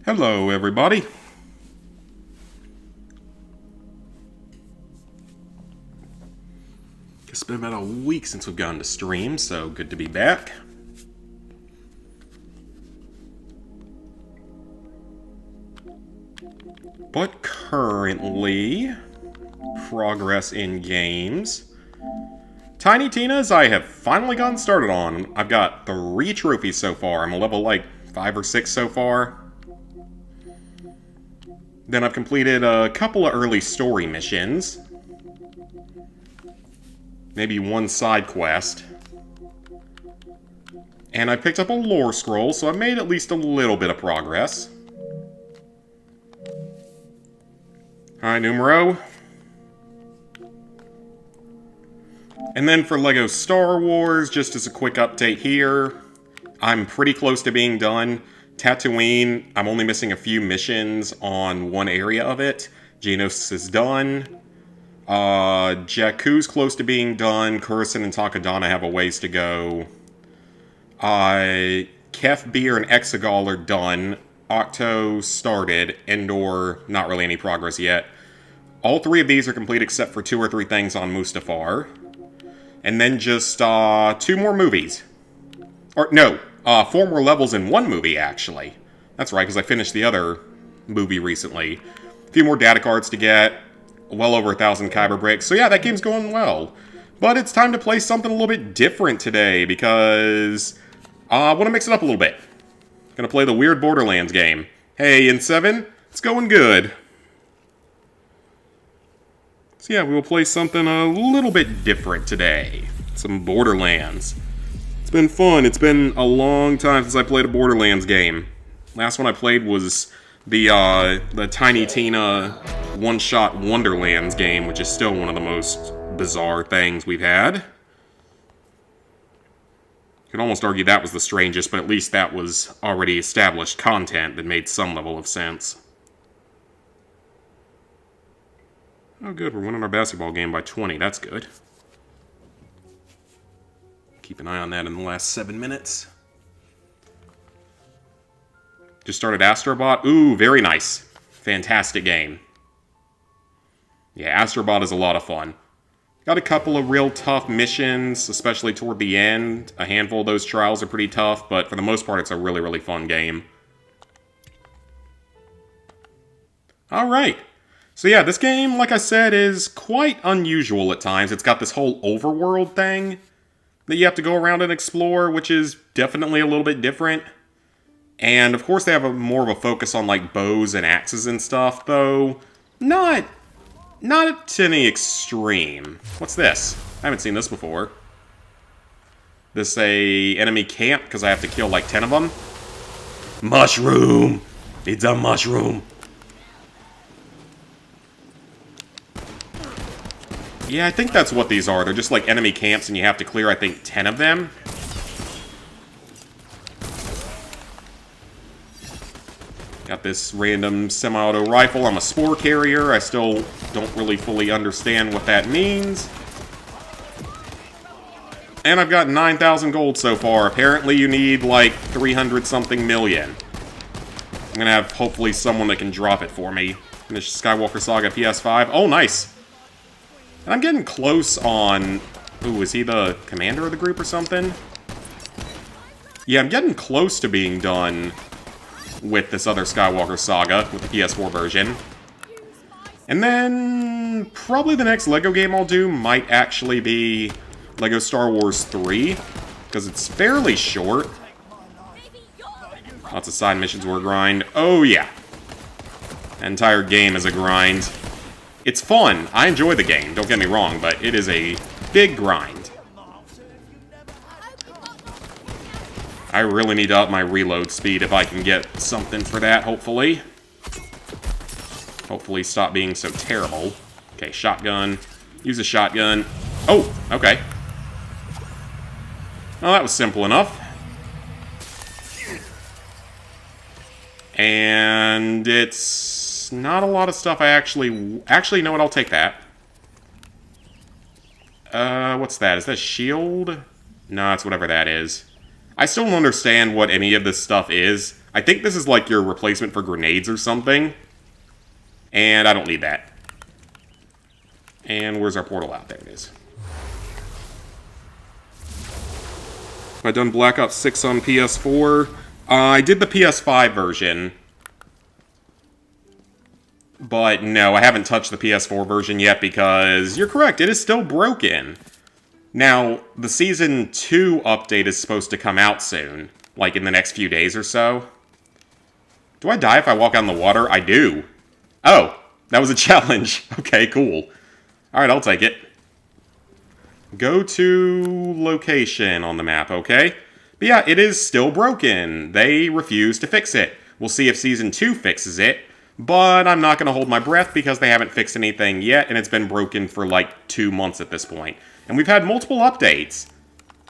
Hello, everybody. It's been about a week since we've gone to stream, so good to be back. But currently, progress in games. Tiny Tina's I have finally gotten started on. I've got 3 trophies so far. I'm a level like 5 or 6 so far. Then I've completed a couple of early story missions. Maybe one side quest. And I picked up a lore scroll, so I made at least a little bit of progress. Hi, Numero. And then for LEGO Star Wars, just as a quick update here, I'm pretty close to being done. Tatooine, I'm only missing a few missions on one area of it. Geonosis is done. Jakku's close to being done. Coruscant and Takodana have a ways to go. Kef, Beer, and Exegol are done. Octo started. Endor, not really any progress yet. All 3 of these are complete except for 2 or 3 things on Mustafar. And then just 2 more movies. Or, no, 4 more levels in 1 movie, actually. That's right, because I finished the other movie recently. A few more data cards to get. Well over 1,000 Kyber bricks. So yeah, that game's going well. But it's time to play something a little bit different today, because I want to mix it up a little bit. Gonna play the weird Borderlands game. Hey, in 7, it's going good. So yeah, we will play something a little bit different today. Some Borderlands. It's been fun. It's been a long time since I played a Borderlands game. Last one I played was the Tiny Tina one-shot Wonderlands game, which is still one of the most bizarre things we've had. You could almost argue that was the strangest, but at least that was already established content that made some level of sense. Oh good, we're winning our basketball game by 20, that's good. Keep an eye on that in the last 7 minutes. Just started Astrobot. Ooh, very nice. Fantastic game. Yeah, Astrobot is a lot of fun. Got a couple of real tough missions, especially toward the end. A handful of those trials are pretty tough, but for the most part, it's a really, really fun game. Alright. So yeah, this game, like I said, is quite unusual at times. It's got this whole overworld thing that you have to go around and explore, which is definitely a little bit different. And of course they have more of a focus on like bows and axes and stuff, though not to any extreme. What's this? I haven't seen this before. This a enemy camp because I have to kill like 10 of them. Mushroom! It's a mushroom! Yeah, I think that's what these are. They're just like enemy camps and you have to clear, I think, 10 of them. Got this random semi-auto rifle. I'm a spore carrier. I still don't really fully understand what that means. And I've got 9,000 gold so far. Apparently you need like 300-something million. I'm gonna have, hopefully, someone that can drop it for me. Finish Skywalker Saga PS5. Oh, nice! And I'm getting close on... Ooh, is he the commander of the group or something? Yeah, I'm getting close to being done with this other Skywalker Saga, with the PS4 version. And then... probably the next LEGO game I'll do might actually be LEGO Star Wars 3, because it's fairly short. Lots of side missions were a grind. Oh yeah. The entire game is a grind. It's fun. I enjoy the game, don't get me wrong, but it is a big grind. I really need to up my reload speed if I can get something for that, hopefully. Hopefully stop being so terrible. Okay, shotgun. Use a shotgun. Oh, okay. Well, that was simple enough. And it's not a lot of stuff I actually... Actually, you know what? I'll take that. What's that? Is that shield? No, it's whatever that is. I still don't understand what any of this stuff is. I think this is like your replacement for grenades or something. And I don't need that. And where's our portal out? There it is. I've done Black Ops 6 on PS4. I did the PS5 version. But no, I haven't touched the PS4 version yet because you're correct, it is still broken. Now, the Season 2 update is supposed to come out soon, like in the next few days or so. Do I die if I walk out in the water? I do. Oh, that was a challenge. Okay, cool. Alright, I'll take it. Go to location on the map, okay? But yeah, it is still broken. They refuse to fix it. We'll see if Season 2 fixes it, but I'm not going to hold my breath because they haven't fixed anything yet, and it's been broken for like 2 months at this point. And we've had multiple updates,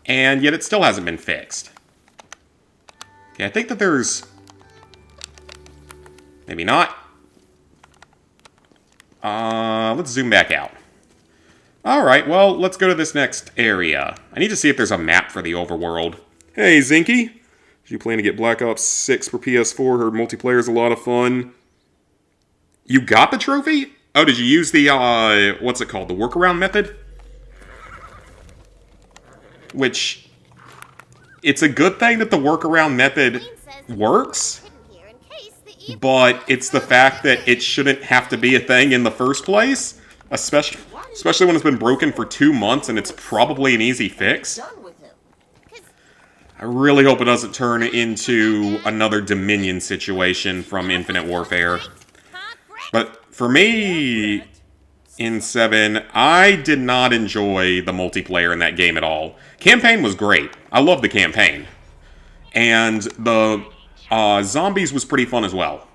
and yet it still hasn't been fixed. Okay, I think that there's... maybe not. Let's zoom back out. Alright, well, let's go to this next area. I need to see if there's a map for the overworld. Hey, Zinky. Did you plan to get Black Ops 6 for PS4? Heard multiplayer's a lot of fun. You got the trophy? Oh, did you use the, what's it called? The workaround method? Which, it's a good thing that the workaround method works, but it's the fact that it shouldn't have to be a thing in the first place, especially when it's been broken for 2 months and it's probably an easy fix. I really hope it doesn't turn into another Dominion situation from Infinite Warfare. But for me, in 7, I did not enjoy the multiplayer in that game at all. Campaign was great. I loved the campaign. And the zombies was pretty fun as well.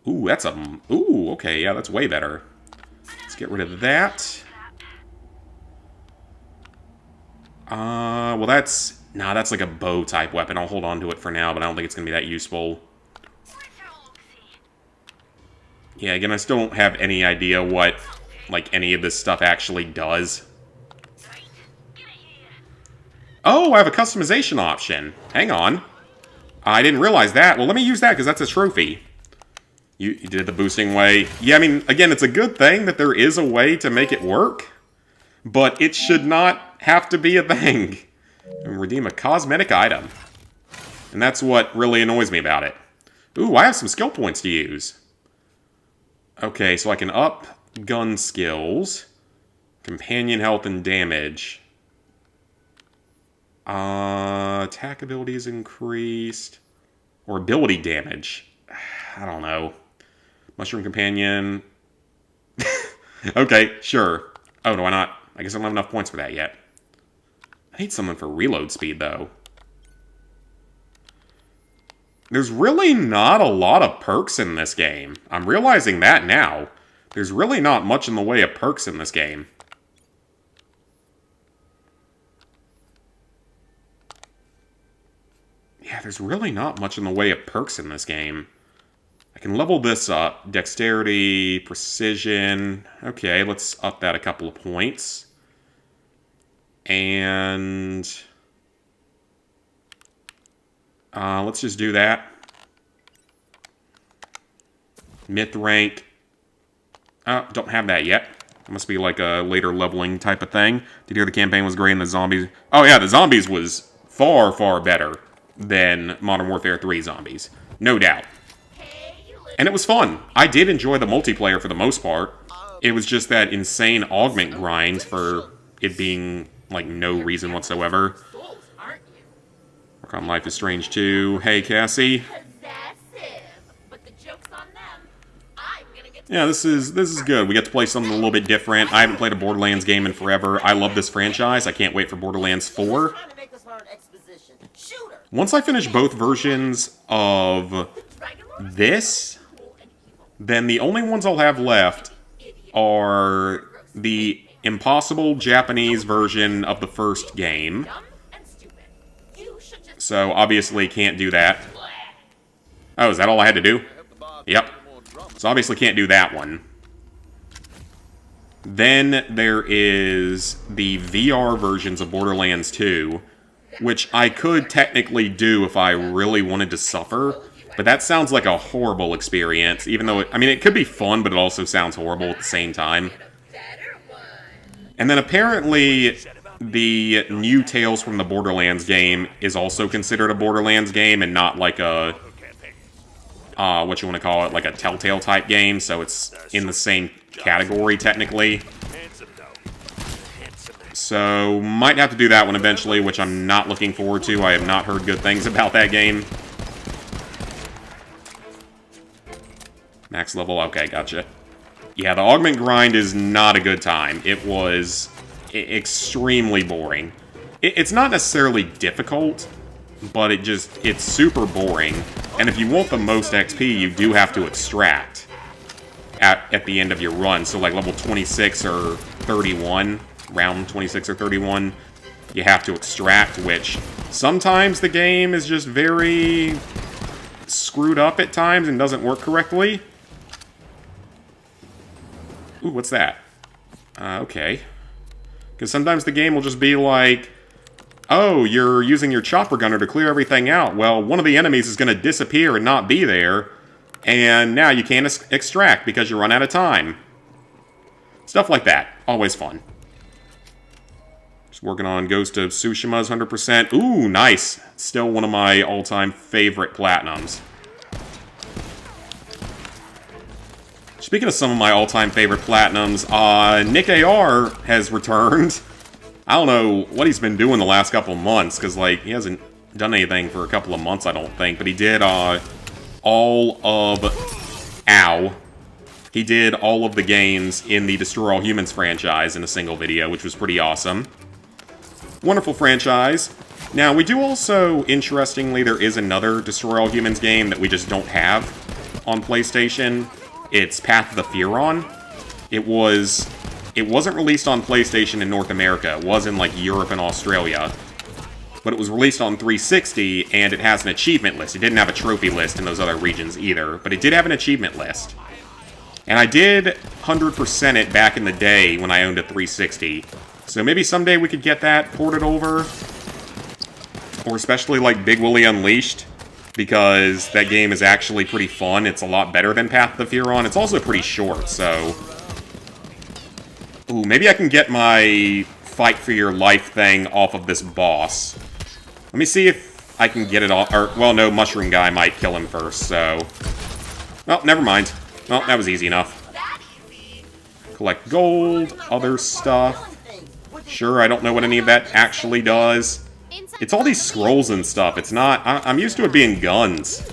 Ooh, that's a... ooh, okay, yeah, that's way better. Let's get rid of that. Well, that's... nah, that's like a bow-type weapon. I'll hold on to it for now, but I don't think it's going to be that useful. Yeah, again, I still don't have any idea what, like, any of this stuff actually does. Oh, I have a customization option. Hang on. I didn't realize that. Well, let me use that, because that's a trophy. You did it the boosting way. Yeah, I mean, again, it's a good thing that there is a way to make it work, but it should not have to be a thing. And redeem a cosmetic item. And that's what really annoys me about it. Ooh, I have some skill points to use. Okay, so I can up gun skills, companion health and damage. Attack ability is increased. Or ability damage. I don't know. Mushroom companion. Okay, sure. Oh, do I not? I guess I don't have enough points for that yet. I need something for reload speed, though. There's really not a lot of perks in this game. I'm realizing that now. There's really not much in the way of perks in this game. Yeah, there's really not much in the way of perks in this game. I can level this up. Dexterity, precision. Okay, let's up that a couple of points. And... let's just do that. Myth rank. Oh, don't have that yet. It must be like a later leveling type of thing. Did you hear the campaign was great and the zombies... oh yeah, the zombies was far, far better than Modern Warfare 3 zombies. No doubt. And it was fun. I did enjoy the multiplayer for the most part. It was just that insane augment grind for it being, like, no reason whatsoever. Work on Life is Strange 2. Hey, Cassie. Yeah, this is good. We get to play something a little bit different. I haven't played a Borderlands game in forever. I love this franchise. I can't wait for Borderlands 4. Once I finish both versions of this, then the only ones I'll have left are the impossible Japanese version of the first game. So, obviously can't do that. Oh, is that all I had to do? Yep. So, obviously can't do that one. Then there is the VR versions of Borderlands 2. which I could technically do if I really wanted to suffer, but that sounds like a horrible experience, even though, I mean, it could be fun, but it also sounds horrible at the same time. And then apparently, the new Tales from the Borderlands game is also considered a Borderlands game and not like a, what you want to call it, like a Telltale type game, so it's in the same category, technically. So, might have to do that one eventually, which I'm not looking forward to. I have not heard good things about that game. Max level, okay, gotcha. Yeah, the augment grind is not a good time. It was extremely boring. It's not necessarily difficult, but it's super boring. And if you want the most XP, you do have to extract at the end of your run. So like level 26 or 31, round 26 or 31, you have to extract, which sometimes the game is just very screwed up at times and doesn't work correctly. Ooh, what's that? Okay. Because sometimes the game will just be like, oh, you're using your chopper gunner to clear everything out. Well, one of the enemies is going to disappear and not be there, and now you can't extract because you run out of time. Stuff like that. Always fun. Just working on Ghost of Tsushima's 100%. Ooh, nice. Still one of my all-time favorite platinums. Speaking of some of my all-time favorite platinums, Nick AR has returned. I don't know what he's been doing the last couple months, because, like, he hasn't done anything for a couple of months, I don't think. But he did, all of... Ow. He did all of the games in the Destroy All Humans franchise in a single video, which was pretty awesome. Wonderful franchise. Now, we do also, interestingly, there is another Destroy All Humans game that we just don't have on PlayStation. It's Path of the Furon. It wasn't released on PlayStation in North America. It was in, like, Europe and Australia. But it was released on 360, and it has an achievement list. It didn't have a trophy list in those other regions either, but it did have an achievement list. And I did 100% it back in the day when I owned a 360. So maybe someday we could get that ported over. Or especially, like, Big Willy Unleashed, because that game is actually pretty fun. It's a lot better than Path of the Furon. It's also pretty short, so... Ooh, maybe I can get my fight for your life thing off of this boss. Let me see if I can get it off. Or, well, no, Mushroom Guy might kill him first, so... Well, never mind. Well, that was easy enough. Collect gold, other stuff. Sure, I don't know what any of that actually does. It's all these scrolls and stuff. It's not... I'm used to it being guns.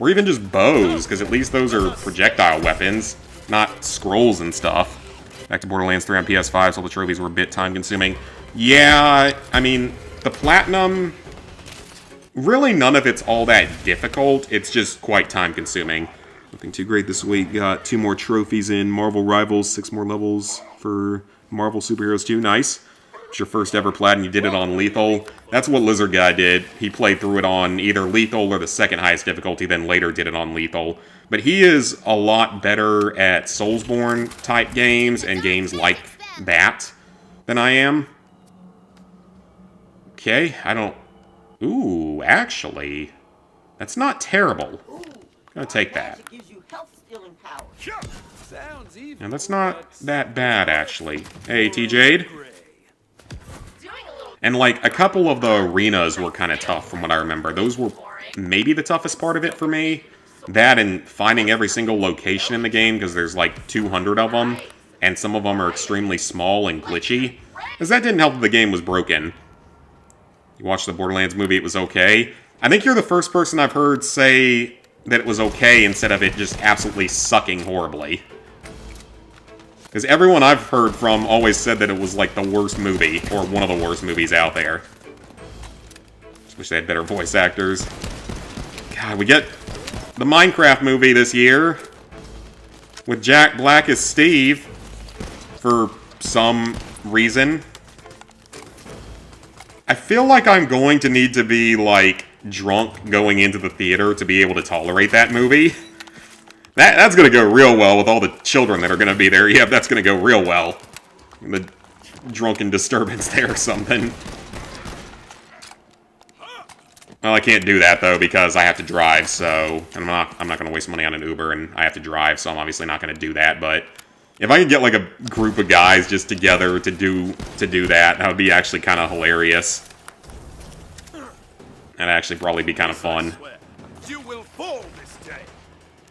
Or even just bows, because at least those are projectile weapons, not scrolls and stuff. Back to Borderlands 3 on PS5, so all the trophies were a bit time-consuming. Yeah, I mean, the Platinum... Really, none of it's all that difficult. It's just quite time-consuming. Nothing too great this week. Got 2 more trophies in Marvel Rivals, 6 more levels for Marvel Superheroes 2. Nice. It's your first ever plat, and you did it on Lethal. That's what Lizard Guy did. He played through it on either Lethal or the second highest difficulty, then later did it on Lethal. But he is a lot better at Soulsborne-type games and games like that than I am. Okay, I don't... Ooh, actually, that's not terrible. I'm gonna take that. And that's not that bad, actually. Hey, T-Jade. And, like, a couple of the arenas were kind of tough, from what I remember. Those were maybe the toughest part of it for me. That and finding every single location in the game, because there's, like, 200 of them, and some of them are extremely small and glitchy. Because that didn't help that the game was broken. You watched the Borderlands movie, it was okay. I think you're the first person I've heard say that it was okay instead of it just absolutely sucking horribly. Because everyone I've heard from always said that it was, like, the worst movie, or one of the worst movies out there. Just wish they had better voice actors. God, we get the Minecraft movie this year, with Jack Black as Steve, for some reason. I feel like I'm going to need to be, like, drunk going into the theater to be able to tolerate that movie. That's gonna go real well with all the children that are gonna be there. Yeah, that's gonna go real well. The drunken disturbance there or something. Well, I can't do that, though, because I have to drive, so... And I'm not going to waste money on an Uber, and I have to drive, so I'm obviously not going to do that, but... If I could get, like, a group of guys just together to do that, that would be actually kind of hilarious. That'd actually probably be kind of fun.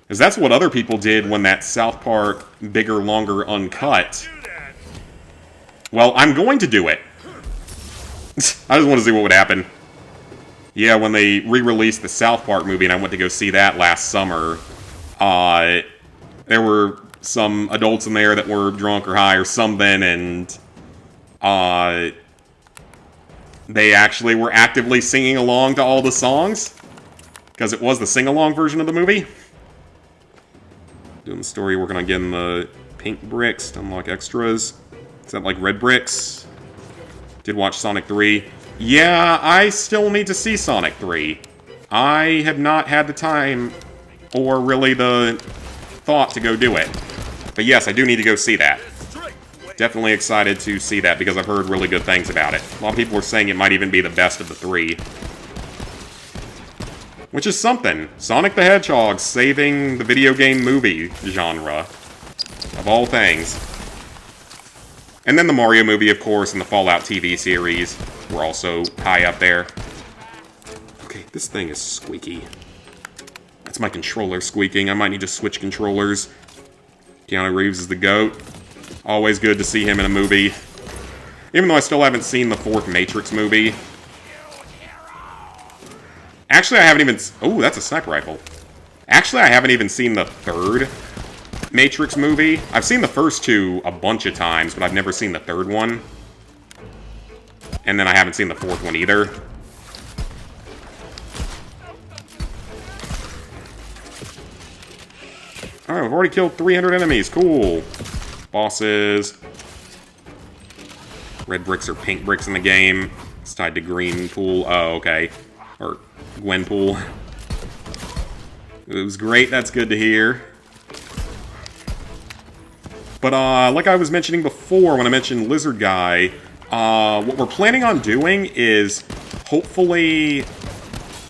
Because that's what other people did when that South Park Bigger, Longer, Uncut. Well, I'm going to do it. I just want to see what would happen. Yeah, when they re-released the South Park movie and I went to go see that last summer, there were some adults in there that were drunk or high or something, and they actually were actively singing along to all the songs, because it was the sing-along version of the movie. Doing the story, working on getting the pink bricks to unlock extras. Is that like red bricks? Did watch Sonic 3. Yeah, I still need to see Sonic 3. I have not had the time or really the thought to go do it. But yes, I do need to go see that. Definitely excited to see that because I've heard really good things about it. A lot of people are saying it might even be the best of the three. Which is something. Sonic the Hedgehog saving the video game movie genre. Of all things. And then the Mario movie, of course, and the Fallout TV series were also high up there. Okay, this thing is squeaky. That's my controller squeaking. I might need to switch controllers. Keanu Reeves is the GOAT. Always good to see him in a movie. Even though I still haven't seen the 4th Matrix movie. Actually, I haven't even... Oh, that's a sniper rifle. Actually, I haven't even seen the 3rd Matrix movie. I've seen the first 2 a bunch of times, but I've never seen the 3rd one. And then I haven't seen the 4th one either. Alright, we've already killed 300 enemies. Cool. Bosses. Red bricks or pink bricks in the game. It's tied to green pool. Oh, okay. Or Gwen pool. It was great. That's good to hear. But, like I was mentioning before when I mentioned Lizard Guy, what we're planning on doing is hopefully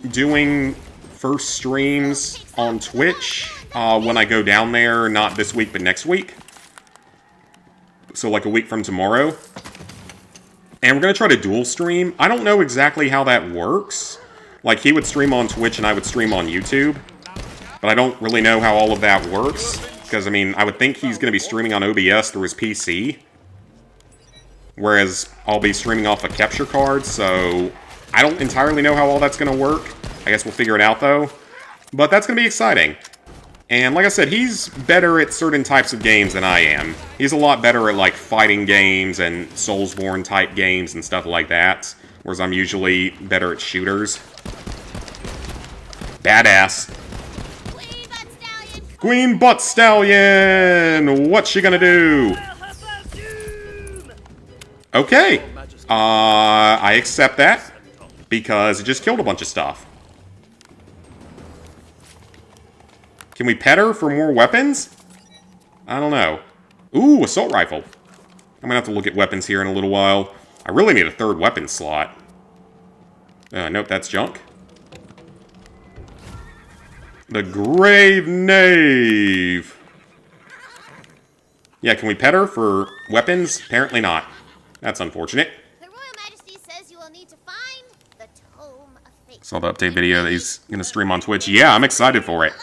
doing first streams on Twitch when I go down there, not this week, but next week. So, like a week from tomorrow. And we're going to try to dual stream. I don't know exactly how that works. Like, he would stream on Twitch and I would stream on YouTube. But I don't really know how all of that works. Because, I mean, I would think he's going to be streaming on OBS through his PC. Whereas I'll be streaming off a capture card, so I don't entirely know how all that's going to work. I guess we'll figure it out, though. But that's going to be exciting. And like I said, he's better at certain types of games than I am. He's a lot better at, like, fighting games and Soulsborne-type games and stuff like that. Whereas I'm usually better at shooters. Badass. Queen Butt Stallion! What's she gonna do? Okay. I accept that. Because it just killed a bunch of stuff. Can we pet her for more weapons? I don't know. Ooh, assault rifle. I'm gonna have to look at weapons here in a little while. I really need a 3rd weapon slot. Nope, that's junk. The Grave Knave. Yeah, can we pet her for weapons? Apparently not. That's unfortunate. The Royal Majesty says you will need to find the Tome of Fate. Saw the update video that he's gonna stream on Twitch. Yeah, I'm excited for it.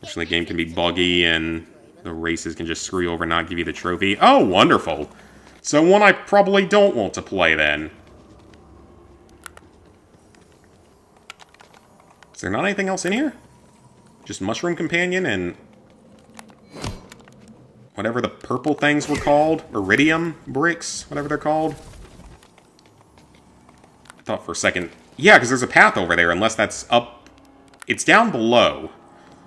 Actually, the game can be buggy and the races can just screw you over and not give you the trophy. Oh, wonderful. So one I probably don't want to play then. Is there not anything else in here? Just Mushroom Companion and whatever the purple things were called. Iridium bricks, whatever they're called. I thought for a second. Yeah, because there's a path over there, unless that's up. It's down below.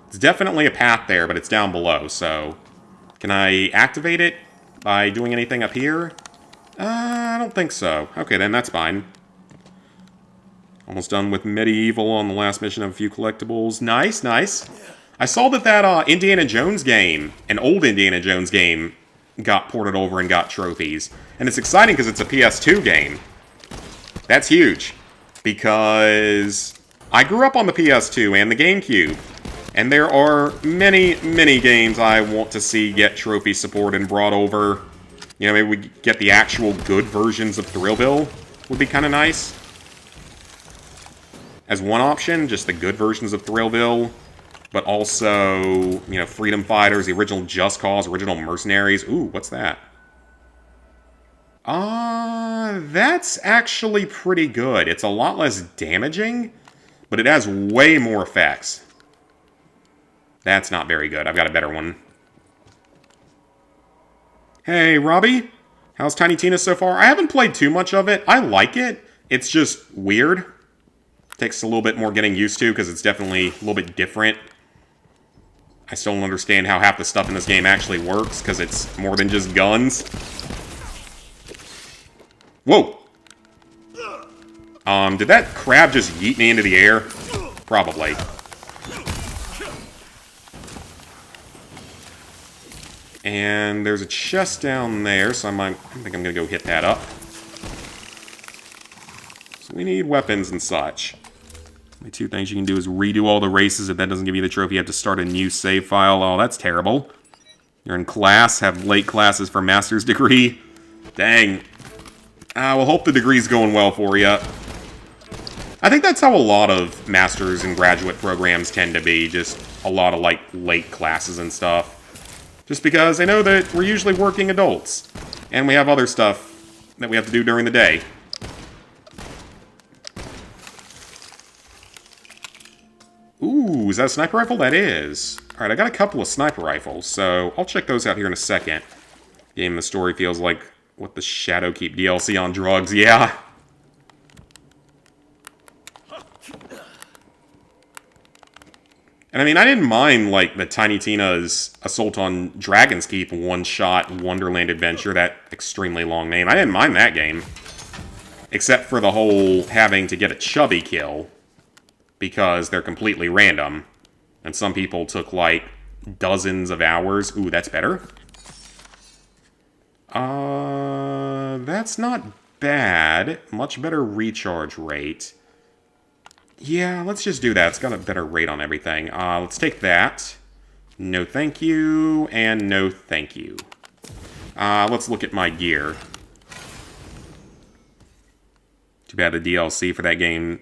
It's definitely a path there, but it's down below, so... Can I activate it by doing anything up here? I don't think so. Okay, then that's fine. Almost done with Medieval on the last mission of a few collectibles. Nice, nice. I saw that Indiana Jones game, an old Indiana Jones game, got ported over and got trophies. And it's exciting because it's a PS2 game. That's huge. Because I grew up on the PS2 and the GameCube, and there are many, many games I want to see get trophy support and brought over. You know, maybe we get the actual good versions of Thrillville would be kind of nice. As one option, just the good versions of Thrillville, but also, you know, Freedom Fighters, the original Just Cause, original Mercenaries. Ooh, what's that? That's actually pretty good. It's a lot less damaging, but it has way more effects. That's not very good. I've got a better one. Hey, Robbie. How's Tiny Tina so far? I haven't played too much of it. I like it. It's just weird. Takes a little bit more getting used to, because it's definitely a little bit different. I still don't understand how half the stuff in this game actually works, because it's more than just guns. Whoa! Did that crab just yeet me into the air? Probably. And there's a chest down there, so I think I'm gonna go hit that up. So we need weapons and such. The two things you can do is redo all the races. If that doesn't give you the trophy, you have to start a new save file. Oh, that's terrible. You're in class, have late classes for master's degree. Dang. We'll hope the degree's going well for you. I think that's how a lot of master's and graduate programs tend to be. Just a lot of, like, late classes and stuff. Just because I know that we're usually working adults. And we have other stuff that we have to do during the day. Ooh, is that a sniper rifle? That is. Alright, I got a couple of sniper rifles, so I'll check those out here in a second. Game the story feels like what the Shadowkeep DLC on drugs, yeah. And I mean, I didn't mind, like, the Tiny Tina's Assault on Dragon's Keep one-shot Wonderland adventure, that extremely long name. I didn't mind that game. Except for the whole having to get a chubby kill. Because they're completely random. And some people took, like, dozens of hours. Ooh, that's better. That's not bad. Much better recharge rate. Yeah, let's just do that. It's got a better rate on everything. Let's take that. No thank you, and no thank you. Let's look at my gear. Too bad the DLC for that game...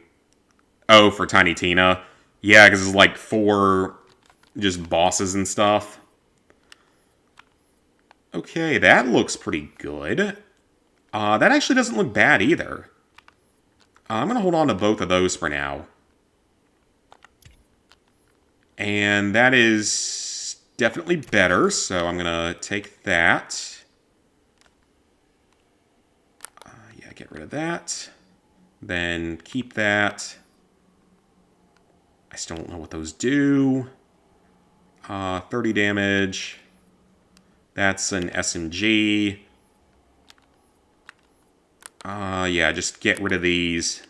Oh, for Tiny Tina? Yeah, because it's like 4 just bosses and stuff. Okay, that looks pretty good. That actually doesn't look bad either. I'm going to hold on to both of those for now. And that is definitely better, so I'm going to take that. Yeah, get rid of that. Then keep that. I still don't know what those do. 30 damage. That's an SMG. Yeah, just get rid of these.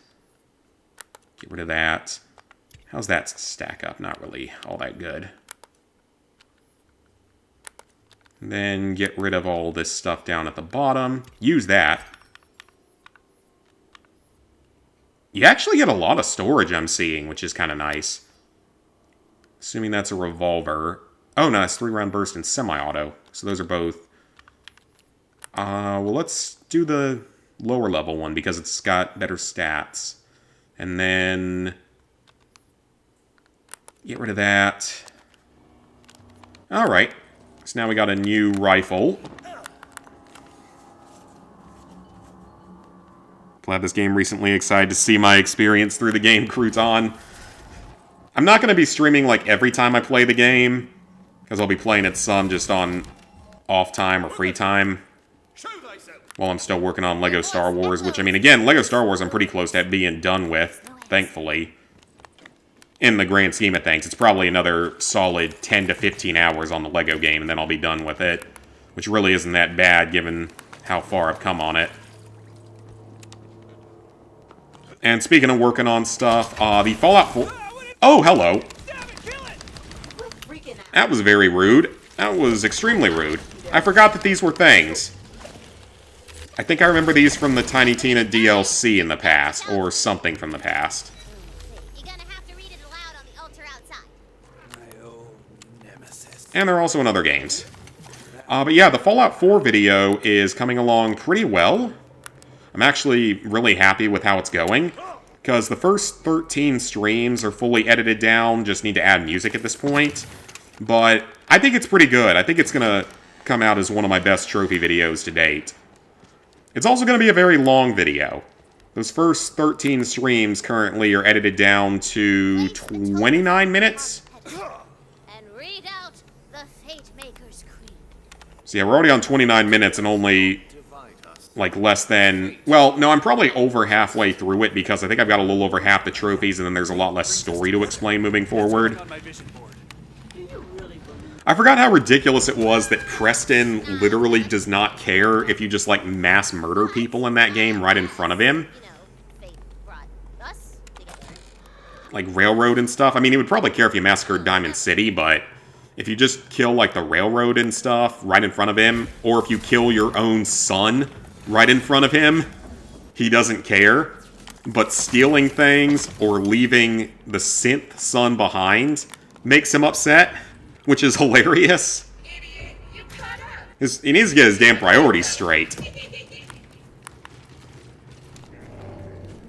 Get rid of that. How's that stack up? Not really all that good. And then get rid of all this stuff down at the bottom. Use that. You actually get a lot of storage, I'm seeing, which is kind of nice. Assuming that's a revolver. Oh, no, it's 3-round burst and semi-auto. So those are both. Well, let's do the lower level one because it's got better stats. And then... get rid of that. Alright. So now we got a new rifle. Played this game recently, excited to see my experience through the game, Crouton. I'm not going to be streaming like every time I play the game, because I'll be playing it some just on off time or free time, while I'm still working on LEGO Star Wars, which, I mean, again, LEGO Star Wars I'm pretty close to being done with, thankfully. In the grand scheme of things, it's probably another solid 10 to 15 hours on the LEGO game, and then I'll be done with it, which really isn't that bad, given how far I've come on it. And speaking of working on stuff, the Fallout 4... Oh, hello. That was very rude. That was extremely rude. I forgot that these were things. I think I remember these from the Tiny Tina DLC in the past, or something from the past. And they're also in other games. But yeah, the Fallout 4 video is coming along pretty well. I'm actually really happy with how it's going, because the first 13 streams are fully edited down, just need to add music at this point. But I think it's pretty good. I think it's going to come out as one of my best trophy videos to date. It's also going to be a very long video. Those first 13 streams currently are edited down to 29 minutes. And read out the Fate Maker's Creed. So yeah, we're already on 29 minutes and only, like, less than... Well, no, I'm probably over halfway through it because I think I've got a little over half the trophies and then there's a lot less story to explain moving forward. I forgot how ridiculous it was that Preston literally does not care if you just, like, mass murder people in that game right in front of him. Like, railroad and stuff. I mean, he would probably care if you massacred Diamond City, but if you just kill, like, the railroad and stuff right in front of him, or if you kill your own son right in front of him, he doesn't care. But stealing things or leaving the synth son behind makes him upset, which is hilarious. He needs to get his damn priorities straight.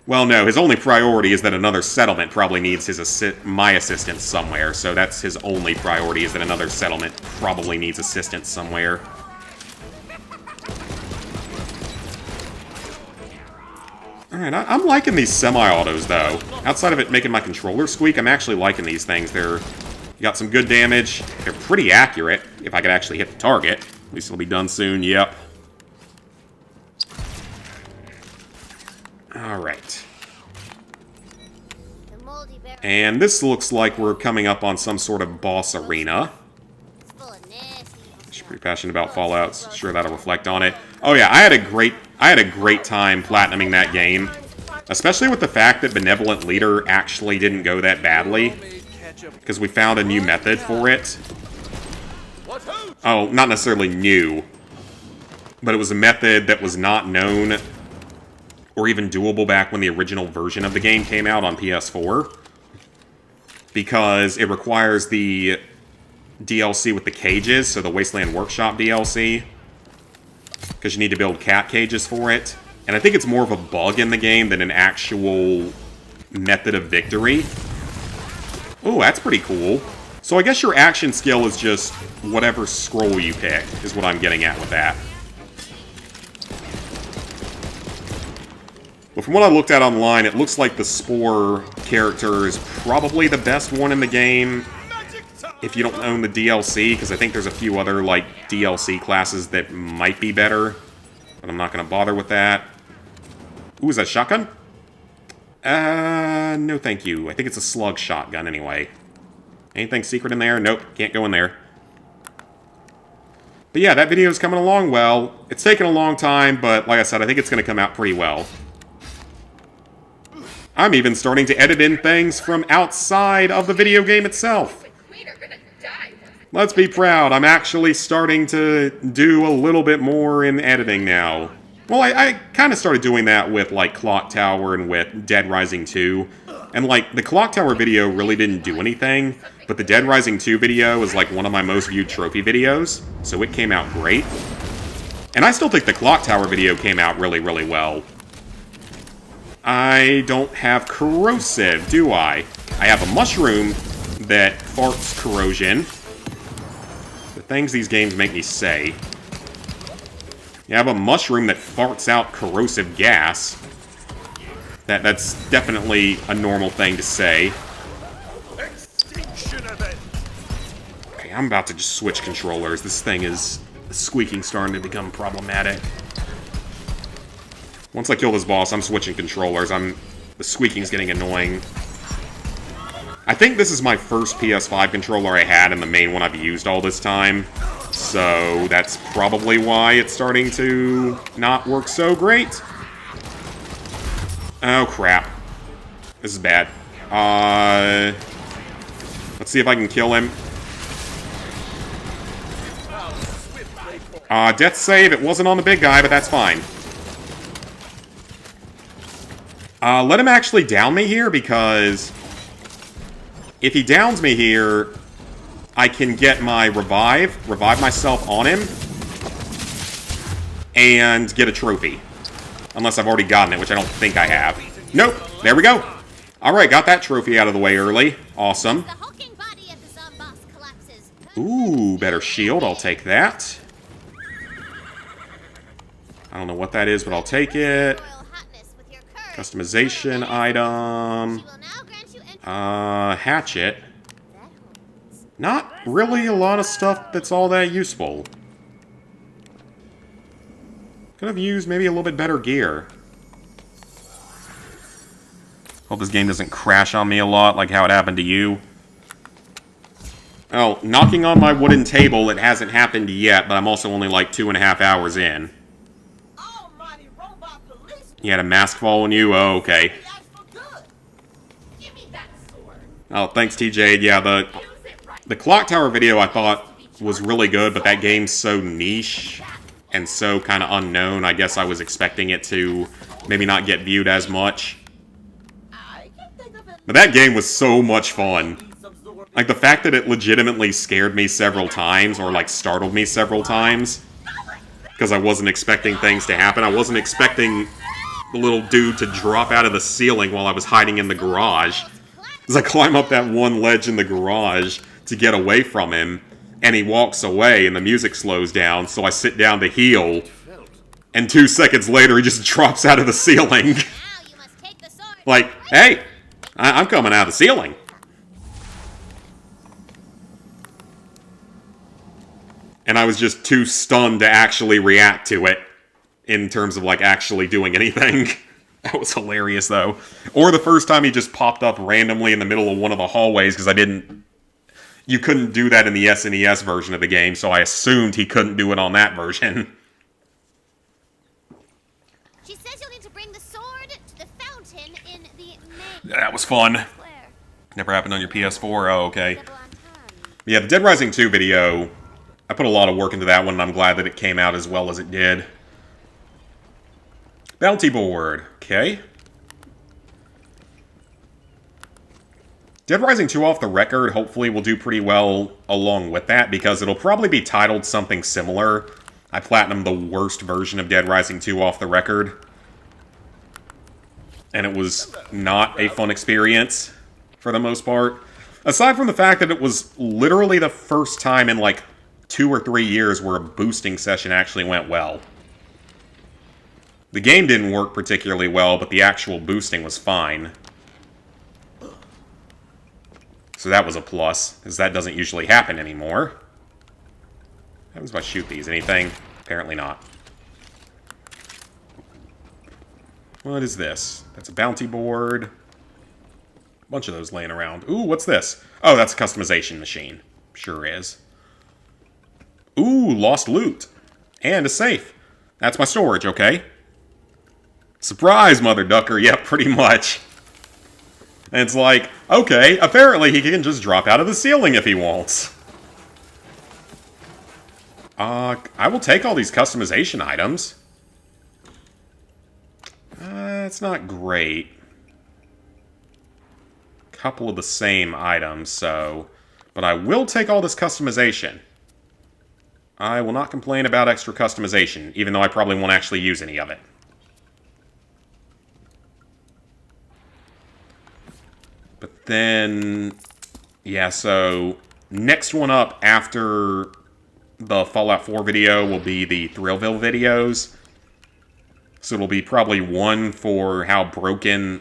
Well, no, his only priority is that another settlement probably needs my assistance somewhere, so that's his only priority, is that another settlement probably needs assistance somewhere. Alright, I'm liking these semi-autos, though. Outside of it making my controller squeak, I'm actually liking these things. You got some good damage. They're pretty accurate, if I could actually hit the target. At least it'll be done soon, yep. Alright. And this looks like we're coming up on some sort of boss arena. She's pretty passionate about Fallout, so sure that'll reflect on it. Oh yeah, I had a great time platinuming that game. Especially with the fact that Benevolent Leader actually didn't go that badly. Because we found a new method for it. Oh, not necessarily new. But it was a method that was not known or even doable back when the original version of the game came out on PS4. Because it requires the DLC with the cages, so the Wasteland Workshop DLC. Because you need to build cat cages for it. And I think it's more of a bug in the game than an actual method of victory. Oh, that's pretty cool. So I guess your action skill is just whatever scroll you pick, is what I'm getting at with that. But from what I looked at online, it looks like the Spore character is probably the best one in the game if you don't own the DLC, because I think there's a few other, like, DLC classes that might be better. But I'm not going to bother with that. Ooh, is that a shotgun? No thank you. I think it's a slug shotgun anyway. Anything secret in there? Nope, can't go in there. But yeah, that video is coming along well. It's taken a long time, but like I said, I think it's going to come out pretty well. I'm even starting to edit in things from outside of the video game itself. Let's be proud, I'm actually starting to do a little bit more in editing now. Well, I kind of started doing that with, like, Clock Tower and with Dead Rising 2. And, like, the Clock Tower video really didn't do anything, but the Dead Rising 2 video is, like, one of my most viewed trophy videos, so it came out great. And I still think the Clock Tower video came out really, really well. I don't have corrosive, do I? I have a mushroom that farts corrosion. The things these games make me say. You have a mushroom that farts out corrosive gas. That's definitely a normal thing to say. Okay, I'm about to just switch controllers. This thing is squeaking starting to become problematic. Once I kill this boss, I'm switching controllers. The squeaking's getting annoying. I think this is my first PS5 controller I had and the main one I've used all this time. So that's probably why it's starting to not work so great. Oh, crap. This is bad. Let's see if I can kill him. Death save. It wasn't on the big guy, but that's fine. Let him actually down me here, because if he downs me here, I can get my revive myself on him, and get a trophy. Unless I've already gotten it, which I don't think I have. Nope, there we go. Alright, got that trophy out of the way early. Awesome. Ooh, better shield, I'll take that. I don't know what that is, but I'll take it. Customization item. Hatchet. Not really a lot of stuff that's all that useful. Could have used maybe a little bit better gear. Hope this game doesn't crash on me a lot like how it happened to you. Oh, knocking on my wooden table, it hasn't happened yet, but I'm also only like 2.5 hours in. You had a mask fall on you? Oh, okay. Oh, thanks, TJ. Yeah, the Clock Tower video I thought was really good, but that game's so niche and so kind of unknown, I guess I was expecting it to maybe not get viewed as much. But that game was so much fun. Like, the fact that it legitimately scared me several times, or like startled me several times, because I wasn't expecting things to happen. I wasn't expecting the little dude to drop out of the ceiling while I was hiding in the garage. As I climb up that one ledge in the garage to get away from him, and he walks away and the music slows down, so I sit down to heal, and 2 seconds later he just drops out of the ceiling. Like, hey, I'm coming out of the ceiling. And I was just too stunned to actually react to it, in terms of, like, actually doing anything. That was hilarious, though. Or the first time he just popped up randomly in the middle of one of the hallways, because you couldn't do that in the SNES version of the game, so I assumed he couldn't do it on that version. She says you'll need to bring the sword to the fountain in the main. That was fun. Never happened on your PS4? Oh, okay. Yeah, the Dead Rising 2 video, I put a lot of work into that one, and I'm glad that it came out as well as it did. Bounty board. Okay. Dead Rising 2 off the record hopefully will do pretty well along with that, because it'll probably be titled something similar. I platinumed the worst version of Dead Rising 2 off the record, and it was not a fun experience for the most part. Aside from the fact that it was literally the first time in like 2 or 3 years where a boosting session actually went well. The game didn't work particularly well, but the actual boosting was fine. So that was a plus, because that doesn't usually happen anymore. What happens if I shoot these? Anything? Apparently not. What is this? That's a bounty board. A bunch of those laying around. Ooh, what's this? Oh, that's a customization machine. Sure is. Ooh, lost loot. And a safe. That's my storage, okay? Surprise, Mother Ducker. Yep, pretty much. And it's like, okay, apparently he can just drop out of the ceiling if he wants. I will take all these customization items. It's not great. Couple of the same items, so... But I will take all this customization. I will not complain about extra customization, even though I probably won't actually use any of it. But then... Yeah, so... Next one up after the Fallout 4 video will be the Thrillville videos. So it'll be probably one for how broken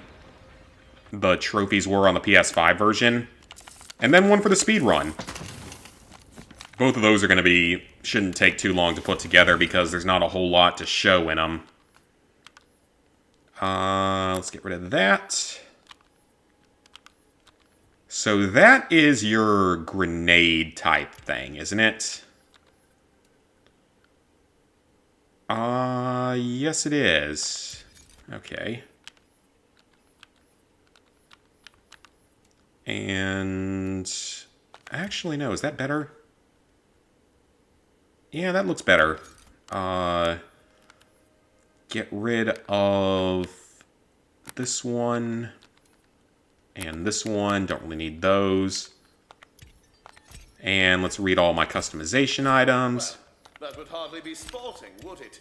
the trophies were on the PS5 version. And then one for the speedrun. Both of those are going to be... shouldn't take too long to put together because there's not a whole lot to show in them. Let's get rid of that. So that is your grenade type thing, isn't it? Yes it is. Okay. And... Actually, no, is that better? Yeah, that looks better. Get rid of this one. And this one. Don't really need those. And let's read all my customization items. That would hardly be sporting, would it?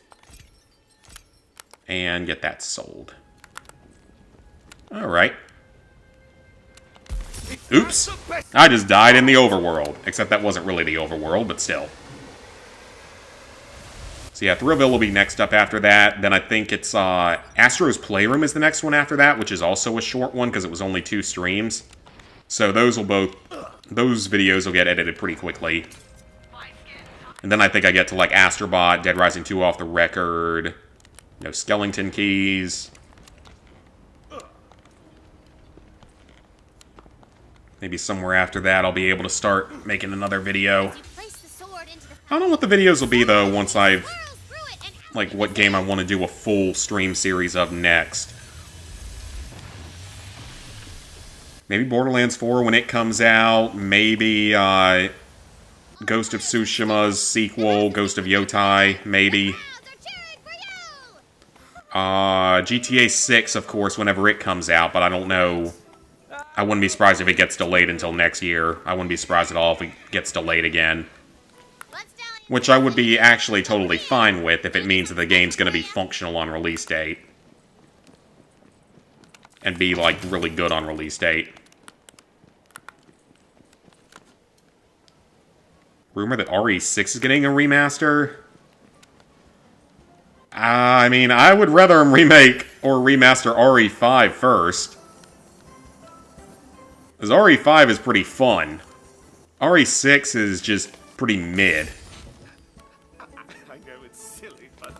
And get that sold. Alright. Oops. I just died in the overworld. Except that wasn't really the overworld, but still. So yeah, Thrillville will be next up after that. Then I think it's Astro's Playroom is the next one after that, which is also a short one because it was only 2 streams. So those videos will get edited pretty quickly. And then I think I get to like Astrobot, Dead Rising 2 off the record, no Skellington Keys. Maybe somewhere after that I'll be able to start making another video. I don't know what the videos will be though once I've, like, what game I want to do a full stream series of next. Maybe Borderlands 4 when it comes out, maybe Ghost of Tsushima's sequel, Ghost of Yotai, maybe. GTA 6, of course, whenever it comes out, but I don't know. I wouldn't be surprised if it gets delayed until next year. I wouldn't be surprised at all if it gets delayed again. Which I would be actually totally fine with if it means that the game's going to be functional on release date. And be, like, really good on release date. Rumor that RE6 is getting a remaster? I mean, I would rather him remake or remaster RE5 first. Because RE5 is pretty fun. RE6 is just pretty mid. I know it's silly, but...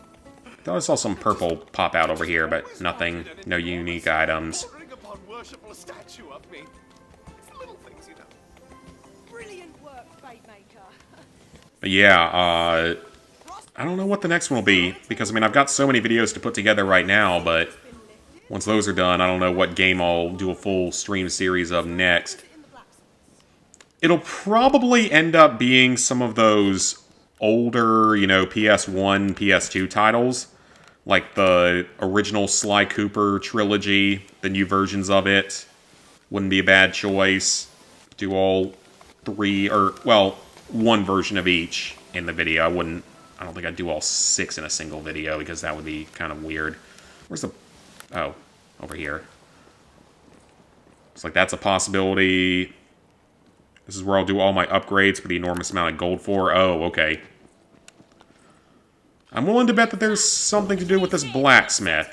Thought I saw some purple pop out over here, but nothing. No unique items. Bordering upon worshipful statue of me. It's little things, you know. Brilliant work, Fate Maker. But yeah, I don't know what the next one will be, because, I mean, I've got so many videos to put together right now, but once those are done, I don't know what game I'll do a full stream series of next. It'll probably end up being some of those older, you know, PS1, PS2 titles, like the original Sly Cooper trilogy, the new versions of it. Wouldn't be a bad choice. Do all 3, or, well, 1 version of each in the video. I don't think I'd do all 6 in a single video, because that would be kind of weird. Where's the... Oh, over here. Looks like that's a possibility. This is where I'll do all my upgrades for the enormous amount of gold for. Oh, okay. I'm willing to bet that there's something to do with this blacksmith.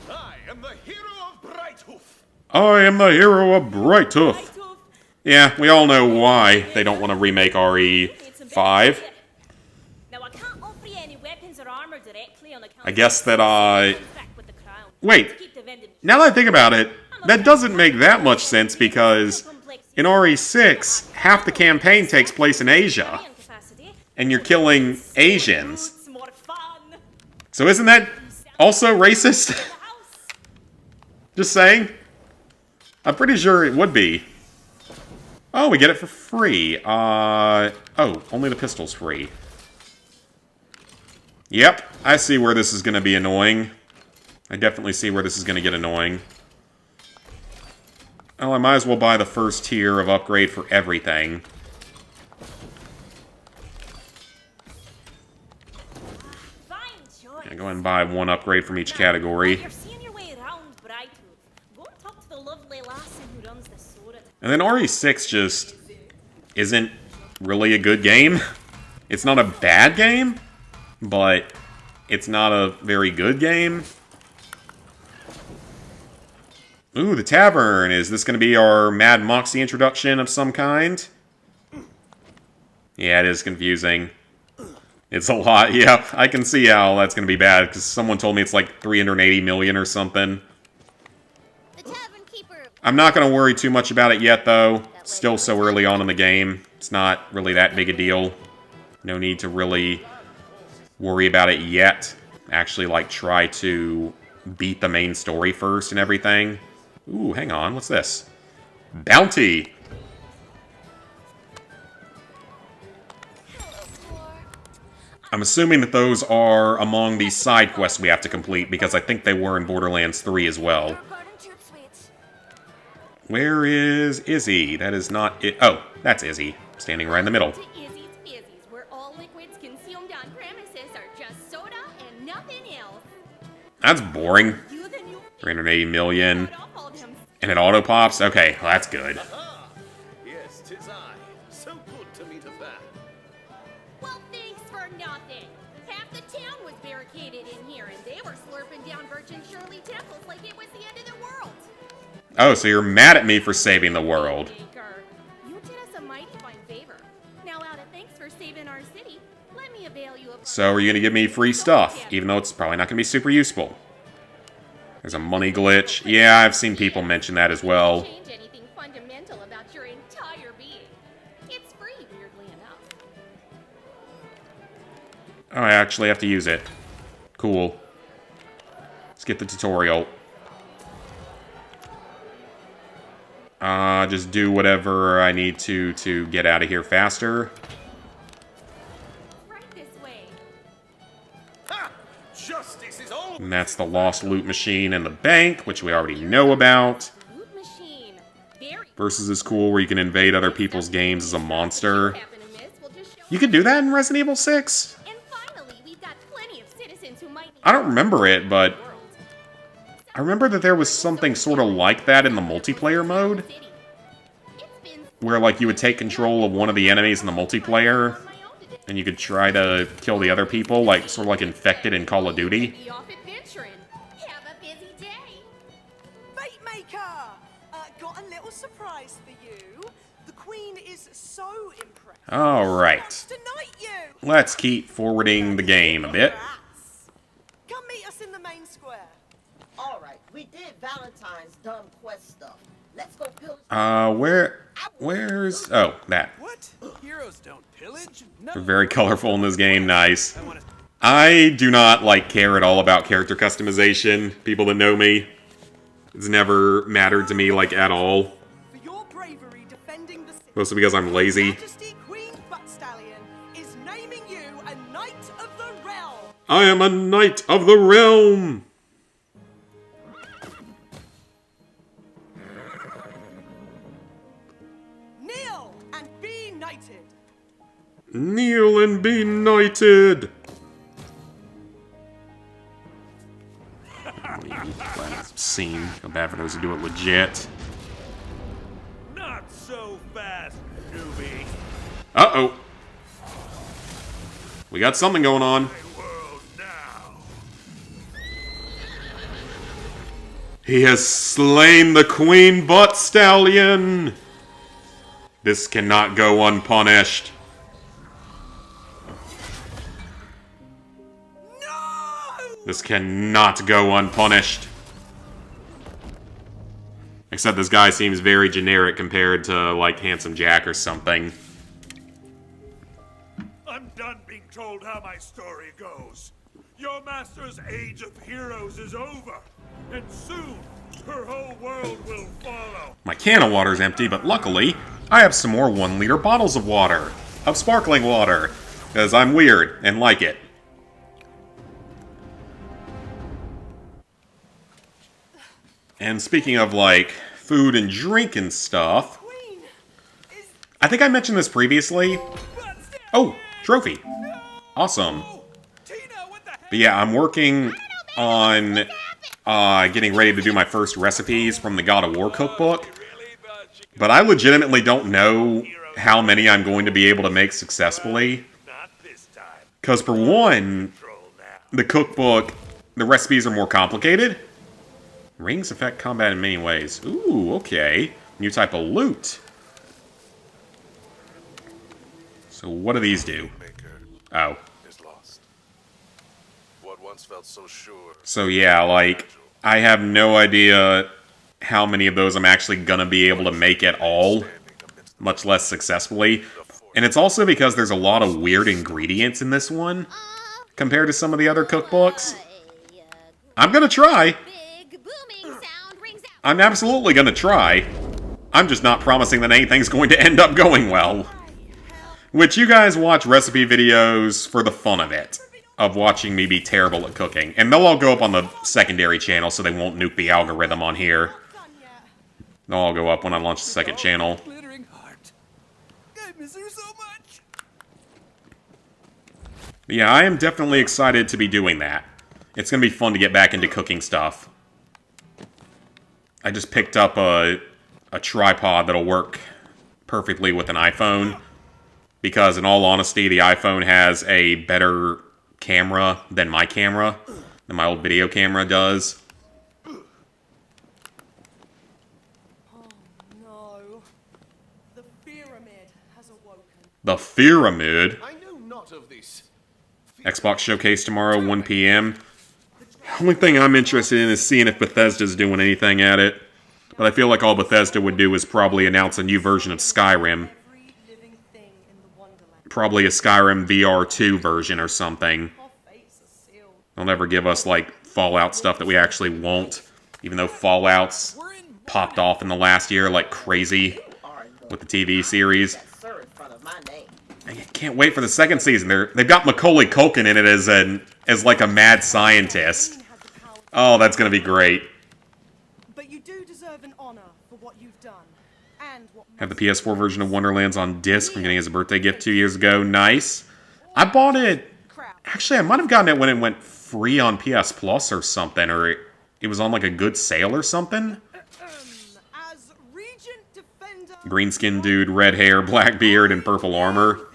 I am the hero of Brighthoof. I am the hero of Brighthoof. Yeah, we all know why they don't want to remake RE5. I guess that, wait, now that I think about it, that doesn't make that much sense because in RE6, half the campaign takes place in Asia. And you're killing Asians. So isn't that also racist? Just saying. I'm pretty sure it would be. Oh, we get it for free. Oh, only the pistol's free. Yep, I see where this is going to be annoying. I definitely see where this is going to get annoying. Oh, I might as well buy the first tier of upgrade for everything. Yeah, go ahead and buy 1 upgrade from each category. And then RE6 just isn't really a good game. It's not a bad game, but it's not a very good game. Ooh, the tavern. Is this going to be our Mad Moxie introduction of some kind? Yeah, it is confusing. It's a lot. Yep, I can see how that's going to be bad, because someone told me it's like 380 million or something. I'm not going to worry too much about it yet, though. Still so early on in the game. It's not really that big a deal. No need to really worry about it yet. Actually, like, try to beat the main story first and everything. Ooh, hang on. What's this? Bounty! I'm assuming that those are among the side quests we have to complete, because I think they were in Borderlands 3 as well. Where is Izzy? That is not it. Oh, that's Izzy, standing right in the middle. To Izzy's Fizzy's, where all liquids consumed on premises are just soda and nothing else. That's boring. You the new 380 million. got off all them And it auto pops? Okay, well, that's good. Aha! Yes, 'tis I. So good to meet a fan. Well, thanks for nothing. Half the town was barricaded in here, and they were slurping down Virgin Shirley temples like it was the end of the world. Oh, so you're mad at me for saving the world. Baker, you did us a mighty fine favor. Now, out of thanks for saving our city, let me avail you of... So are you going to give me free stuff, even though it's probably not going to be super useful? There's a money glitch. Yeah, I've seen people mention that as well. Change anything fundamental about your entire being. It's free, weirdly enough. Oh, I actually have to use it. Cool. Let's get the tutorial. Just do whatever I need to get out of here faster. Right this way. Ha! Justice is all. And that's the lost loot machine in the bank, which we already know about. Loot machine. Very... Versus is cool, where you can invade other people's games as a monster. Happen to miss, we'll just show You could do that in Resident Evil 6? And finally, we've got plenty of citizens who might need... I don't remember it, but world. I remember that there was something sort of like that in the multiplayer mode, City. It's been where like you would take control of one of the enemies in the multiplayer, on my own today. and you could try to kill the other people, like sort of like Infected in Call of Duty. Be off adventuring. Have a busy day. Fate Maker! Got a little surprise for you. The Queen is so impressed. Alright, Wants to knight you! let's keep forwarding the game a bit. Congrats. Come meet us in the main square. All right, we did Valentine's dumb quest stuff. Let's go pillage. Where's... Oh, that. What? Heroes don't pillage? No. They're very colorful in this game, nice. I want to. I do not, like, care at all about character customization. People that know me, it's never mattered to me, like, at all. For your bravery defending the city. Mostly because I'm lazy. Majesty Queen Butt Stallion is naming you a Knight of the Realm. I am a Knight of the Realm! Kneel and be knighted. Kneel and be knighted! Scene. Feel bad for those who do it legit. Not so fast, newbie. Uh-oh. We got something going on. World now. He has slain the Queen Butt Stallion! This cannot go unpunished. No! This cannot go unpunished. Except this guy seems very generic compared to, like, Handsome Jack or something. I'm done being told how my story goes. Your master's age of heroes is over, and soon her whole world will follow. My can of water is empty, but luckily, I have some more 1-liter bottles of water. Of sparkling water. Because I'm weird and like it. And speaking of, like, food and drink and stuff, Queen is I think I mentioned this previously. Oh, trophy. Awesome. Tina, what the heck? But yeah, I'm working on getting ready to do my first recipes from the God of War cookbook. Really? But she But I legitimately don't know how many I'm going to be able to make successfully. Not this time. Because for one, Troll now. the cookbook, the recipes are more complicated. Rings affect combat in many ways. Ooh, okay. New type of loot. So what do these do? Maker Oh. is lost. What once felt so sure. So yeah, like, I have no idea how many of those I'm actually gonna be able to make at all, much less successfully. And it's also because there's a lot of weird ingredients in this one, compared to some of the other cookbooks. I'm gonna try. Big booming sound rings out. I'm absolutely gonna try. I'm just not promising that anything's going to end up going well. Which you guys watch recipe videos for the fun of it. Of watching me be terrible at cooking. And they'll all go up on the secondary channel so they won't nuke the algorithm on here. done yet. They'll all go up when I launch the second channel. Glittering heart. I miss her so much. But yeah, I am definitely excited to be doing that. It's going to be fun to get back into cooking stuff. I just picked up a tripod that'll work perfectly with an iPhone. Because in all honesty, the iPhone has a better camera than my camera. Than my old video camera does. Oh no. The pyramid has awoken. The Pyramid. I know not of this. Xbox Showcase tomorrow, 1 p.m. Only thing I'm interested in is seeing if Bethesda's doing anything at it. But I feel like all Bethesda would do is probably announce a new version of Skyrim. Every living thing in the Wonderland. Probably a Skyrim VR 2 version or something. Our fates are sealed. They'll never give us, like, Fallout stuff that we actually want. Even though Fallout's popped off in the last year like crazy with the TV series. That sir in front of my name. I can't wait for the second season. They've got Macaulay Culkin in it as like a mad scientist. Oh, that's gonna be great. But you do deserve an honor for what you've done. And what Have the PS4 version of Wonderlands on disc from getting as a birthday gift 2 years ago. Nice. I bought it. crap. Actually, I might have gotten it when it went free on PS Plus or something, or it was on like a good sale or something. As Regent Defender. Green skin dude, red hair, black beard, and purple armor.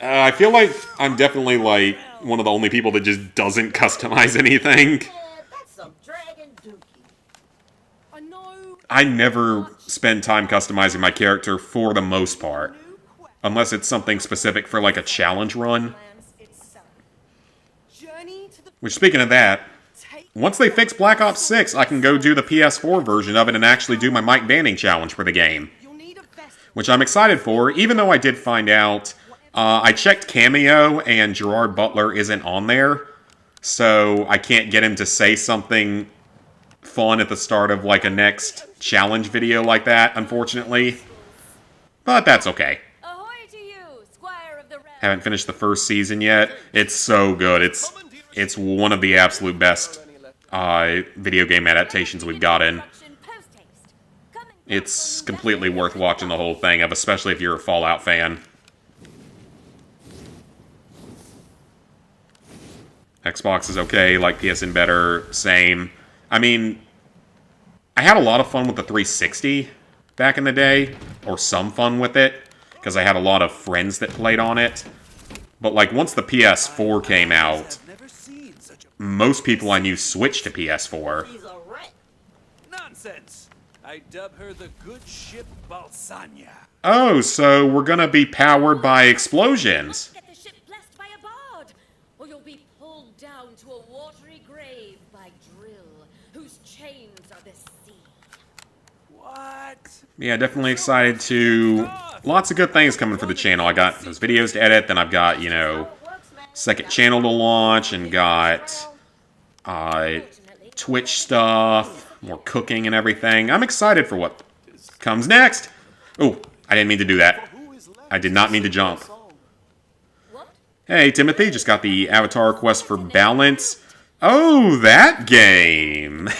I feel like I'm definitely like one of the only people that just doesn't customize anything. Yeah, that's some dragon dookie. I know. I never spend time customizing my character for the most part. Unless it's something specific for like a challenge run. Journey to the Which, speaking of that, once they fix Black Ops 6, I can go do the PS4 version of it and actually do my Mike Banning challenge for the game. You'll need a vest. Which I'm excited for, even though I did find out, I checked Cameo and Gerard Butler isn't on there, so I can't get him to say something fun at the start of like a next challenge video like that, unfortunately. But that's okay. Ahoy to you, Squire of the Realm. Haven't finished the first season yet. It's so good. It's one of the absolute best video game adaptations we've gotten. It's completely worth watching the whole thing of, especially if you're a Fallout fan. Xbox is okay, like PSN better, same. I mean, I had a lot of fun with the 360 back in the day, or some fun with it, because I had a lot of friends that played on it. But like once the PS4 came out, most people I knew switched to PS4. He's a rat. Nonsense. I dub her the good ship Balsania. Oh, so we're gonna be powered by explosions. Get the ship blessed by a bard, or you'll be pulled down to a watery grave by Drill, whose chains are the sea. What? Yeah, definitely excited to... Lots of good things coming for the channel. I got those videos to edit, then I've got, you know, second channel to launch, and got Twitch stuff, more cooking and everything. I'm excited for what comes next. Oh, I didn't mean to do that. I did not mean to jump. Hey, Timothy, just got the Avatar Quest for Balance. Oh, that game!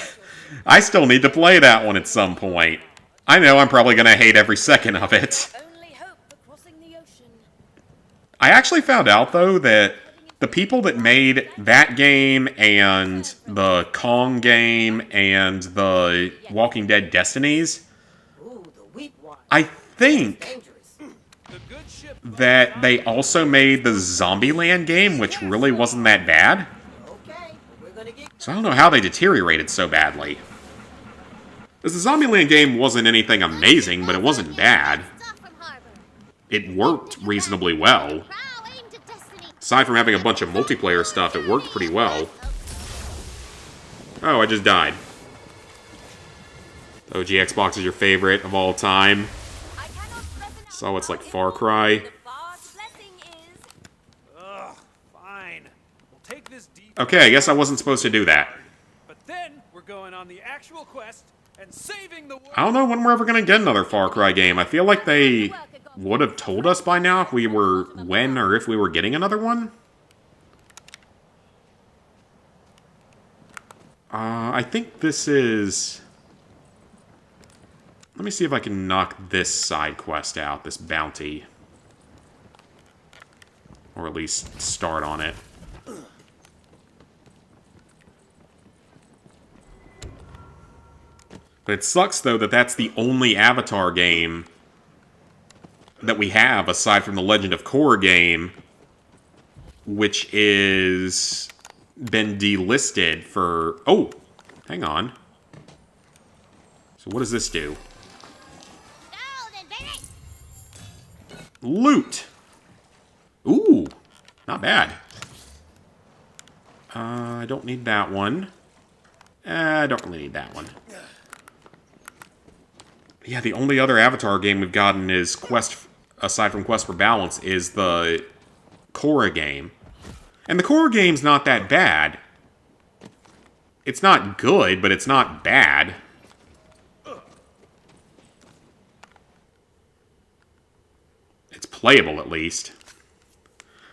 I still need to play that one at some point. I know I'm probably going to hate every second of it. Only hope for crossing the ocean. I actually found out, though, that the people that made that game and the Kong game and the Walking Dead Destinies, Ooh, the weak one. I think Dangerous. The good ship that they also made the Zombieland game, which really wasn't that bad. Okay, we're gonna get So I don't know how they deteriorated so badly. Because the Zombieland game wasn't anything amazing, but it wasn't bad. Stuff from Harbor. It worked reasonably well. Row aimed at destiny. Aside from having a bunch of multiplayer stuff, it worked pretty well. Oh, I just died. OG Xbox is your favorite of all time. I cannot stress enough So it's like how Far Cry. The bard's blessing is. Ugh, fine. We'll take this deep. Okay, I guess I wasn't supposed to do that. But then we're going on the actual quest and saving the world. I don't know when we're ever going to get another Far Cry game. I feel like they would have told us by now if we were when or if we were getting another one. I think this is... me see if I can knock this side quest out, this bounty. Or at least start on it. But it sucks, though, that that's the only Avatar game that we have, aside from the Legend of Korra game, which is been delisted for... Oh! Hang on. So what does this do? Golden, baby! Loot! Ooh! Not bad. I don't need that one. I don't really need that one. Yeah, the only other Avatar game we've gotten is Quest, aside from Quest for Balance, is the Korra game. And the Korra game's not that bad. It's not good, but it's not bad. It's playable, at least.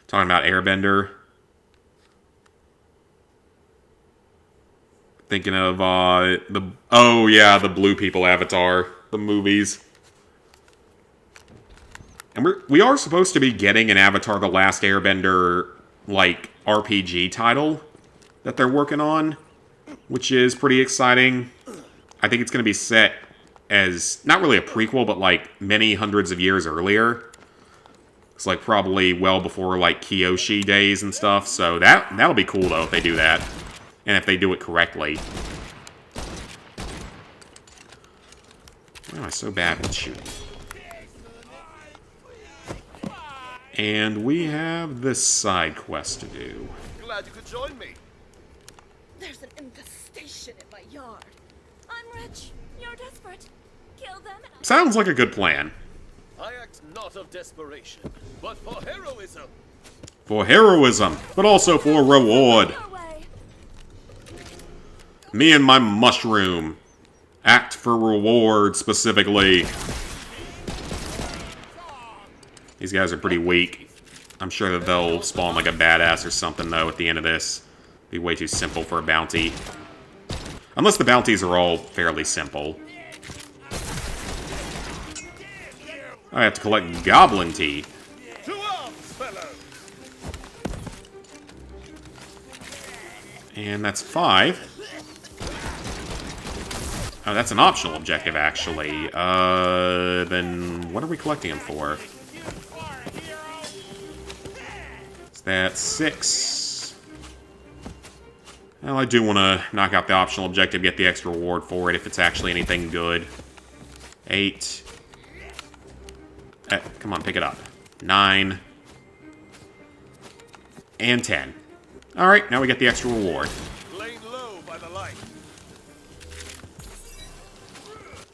Talking about Airbender. Thinking of, oh yeah, the Blue People Avatar. The movies. And we are supposed to be getting an Avatar The Last Airbender, like, RPG title that they're working on, which is pretty exciting. I think it's going to be set as, not really a prequel, but, like, many hundreds of years earlier. It's, like, probably well before, like, Kyoshi days and stuff, so that'll be cool, though, if they do that. And if they do it correctly. Why am I so bad with shooting? And we have this side quest to do. Glad you could join me. There's an infestation in my yard. I'm rich. You're desperate. Kill them and I'll... Sounds like a good plan. I act not of desperation, but for heroism. For heroism, but also for reward. Your way. Me and my mushroom. Act for reward, specifically. These guys are pretty weak. I'm sure that they'll spawn like a badass or something, though, at the end of this. Be way too simple for a bounty. Unless the bounties are all fairly simple. I have to collect goblin teeth. To arms, fellows! And that's 5. Oh, that's an optional objective, actually. Then what are we collecting them for? Is that 6? Well, I do want to knock out the optional objective, get the extra reward for it, if it's actually anything good. 8. Come on, pick it up. 9. And 10. Alright, now we get the extra reward. Laying low by the light.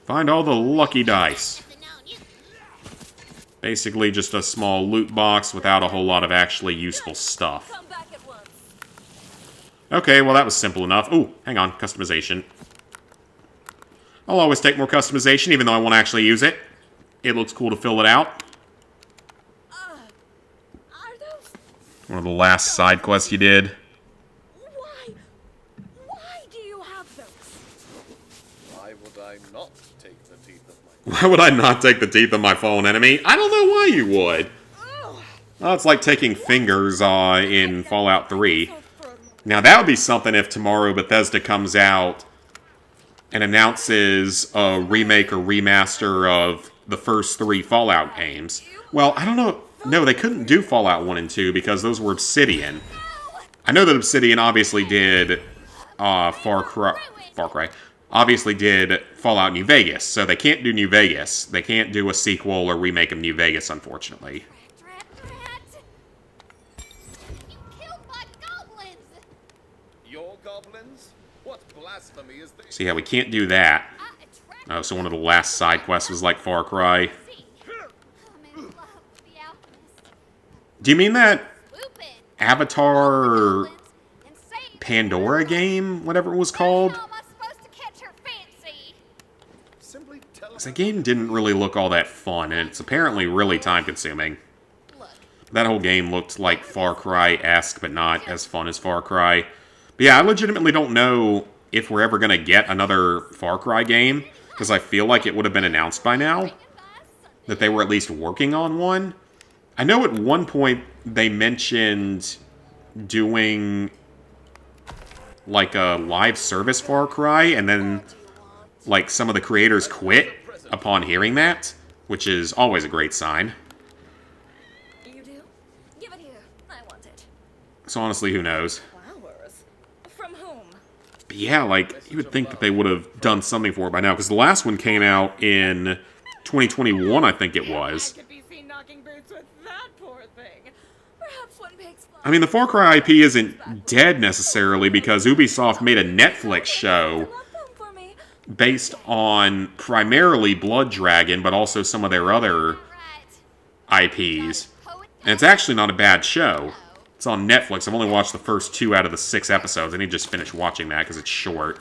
Find all the lucky dice. Basically just a small loot box without a whole lot of actually useful stuff. Come back at once. Okay, well that was simple enough. Ooh, hang on, customization. I'll always take more customization even though I won't actually use it. It looks cool to fill it out. Are those... One of the last side quests you did. Why? Why do you have those? Why would I not take the teeth of my... Why would I not take the teeth of my fallen enemy? I don't know why you would. Well, it's like taking fingers in Fallout 3. Now, that would be something if tomorrow Bethesda comes out and announces a remake or remaster of the first 3 Fallout games. Well, I don't know. No, they couldn't do Fallout 1 and 2 because those were Obsidian. I know that Obsidian obviously did Far Cry. Obviously did Fallout New Vegas, so they can't do New Vegas. They can't do a sequel or remake of New Vegas, unfortunately. Rat, rat. You killed my goblins! Your goblins? What blasphemy is this? So yeah, we can't do that. I attracted Oh, so one of the last side quests was like Far Cry. I'm in love with the alchemist. Do you mean that Swoop in. Avatar Goblins and save Pandora game, whatever it was called? How am I supposed to catch her fancy? Simply tell us. That game didn't really look all that fun, and it's apparently really time-consuming. Look, That whole game looked like Far Cry-esque, but not as fun as Far Cry. But yeah, I legitimately don't know if we're ever going to get another Far Cry game. because I feel like it would have been announced by now that they were at least working on one. I know at one point they mentioned doing like a live service Far Cry, and then like some of the creators quit upon hearing that, which is always a great sign. You do? Give it here. I want it. So honestly, who knows? Flowers? From whom? But yeah, like, you would think that they would have done something for it by now, because the last one came out in 2021, I think it was. I could be seen knocking boots with that poor thing. Perhaps one pig's fly. I mean, the Far Cry IP isn't dead necessarily, because Ubisoft made a Netflix show based on primarily Blood Dragon, but also some of their other IPs. And it's actually not a bad show. It's on Netflix. I've only watched the first 2 out of the 6 episodes. I need to just finish watching that because it's short.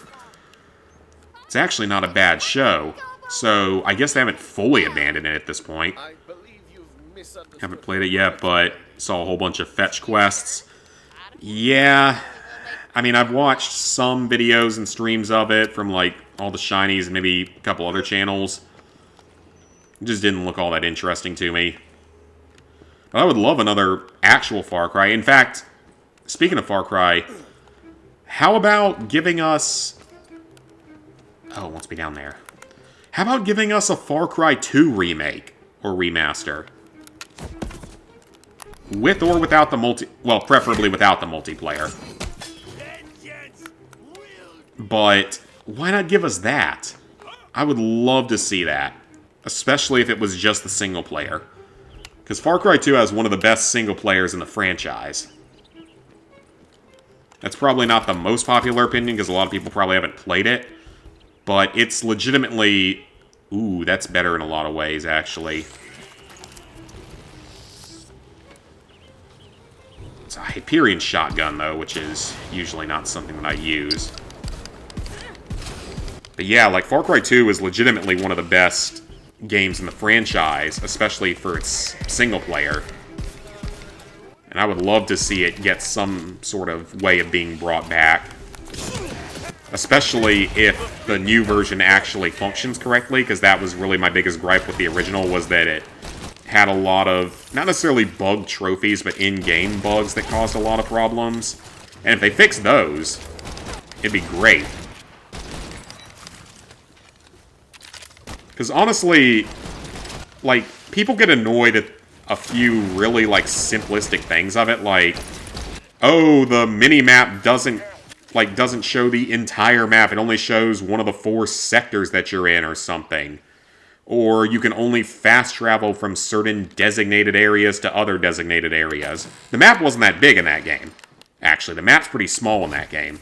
It's actually not a bad show. So I guess they haven't fully abandoned it at this point. I believe you've misunderstood. Haven't played it yet, but saw a whole bunch of fetch quests. Yeah, I mean, I've watched some videos and streams of it from, like, all the shinies and maybe a couple other channels. It just didn't look all that interesting to me. But I would love another actual Far Cry. In fact, speaking of Far Cry, how about giving us... Oh, it wants to be down there. How about giving us a Far Cry 2 remake or remaster? With or without the well, preferably without the multiplayer. But why not give us that? I would love to see that. Especially if it was just the single player. Because Far Cry 2 has one of the best single players in the franchise. That's probably not the most popular opinion, because a lot of people probably haven't played it. But it's legitimately... Ooh, that's better in a lot of ways, actually. It's a Hyperion shotgun, though, which is usually not something that I use. But yeah, like, Far Cry 2 is legitimately one of the best games in the franchise, especially for its single player. And I would love to see it get some sort of way of being brought back. Especially if the new version actually functions correctly, because that was really my biggest gripe with the original, was that it had a lot of, not necessarily bug trophies, but in-game bugs that caused a lot of problems. And if they fix those, it'd be great. Because honestly, like, people get annoyed at a few really, like, simplistic things of it, like, oh, the mini-map doesn't show the entire map, it only shows one of the 4 sectors that you're in or something. Or you can only fast travel from certain designated areas to other designated areas. The map wasn't that big in that game. Actually, the map's pretty small in that game.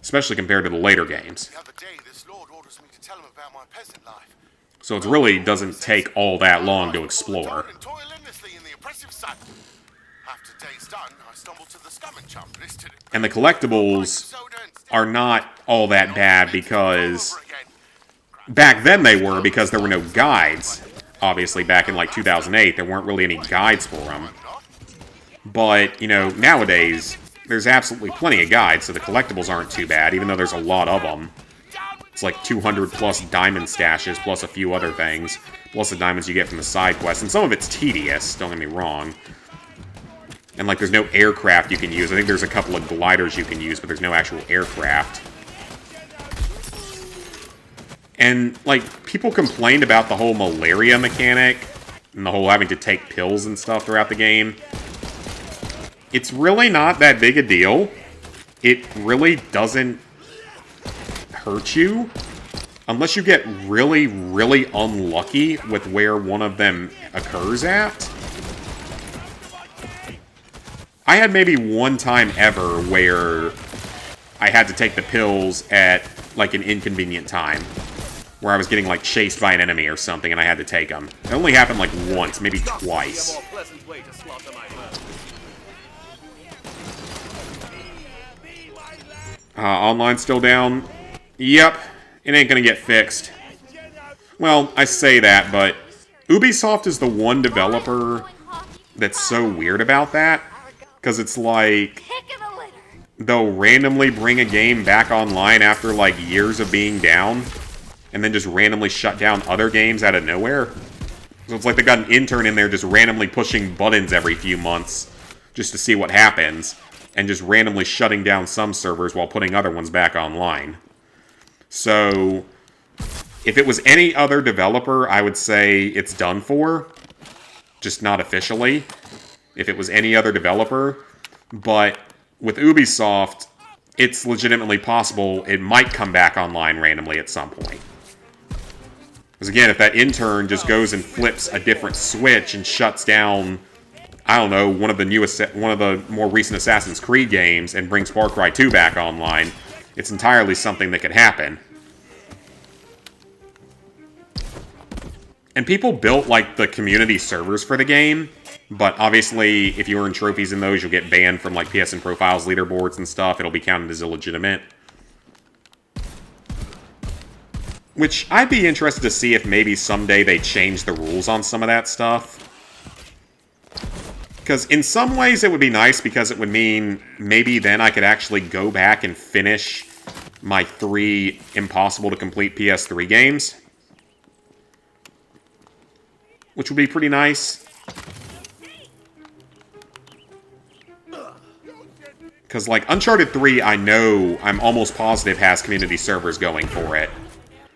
Especially compared to the later games. The other day, this lord orders me to tell him about my peasant life. So it really doesn't take all that long to explore. And the collectibles are not all that bad because... Back then they were, because there were no guides. Obviously, back in, like, 2008, there weren't really any guides for them. But, you know, nowadays, there's absolutely plenty of guides, so the collectibles aren't too bad, even though there's a lot of them. It's like 200 plus diamond stashes, plus a few other things, plus the diamonds you get from the side quests. And some of it's tedious, don't get me wrong. And, like, there's no aircraft you can use. I think there's a couple of gliders you can use, but there's no actual aircraft. And, like, people complained about the whole malaria mechanic, and the whole having to take pills and stuff throughout the game. It's really not that big a deal. It really doesn't hurt you, unless you get really, really unlucky with where one of them occurs at. I had maybe one time ever where I had to take the pills at, like, an inconvenient time. Where I was getting, like, chased by an enemy or something, and I had to take them. It only happened, like, once, maybe twice. Online still down? Yep. It ain't gonna get fixed. Well, I say that, but Ubisoft is the one developer that's so weird about that. Because it's like... They'll randomly bring a game back online after, like, years of being down. and then just randomly shut down other games out of nowhere. So it's like they got an intern in there just randomly pushing buttons every few months just to see what happens, and just randomly shutting down some servers while putting other ones back online. So if it was any other developer, I would say it's done for, just not officially. If it was any other developer, but with Ubisoft, it's legitimately possible it might come back online randomly at some point. Because again, if that intern just goes and flips a different switch and shuts down, I don't know, one of the more recent Assassin's Creed games and brings Far Cry 2 back online, it's entirely something that could happen. And people built, like, the community servers for the game, but obviously, if you earn trophies in those, you'll get banned from, like, PSN Profiles leaderboards and stuff. It'll be counted as illegitimate. Which, I'd be interested to see if maybe someday they change the rules on some of that stuff. Because in some ways it would be nice, because it would mean maybe then I could actually go back and finish my 3 impossible-to-complete PS3 games. Which would be pretty nice. Because, like, Uncharted 3, I know, I'm almost positive has community servers going for it.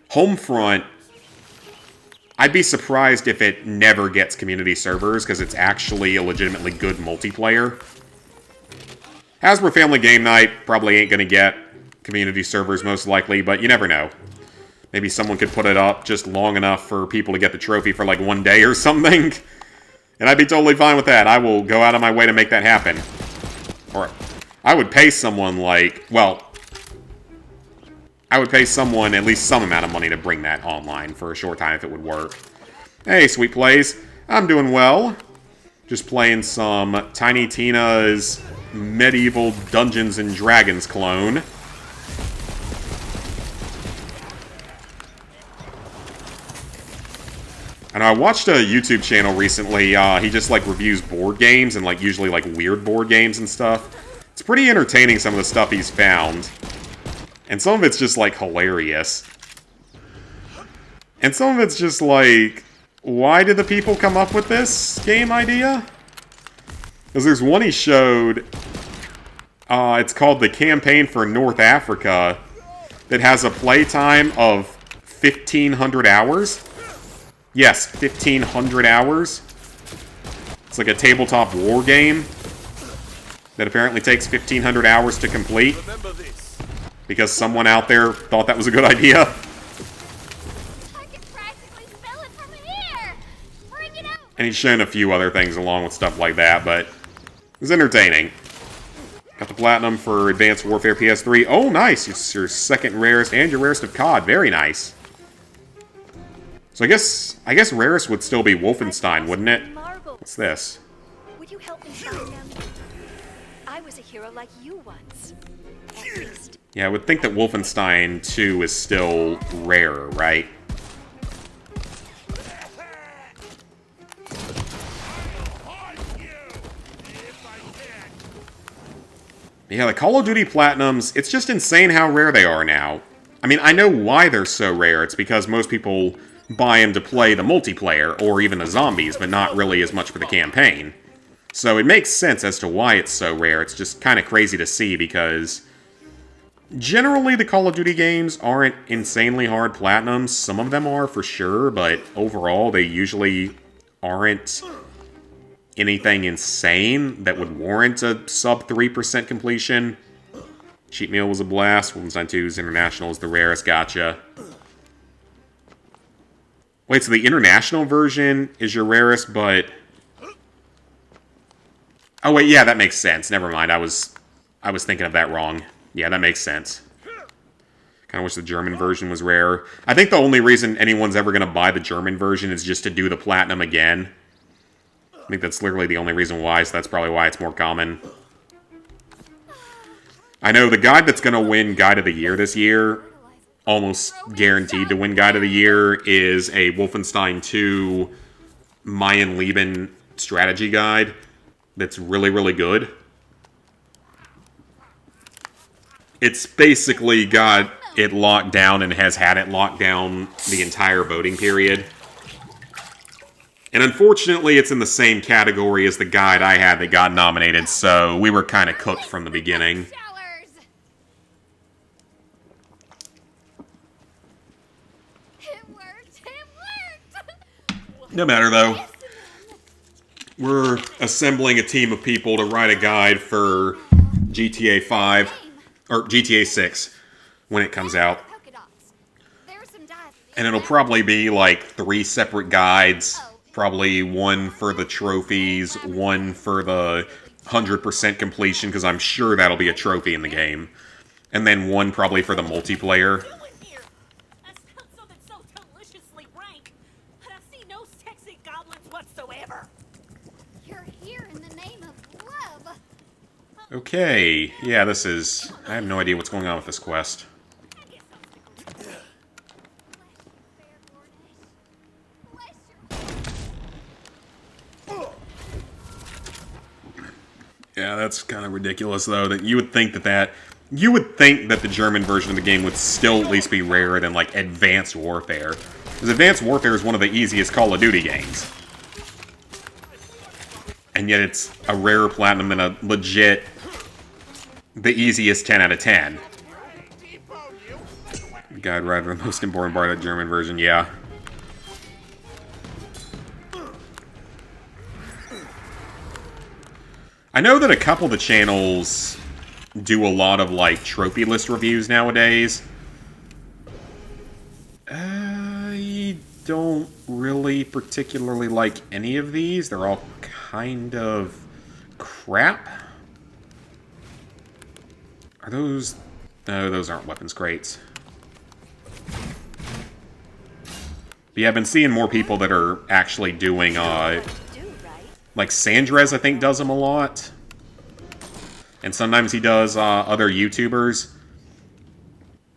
Homefront, I'd be surprised if it never gets community servers, because it's actually a legitimately good multiplayer. Hasbro Family Game Night probably ain't going to get community servers, most likely, but you never know. Maybe someone could put it up just long enough for people to get the trophy for, like, 1 day or something. And I'd be totally fine with that. I will go out of my way to make that happen. Or I would pay someone, like, well, I would pay someone at least some amount of money to bring that online for a short time if it would work. Hey, Sweet Plays. I'm doing well. Just playing some Tiny Tina's Medieval Dungeons and Dragons clone. And I watched a YouTube channel recently. He just, like, reviews board games and, like, usually, like, weird board games and stuff. It's pretty entertaining, some of the stuff he's found. And some of it's just, like, hilarious. And some of it's just, like, why did the people come up with this game idea? Because there's one he showed, it's called The Campaign for North Africa, that has a playtime of 1,500 hours. Yes, 1,500 hours. It's like a tabletop war game that apparently takes 1,500 hours to complete. Because someone out there thought that was a good idea. I can practically smell it from here. Bring it out. And he's shown a few other things along with stuff like that, but it was entertaining. Got the Platinum for Advanced Warfare PS3. Oh, nice! It's your second rarest and your rarest of COD. Very nice. So I guess rarest would still be Wolfenstein, wouldn't it? What's this? Would you help me find them? I was a hero like you once. At least. Yeah, I would think that Wolfenstein 2 is still rarer, right? Yeah, the Call of Duty Platinums, it's just insane how rare they are now. I mean, I know why they're so rare. It's because most people buy them to play the multiplayer, or even the zombies, but not really as much for the campaign. So it makes sense as to why it's so rare. It's just kind of crazy to see, because generally the Call of Duty games aren't insanely hard platinums. Some of them are, for sure, but overall they usually aren't anything insane that would warrant a sub 3% completion. Cheat Meal was a blast. Wolfenstein 2's International is the rarest. Gotcha. Wait, so the international version is your rarest, but... Oh, wait, yeah, that makes sense. Never mind, I was thinking of that wrong. Yeah, that makes sense. Kind of wish the German version was rare. I think the only reason anyone's ever going to buy the German version is just to do the Platinum again. I think that's literally the only reason why, so that's probably why it's more common. I know the guide that's going to win Guide of the Year this year, almost guaranteed to win Guide of the Year, is a Wolfenstein 2 Mayan Leben strategy guide that's really, really good. It's basically got it locked down and has had it locked down the entire voting period. And unfortunately, it's in the same category as the guide I had that got nominated, so we were kind of cooked from the beginning. Showers. It worked. It worked. No matter, though. We're assembling a team of people to write a guide for GTA 5, or GTA 6, when it comes out. Polka dots. There's some dyes. And it'll probably be like 3 separate guides. Probably one for the trophies, one for the 100% completion, because I'm sure that'll be a trophy in the game. And then one probably for the multiplayer. That sounds something so deliciously rank. But I see no sexy goblins whatsoever. You're here in the name of love. Okay, yeah, this is... I have no idea what's going on with this quest. Yeah, that's kind of ridiculous, though, that you would think that you would think that the German version of the game would still at least be rarer than, like, Advanced Warfare. Because Advanced Warfare is one of the easiest Call of Duty games. And yet it's a rarer platinum than a legit, the easiest 10 out of 10. Guide rather the most important part of the German version, yeah. I know that a couple of the channels do a lot of, like, trophy list reviews nowadays. I don't really particularly like any of these. They're all kind of crap. Are those... No, those aren't weapons crates. But yeah, I've been seeing more people that are actually doing, like Sandrez, I think, does them a lot. And sometimes he does other YouTubers.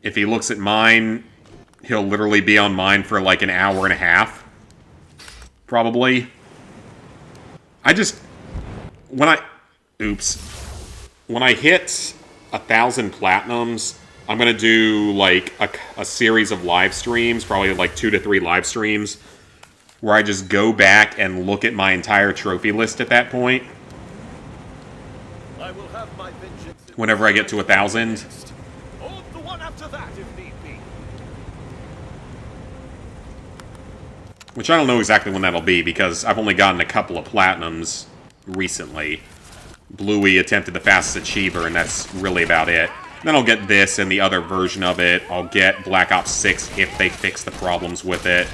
If he looks at mine, he'll literally be on mine for like an hour and a half. Probably. I just... When I hit 1,000 platinums, I'm going to do like a series of live streams, probably like 2 to 3 live streams, where I just go back and look at my entire trophy list at that point. I will have my vengeance Whenever I get to 1,000. or the one after that, if need be. Which I don't know exactly when that'll be, because I've only gotten a couple of platinums recently. Bluey attempted the fastest achiever, and that's really about it. Then I'll get this and the other version of it. I'll get Black Ops 6 if they fix the problems with it.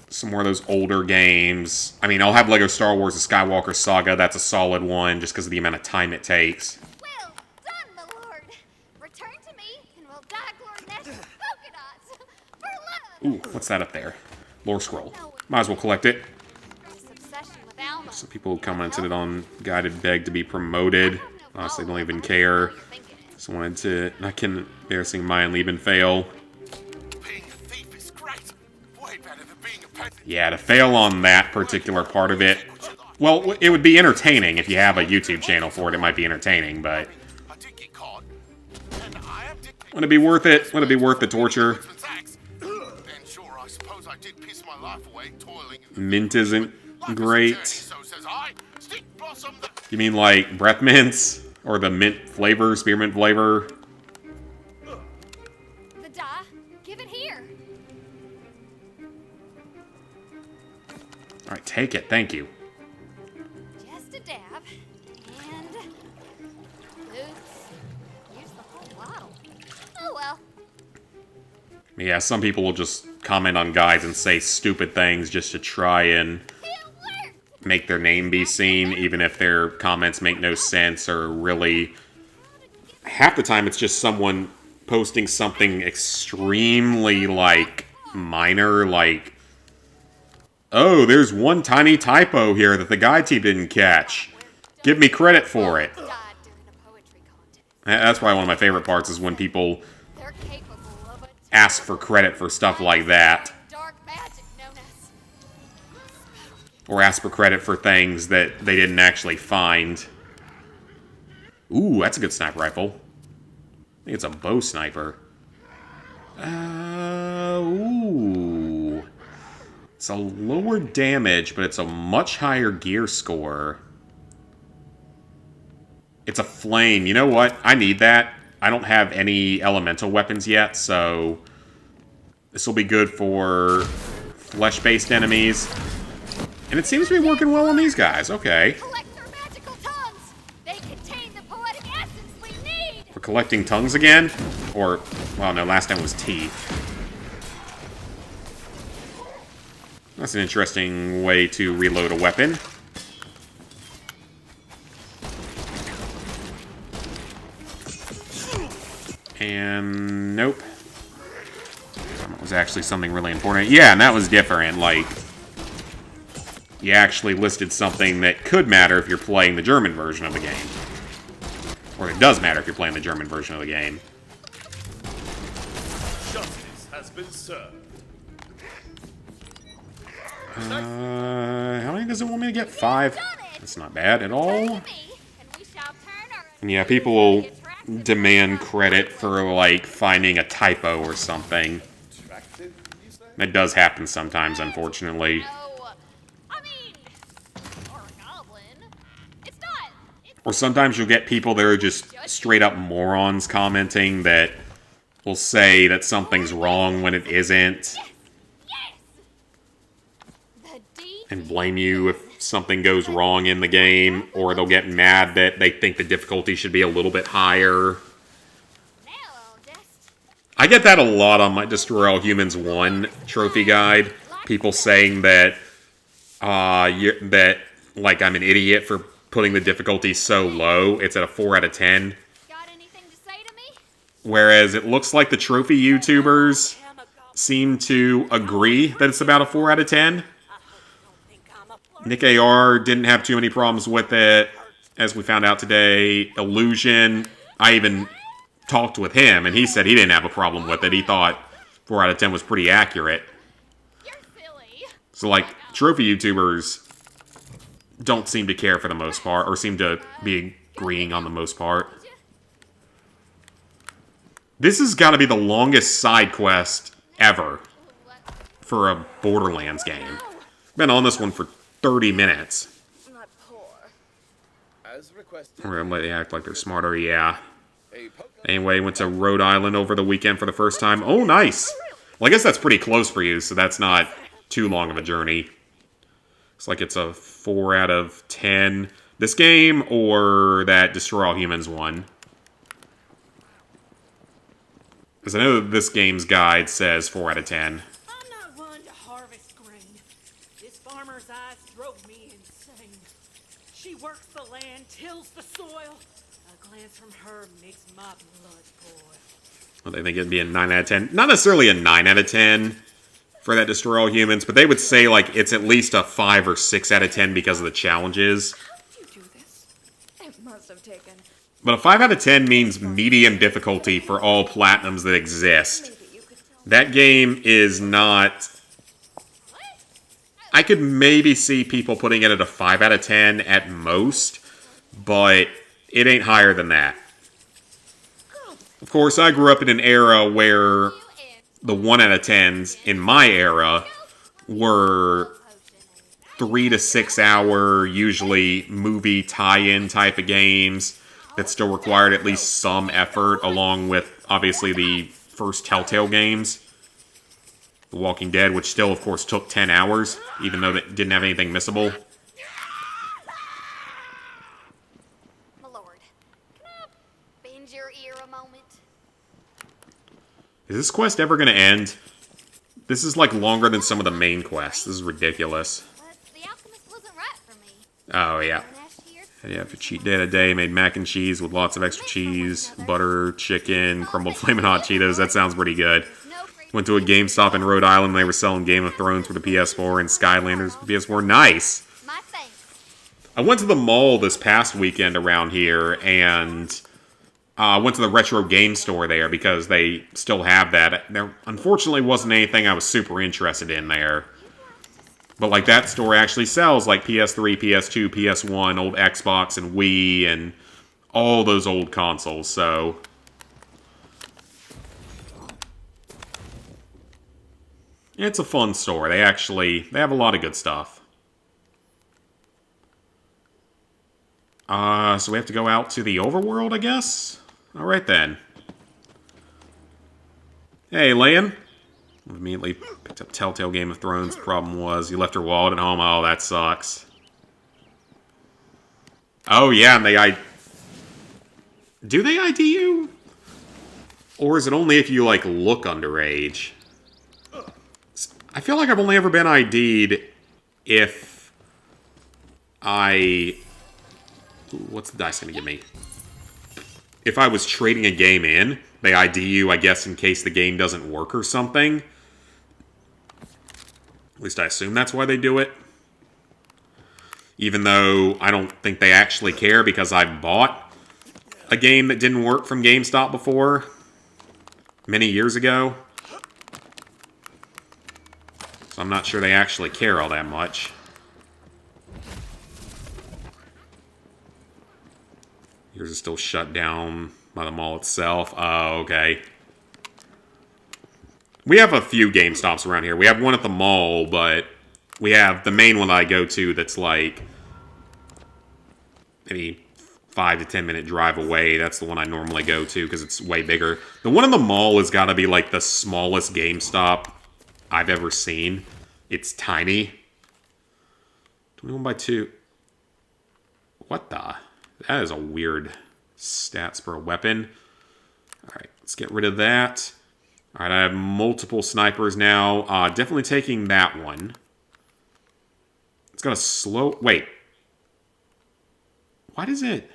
Some more of those older games. I mean, I'll have LEGO Star Wars: The Skywalker Saga. That's a solid one, just because of the amount of time it takes. Well done, my lord. Return to me, and we'll dye Glornesh with polka dots for love. Ooh, what's that up there? Lore scroll. Might as well collect it. This obsession with Alma. Some people commented it on Guided Beg to be promoted. Honestly, don't even care. Just wanted to... I can embarrassing Mayan Lieben fail. Being a thief is great. Way better than being a peasant. Yeah, to fail on that particular part of it... Well, it would be entertaining if you have a YouTube channel for it. It might be entertaining, but... I did get caught. And I am Would it be worth it? Would it be worth the torture? Then sure, I suppose I did piss my life away toiling in the Mint isn't Life is a great. journey, so says I. Stick blossom the... You mean like breath mints? Or the mint flavor, spearmint flavor? The dye. Give it here. Alright, take it. Thank you. Just a dab. And... Oops. Use the whole bottle. Oh well. Yeah, some people will just comment on guides and say stupid things just to try and It worked! make their name be seen, even if their comments make no sense or really... Half the time it's just someone posting something extremely, like, minor, like... Oh, there's one tiny typo here that the guide team didn't catch. Give me credit for it. Died during a poetry contest. That's probably one of my favorite parts, is when people They're capable of it. ask for credit for stuff like that. Dark magic known as... Or ask for credit for things that they didn't actually find. Ooh, that's a good sniper rifle. I think it's a bow sniper. Ooh. It's a lower damage, but it's a much higher gear score. It's a flame. You know what? I need that. I don't have any elemental weapons yet, so this will be good for flesh-based enemies. And it seems to be working well on these guys. Okay. Collect their magical tongues. They contain the poetic essence we need. We're collecting tongues again? Or, well, no, last time was teeth. That's an interesting way to reload a weapon. And nope. That was actually something really important. Yeah, and that was different. Like, you actually listed something that could matter if you're playing the German version of the game. Or it does matter if you're playing the German version of the game. Justice has been served. How many does it want me to get? 5? That's not bad at all. And yeah, people will demand credit for, like, finding a typo or something. That does happen sometimes, unfortunately. Or sometimes you'll get people that are just straight up morons commenting that will say that something's wrong when it isn't. And blame you if something goes wrong in the game, or they'll get mad that they think the difficulty should be a little bit higher. I get that a lot on my Destroy All Humans 1 trophy guide. People saying that, like, I'm an idiot for putting the difficulty so low. It's at a 4 out of 10. Whereas it looks like the trophy YouTubers seem to agree that it's about a 4 out of 10. Nick AR didn't have too many problems with it, as we found out today. Illusion, I even talked with him, and he said he didn't have a problem with it. He thought 4 out of 10 was pretty accurate. So, like, trophy YouTubers don't seem to care for the most part, or seem to be agreeing on the most part. This has got to be the longest side quest ever for a Borderlands game. Been on this one for 30 minutes. We're gonna let they act like they're smarter, yeah. Anyway, went to Rhode Island over the weekend for the first time. Oh, nice! Well, I guess that's pretty close for you, so that's not too long of a journey. It's like it's a 4 out of 10. This game, or that Destroy All Humans one? Because I know that this game's guide says 4 out of 10. I'm not one to harvest grain. This farmer's eyes drove me insane. She works the land, tills the soil. A glance from her makes my blood boil. Well, they think it'd be a 9 out of 10. Not necessarily a 9 out of 10 for that Destroy All Humans, but they would say, like, it's at least a 5 or 6 out of 10 because of the challenges. How did you do this? It must have taken... But a 5 out of 10 means medium difficulty for all Platinums that exist. That game is not... I could maybe see people putting it at a 5 out of 10 at most, but it ain't higher than that. Of course, I grew up in an era where the 1 out of 10s in my era were 3 to 6 hour, usually movie tie-in type of games that still required at least some effort, along with, obviously, the first Telltale games. The Walking Dead, which still, of course, took 10 hours, even though it didn't have anything missable. My lord, can I bend your ear a moment? Is this quest ever going to end? This is, like, longer than some of the main quests. This is ridiculous. But the alchemist wasn't right for me. Oh, yeah. Yeah, for cheat day today, made mac and cheese with lots of extra cheese, butter, chicken, crumbled Flamin' Hot Cheetos. That sounds pretty good. Went to a GameStop in Rhode Island. They were selling Game of Thrones for the PS4 and Skylanders for the PS4. Nice! My thanks. I went to the mall this past weekend around here, and went to the retro game store there because they still have that. There unfortunately wasn't anything I was super interested in there. But, like, that store actually sells, like, PS3, PS2, PS1, old Xbox, and Wii, and all those old consoles, so It's a fun store. They have a lot of good stuff. So we have to go out to the overworld, I guess? Alright then. Hey, Lan. Immediately picked up Telltale Game of Thrones. Problem was, you left your wallet at home. Oh, that sucks. Oh, yeah, and do they ID you? Or is it only if you, like, look underage? I feel like I've only ever been ID'd if I... What's the dice gonna give me? If I was trading a game in, they ID you, I guess, in case the game doesn't work or something. At least I assume that's why they do it. Even though I don't think they actually care because I bought a game that didn't work from GameStop before. Many years ago. So I'm not sure they actually care all that much. Yours is still shut down by the mall itself. Oh, okay. We have a few GameStops around here. We have one at the mall, but we have the main one that I go to that's like maybe 5 to 10 minute drive away. That's the one I normally go to because it's way bigger. The one in the mall has got to be like the smallest GameStop I've ever seen. It's tiny. 21 by 2. What the? That is a weird stats for a weapon. Alright, let's get rid of that. Alright, I have multiple snipers now. Definitely taking that one. It's got a slow... Wait. Why does it...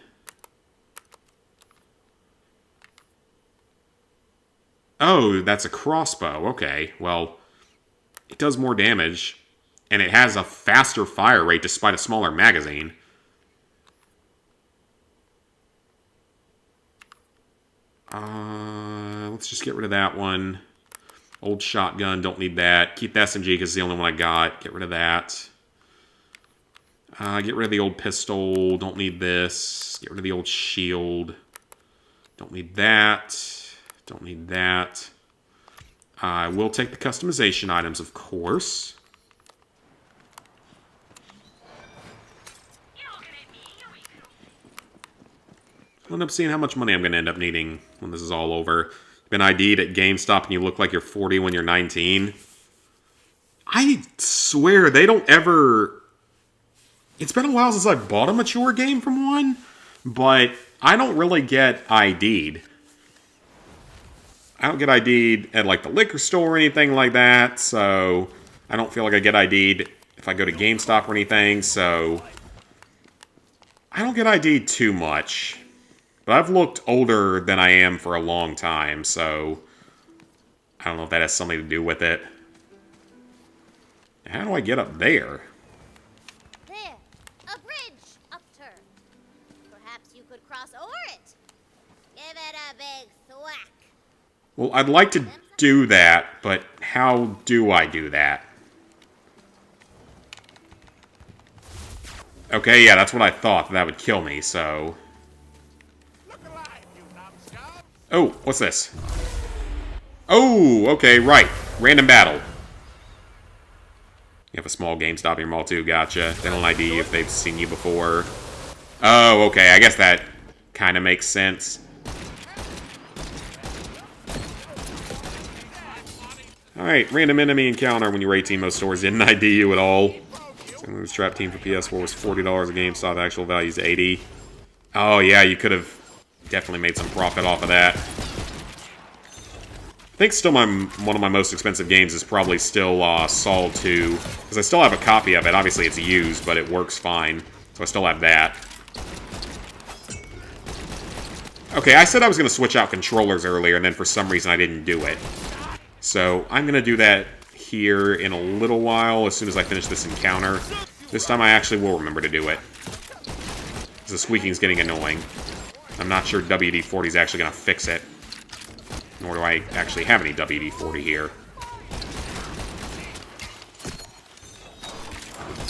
Oh, that's a crossbow. Okay, well, it does more damage, and it has a faster fire rate despite a smaller magazine. Let's just get rid of that one. Old shotgun, don't need that. Keep the SMG because it's the only one I got. Get rid of that. Get rid of the old pistol. Don't need this. Get rid of the old shield. Don't need that. Don't need that. I will take the customization items, of course. I'll end up seeing how much money I'm going to end up needing when this is all over. You've been ID'd at GameStop and you look like you're 40 when you're 19. I swear, they don't ever... It's been a while since I've bought a mature game from one, but I don't really get ID'd. I don't get ID'd at, like, the liquor store or anything like that, so I don't feel like I get ID'd if I go to GameStop or anything, so I don't get ID'd too much. But I've looked older than I am for a long time, so I don't know if that has something to do with it. How do I get up there? There, a bridge upturn. Perhaps you could cross over it. Give it a big thwack. Well, I'd like to do that, but how do I do that? Okay, yeah, that's what I thought. That would kill me, so... Oh, what's this? Oh, okay, right. Random battle. You have a small GameStop in your mall too, gotcha. They don't ID if they've seen you before. Oh, okay, I guess that kind of makes sense. Alright, random enemy encounter when you were 18. Most stores didn't ID you at all. So Trap Team for PS4 was $40 a GameStop. Actual value is $80. Oh, yeah, you could have definitely made some profit off of that. I think still one of my most expensive games is probably still Saw 2. Because I still have a copy of it. Obviously, it's used, but it works fine. So I still have that. Okay, I said I was going to switch out controllers earlier, and then for some reason I didn't do it. So I'm going to do that here in a little while, as soon as I finish this encounter. This time I actually will remember to do it. The squeaking's getting annoying. I'm not sure WD-40 is actually going to fix it. Nor do I actually have any WD-40 here.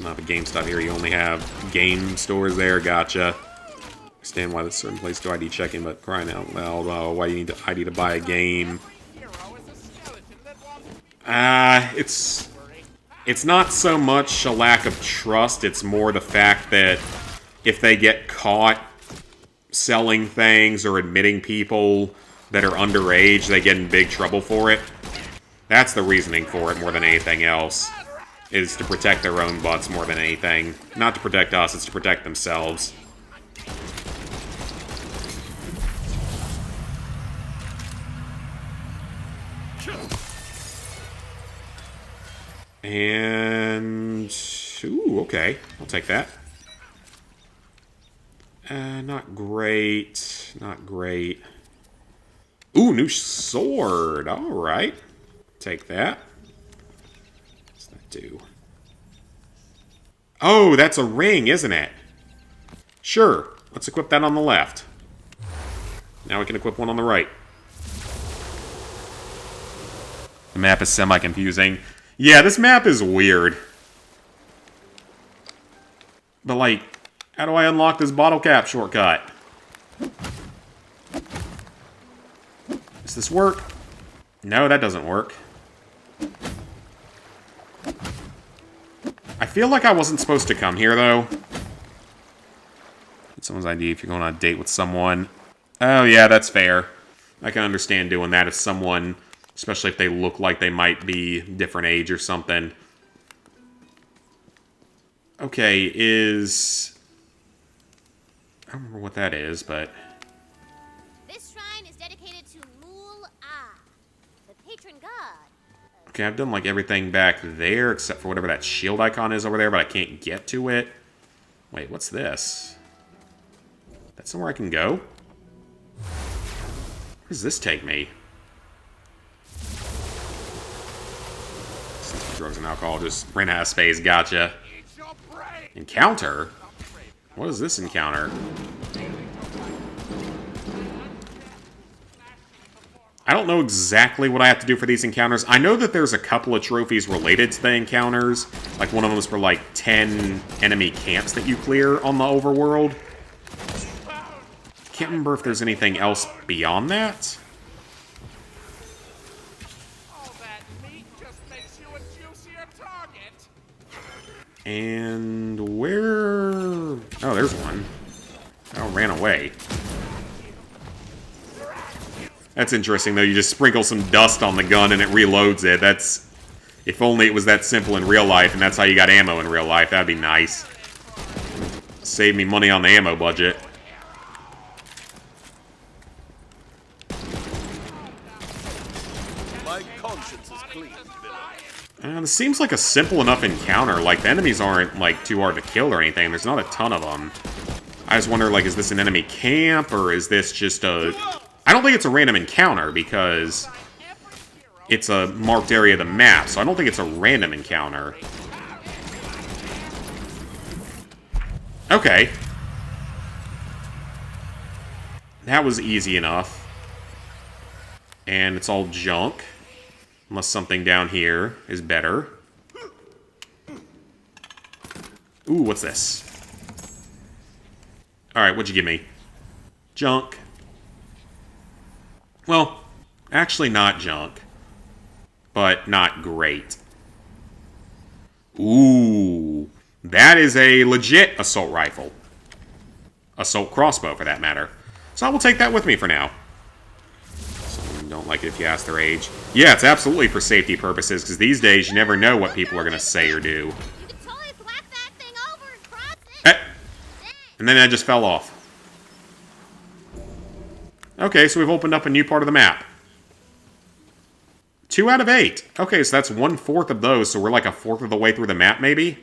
Not a GameStop here, you only have game stores there, gotcha. Understand why there's certain place to ID check-in, but crying out loud, why do you need to ID to buy a game? It's not so much a lack of trust, it's more the fact that if they get caught selling things or admitting people that are underage, they get in big trouble for it. That's the reasoning for it more than anything else, is to protect their own butts more than anything. Not to protect us, it's to protect themselves. And... ooh, okay. I'll take that. Not great. Not great. Ooh, new sword. Alright. Take that. What's that do? Oh, that's a ring, isn't it? Sure. Let's equip that on the left. Now we can equip one on the right. The map is semi-confusing. Yeah, this map is weird. But, like, how do I unlock this bottle cap shortcut? Does this work? No, that doesn't work. I feel like I wasn't supposed to come here, though. Get someone's ID if you're going on a date with someone. Oh, yeah, that's fair. I can understand doing that if someone... especially if they look like they might be different age or something. Okay, is... I don't remember what that is, but... This shrine is dedicated to Mul-Ah, the patron god. Okay, I've done, like, everything back there, except for whatever that shield icon is over there, but I can't get to it. Wait, what's this? That's somewhere I can go? Where does this take me? Drugs and alcohol just ran out of space, gotcha. Encounter? What is this encounter? I don't know exactly what I have to do for these encounters. I know that there's a couple of trophies related to the encounters. Like, one of them is for, like, 10 enemy camps that you clear on the overworld. Can't remember if there's anything else beyond that. And where... oh, there's one. Oh, ran away. That's interesting, though. You just sprinkle some dust on the gun and it reloads it. That's... if only it was that simple in real life and that's how you got ammo in real life. That'd be nice. Save me money on the ammo budget. My conscience is clean, This seems like a simple enough encounter. Like, the enemies aren't, like, too hard to kill or anything. There's not a ton of them. I just wonder, like, is this an enemy camp, or is this just a... I don't think it's a random encounter, because it's a marked area of the map, so I don't think it's a random encounter. Okay. That was easy enough. And it's all junk. Unless something down here is better. Ooh, what's this? Alright, what'd you give me? Junk. Well, actually not junk. But not great. Ooh. That is a legit assault rifle. Assault crossbow, for that matter. So I will take that with me for now. Don't like it if you ask their age. Yeah, it's absolutely for safety purposes, because these days you never know what people are going to say or do. You can totally thwack that thing over and cross it. And then I just fell off. Okay, so we've opened up a new part of the map. 2 out of 8. Okay, so that's 1/4 of those, so we're like a fourth of the way through the map, maybe?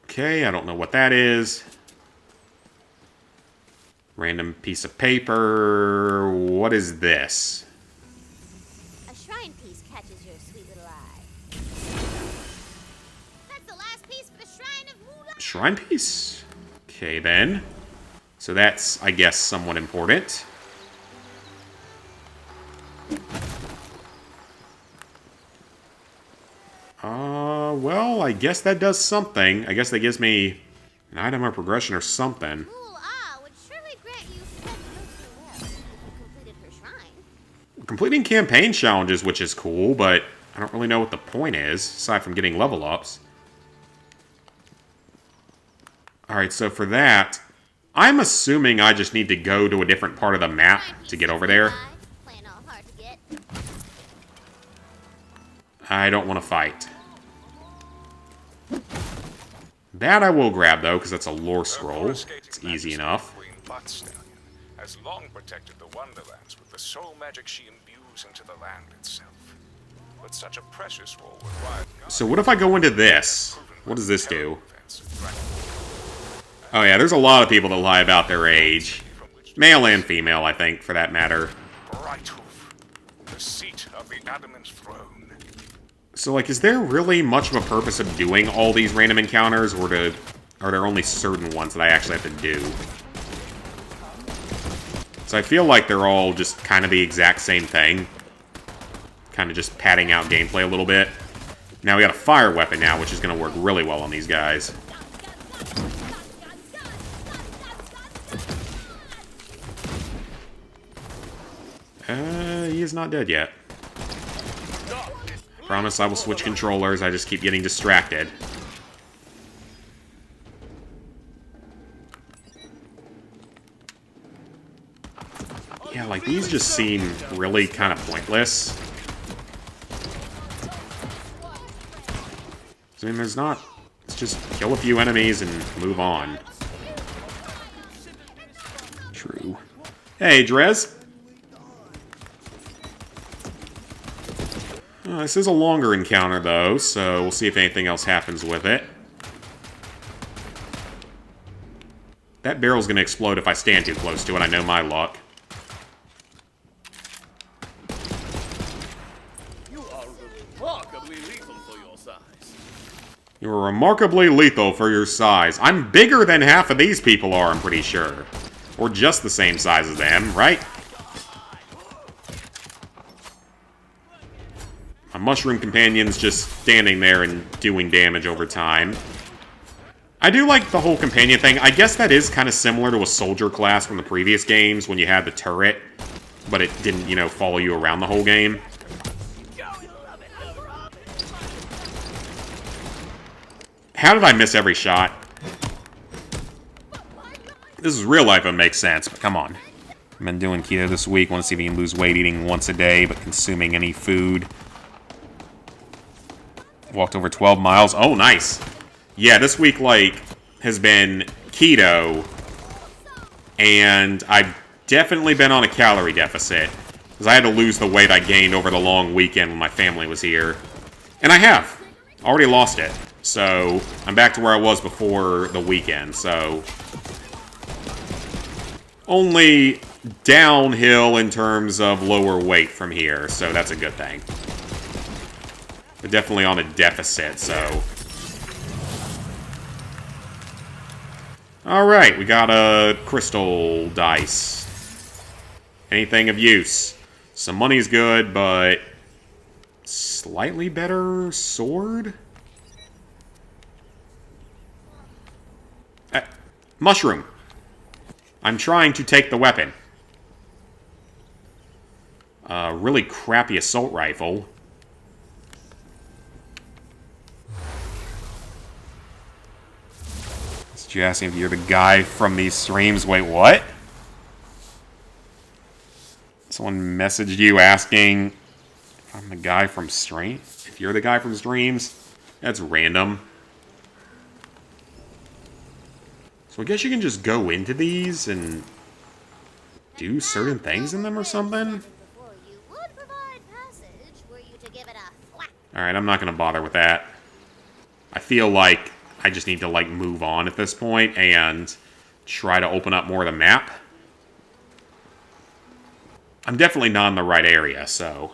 Okay, I don't know what that is. Random piece of paper. What is this? A shrine piece catches your sweet little eye. That's the last piece for the Shrine of Mul-Ah. Shrine piece? Okay, then. So that's, I guess, somewhat important. Well, I guess that does something. I guess that gives me an item or progression or something. Mul-Ah would surely grant you such well if you We're completing campaign challenges, which is cool, but I don't really know what the point is, aside from getting level ups. Alright, so for that, I'm assuming I just need to go to a different part of the map to get over there. Playing all hard to get. I don't want to fight. That I will grab, though, because that's a lore scroll. It's easy enough. Has long protected the Wonderlands with the soul magic she imbues into the land itself. But such a precious role required. So what if I go into this? What does this do? Oh yeah, there's a lot of people that lie about their age. Male and female, I think, for that matter. Brighthoof, the seat of the adamant throne. So, like, is there really much of a purpose of doing all these random encounters, or are there only certain ones that I actually have to do? So I feel like they're all just kind of the exact same thing. Kind of just padding out gameplay a little bit. Now we got a fire weapon now, which is going to work really well on these guys. He is not dead yet. Promise I will switch controllers, I just keep getting distracted. Yeah, like, these just seem really kind of pointless. I mean, there's not... Let's just kill a few enemies and move on. True. Hey, Drez. This is a longer encounter, though, so we'll see if anything else happens with it. That barrel's gonna explode if I stand too close to it, I know my luck. You are remarkably lethal for your size. You're remarkably lethal for your size. I'm bigger than half of these people are, I'm pretty sure. Or just the same size as them, right? My mushroom companion's just standing there and doing damage over time. I do like the whole companion thing. I guess that is kind of similar to a soldier class from the previous games when you had the turret, but it didn't, you know, follow you around the whole game. How did I miss every shot? This is real life, it makes sense, but come on. I've been doing keto this week. Want to see if you can lose weight eating once a day, but consuming any food. Walked over 12 miles. Oh, nice. Yeah, this week, like, has been keto. And I've definitely been on a calorie deficit. Because I had to lose the weight I gained over the long weekend when my family was here. And I have. Already lost it. So, I'm back to where I was before the weekend, so... Only downhill in terms of lower weight from here, so that's a good thing. But definitely on a deficit, so... Alright, we got a crystal dice. Anything of use. Some money's good, but... Slightly better sword? Mushroom. I'm trying to take the weapon. Really crappy assault rifle. You asking if you're the guy from these streams. Wait, what? Someone messaged you asking if I'm the guy from stream? If you're the guy from streams? That's random. So I guess you can just go into these and do certain things in them or something? Alright, I'm not going to bother with that. I feel like I just need to, like, move on at this point and try to open up more of the map. I'm definitely not in the right area, so...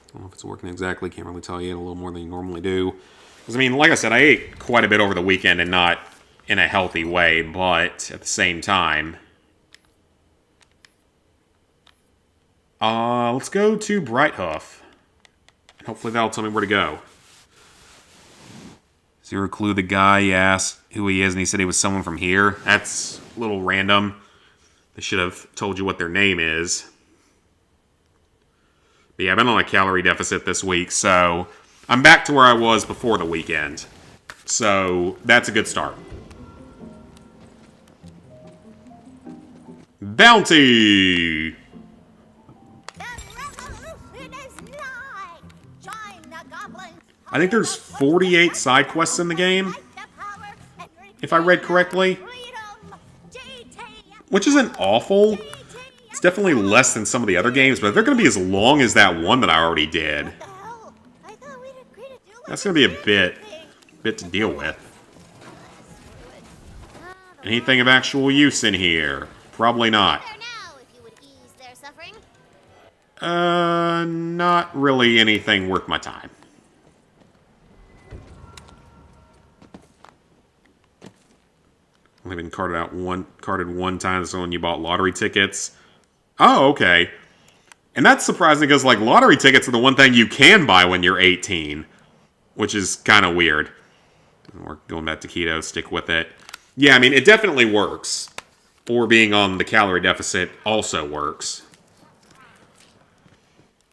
I don't know if it's working exactly. Can't really tell you a little more than you normally do. Because, I mean, like I said, I ate quite a bit over the weekend and not in a healthy way, but at the same time... let's go to Brighthoof. Hopefully that'll tell me where to go. Zero clue. The guy asked who he is, and he said he was someone from here. That's a little random. They should have told you what their name is. But yeah, I've been on a calorie deficit this week, so I'm back to where I was before the weekend. So that's a good start. Bounty! I think there's 48 side quests in the game, if I read correctly. Which isn't awful. It's definitely less than some of the other games, but they're going to be as long as that one that I already did. That's going to be a bit to deal with. Anything of actual use in here? Probably not. Not really anything worth my time. Only been carded one time. So when you bought lottery tickets. Oh, okay. And that's surprising because, like, lottery tickets are the one thing you can buy when you're 18. Which is kind of weird. We're going back to keto. Stick with it. Yeah, I mean, it definitely works. Or being on the calorie deficit also works.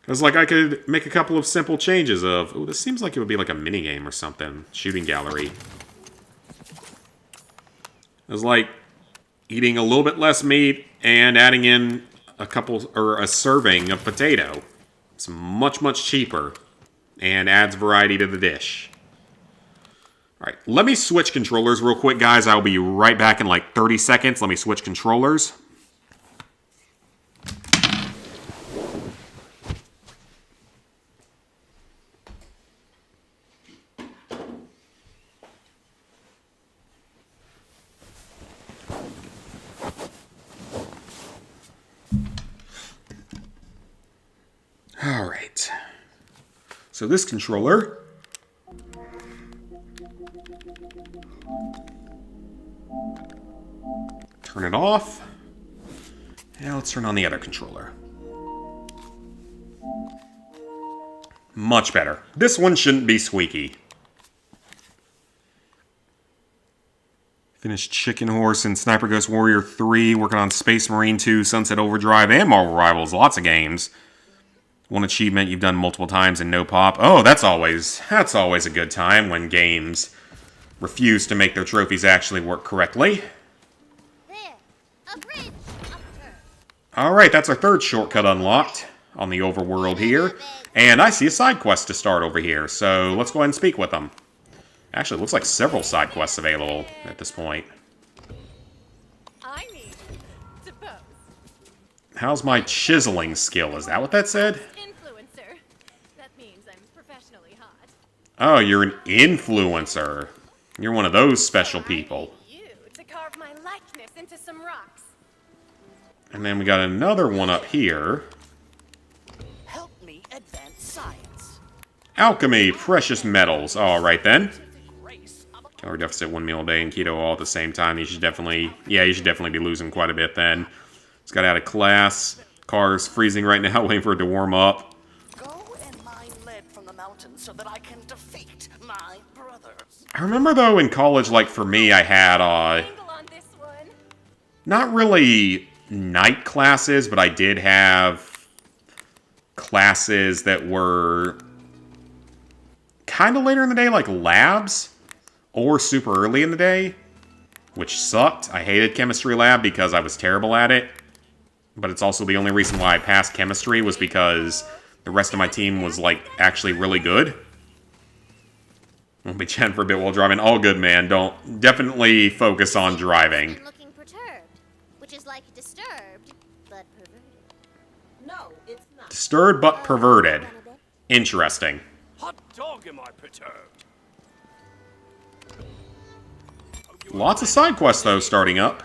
Because, like, I could make a couple of simple changes of... Oh, this seems like it would be like a minigame or something. Shooting gallery. It was like eating a little bit less meat and adding in a serving of potato. It's much, much cheaper and adds variety to the dish. Alright, let me switch controllers real quick, guys. I'll be right back in like 30 seconds. Let me switch controllers. Alright. So this controller... Turn it off. Now let's turn on the other controller. Much better. This one shouldn't be squeaky. Finished Chicken Horse and Sniper Ghost Warrior 3, working on Space Marine 2, Sunset Overdrive, and Marvel Rivals. Lots of games. One achievement you've done multiple times and no pop. Oh, that's always a good time when games refuse to make their trophies actually work correctly. Alright, that's our third shortcut unlocked on the overworld here. And I see a side quest to start over here, so let's go ahead and speak with them. Actually, it looks like several side quests available at this point. I need to pose. How's my chiseling skill? Is that what that said? Influencer. That means I'm professionally hot. Oh, you're an influencer. You're one of those special people. You to carve my likeness into some rocks. And then we got another one up here. Help me advance science. Alchemy, precious metals. Alright then. Calorie deficit, 1 meal a day, and keto all at the same time. You should definitely be losing quite a bit then. It's got out of class. Car's freezing right now, waiting for it to warm up. Go and mine lead from the mountains so that I can defeat my brothers. I remember though in college, like for me, I had not really night classes, but I did have classes that were kind of later in the day, like labs, or super early in the day, which sucked. I hated chemistry lab because I was terrible at it, but it's also the only reason why I passed chemistry was because the rest of my team was, like, actually really good. I'll be chatting for a bit while driving. All good, man. Don't definitely focus on driving. Looking perturbed, which is like disturbed, but perverted. No, it's not. Disturbed but perverted. Interesting. Hot dog, am I perturbed? Lots of side quests, though, starting up.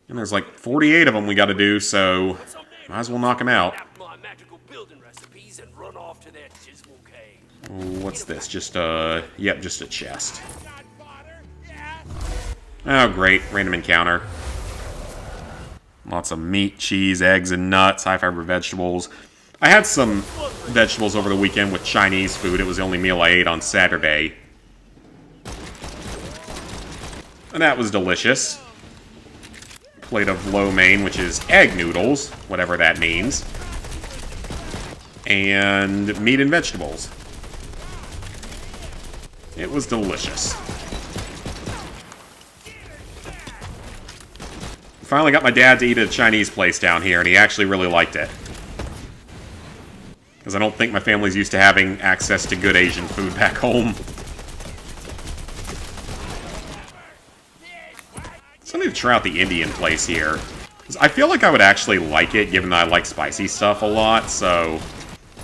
And there's like 48 of them we gotta do, so might as well knock them out. What's this? Just yep, just a chest. Oh, great. Random encounter. Lots of meat, cheese, eggs, and nuts, high-fiber vegetables. I had some vegetables over the weekend with Chinese food. It was the only meal I ate on Saturday. And that was delicious. Plate of lo mein, which is egg noodles, whatever that means. And meat and vegetables. It was delicious. Finally got my dad to eat at a Chinese place down here, and he actually really liked it. Because I don't think my family's used to having access to good Asian food back home. So I need to try out the Indian place here. I feel like I would actually like it, given that I like spicy stuff a lot, so...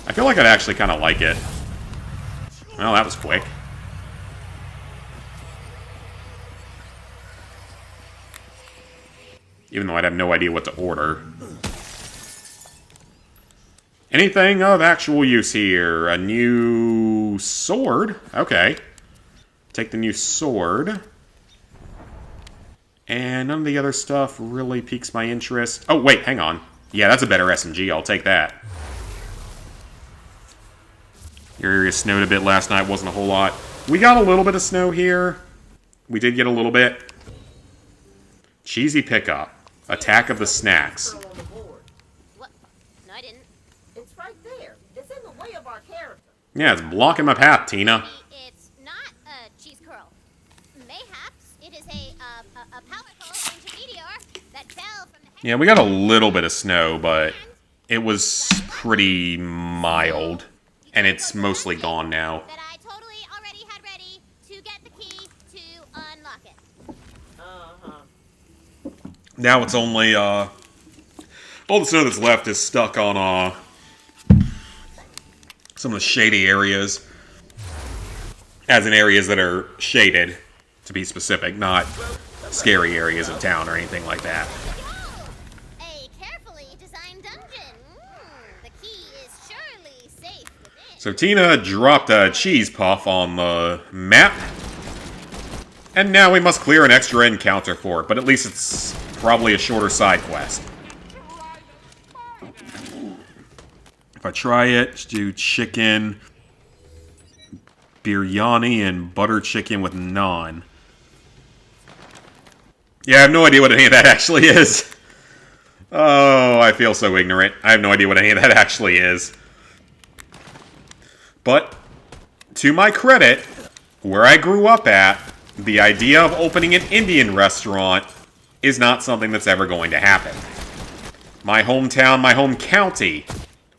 I feel like I'd actually kind of like it. Well, that was quick. Even though I'd have no idea what to order. Anything of actual use here? A new sword? Okay. Take the new sword. And none of the other stuff really piques my interest. Oh, wait, hang on. Yeah, that's a better SMG. I'll take that. Your area snowed a bit last night. Wasn't a whole lot. We got a little bit of snow here. We did get a little bit. Cheesy pickup. Attack of the snacks. What? No, I didn't. It's right there. It's in the way of our character. Yeah, it's blocking my path, Tina. It's not a cheese curl. Mayhaps it is a powerful intermediate that fell from the... Yeah, we got a little bit of snow, but it was pretty mild. And it's mostly gone now. That I totally already had ready to get the key to unlock it. Now it's only, all the snow that's left is stuck on, some of the shady areas. As in areas that are shaded, to be specific, not scary areas of town or anything like that. A carefully designed dungeon. The key is surely safe within. So Tina dropped a cheese puff on the map. And now we must clear an extra encounter for it, but at least it's probably a shorter side quest. If I try it, just do chicken, biryani, and butter chicken with naan. Yeah, I have no idea what any of that actually is. Oh, I feel so ignorant. I have no idea what any of that actually is. But, to my credit, where I grew up at, the idea of opening an Indian restaurant is not something that's ever going to happen. My hometown, my home county,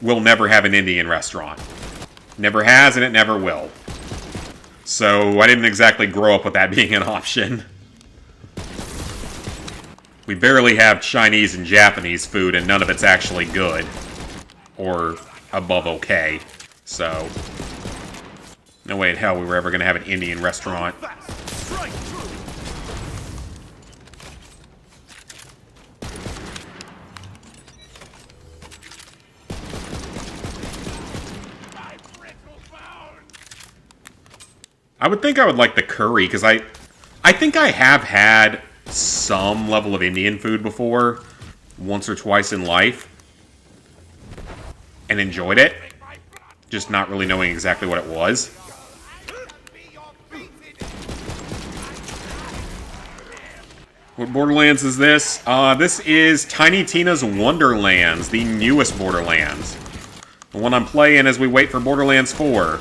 will never have an Indian restaurant. Never has, and it never will. So, I didn't exactly grow up with that being an option. We barely have Chinese and Japanese food, and none of it's actually good. Or above okay. So, no way in hell we were ever going to have an Indian restaurant. I would think I would like the curry, because I think I have had some level of Indian food before, once or twice in life, and enjoyed it, just not really knowing exactly what it was. What Borderlands is this? This is Tiny Tina's Wonderlands, the newest Borderlands. The one I'm playing as we wait for Borderlands 4,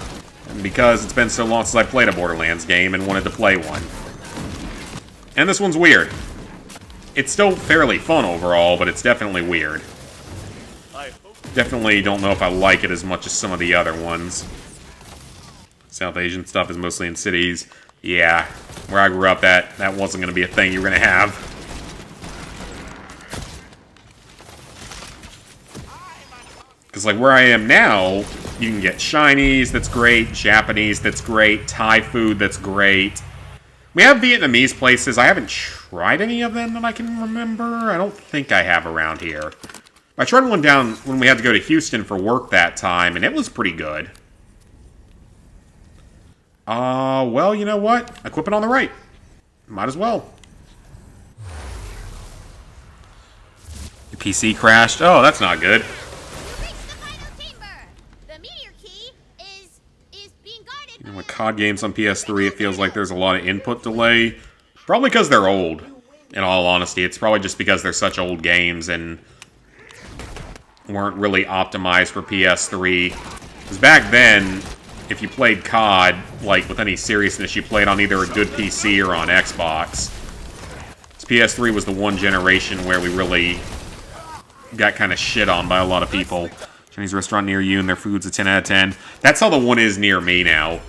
because it's been so long since I played a Borderlands game and wanted to play one. And this one's weird. It's still fairly fun overall, but it's definitely weird. Definitely don't know if I like it as much as some of the other ones. South Asian stuff is mostly in cities. Yeah, where I grew up, that wasn't going to be a thing you were going to have. Because, like, where I am now, you can get Chinese, that's great, Japanese, that's great, Thai food, that's great. We have Vietnamese places. I haven't tried any of them that I can remember. I don't think I have around here. I tried one down when we had to go to Houston for work that time, and it was pretty good. Well, you know what? Equip it on the right. Might as well. Your PC crashed? Oh, that's not good. You reached the final chamber. The meteor key is being guarded. With COD games on PS3, it feels like there's a lot of input delay. Probably because they're old, in all honesty. It's probably just because they're such old games and weren't really optimized for PS3. Because back then, if you played COD, like, with any seriousness, you played on either a good PC or on Xbox. PS3 was the one generation where we really got kind of shit on by a lot of people. Chinese restaurant near you and their food's a 10 out of 10. That's how the one is near me now.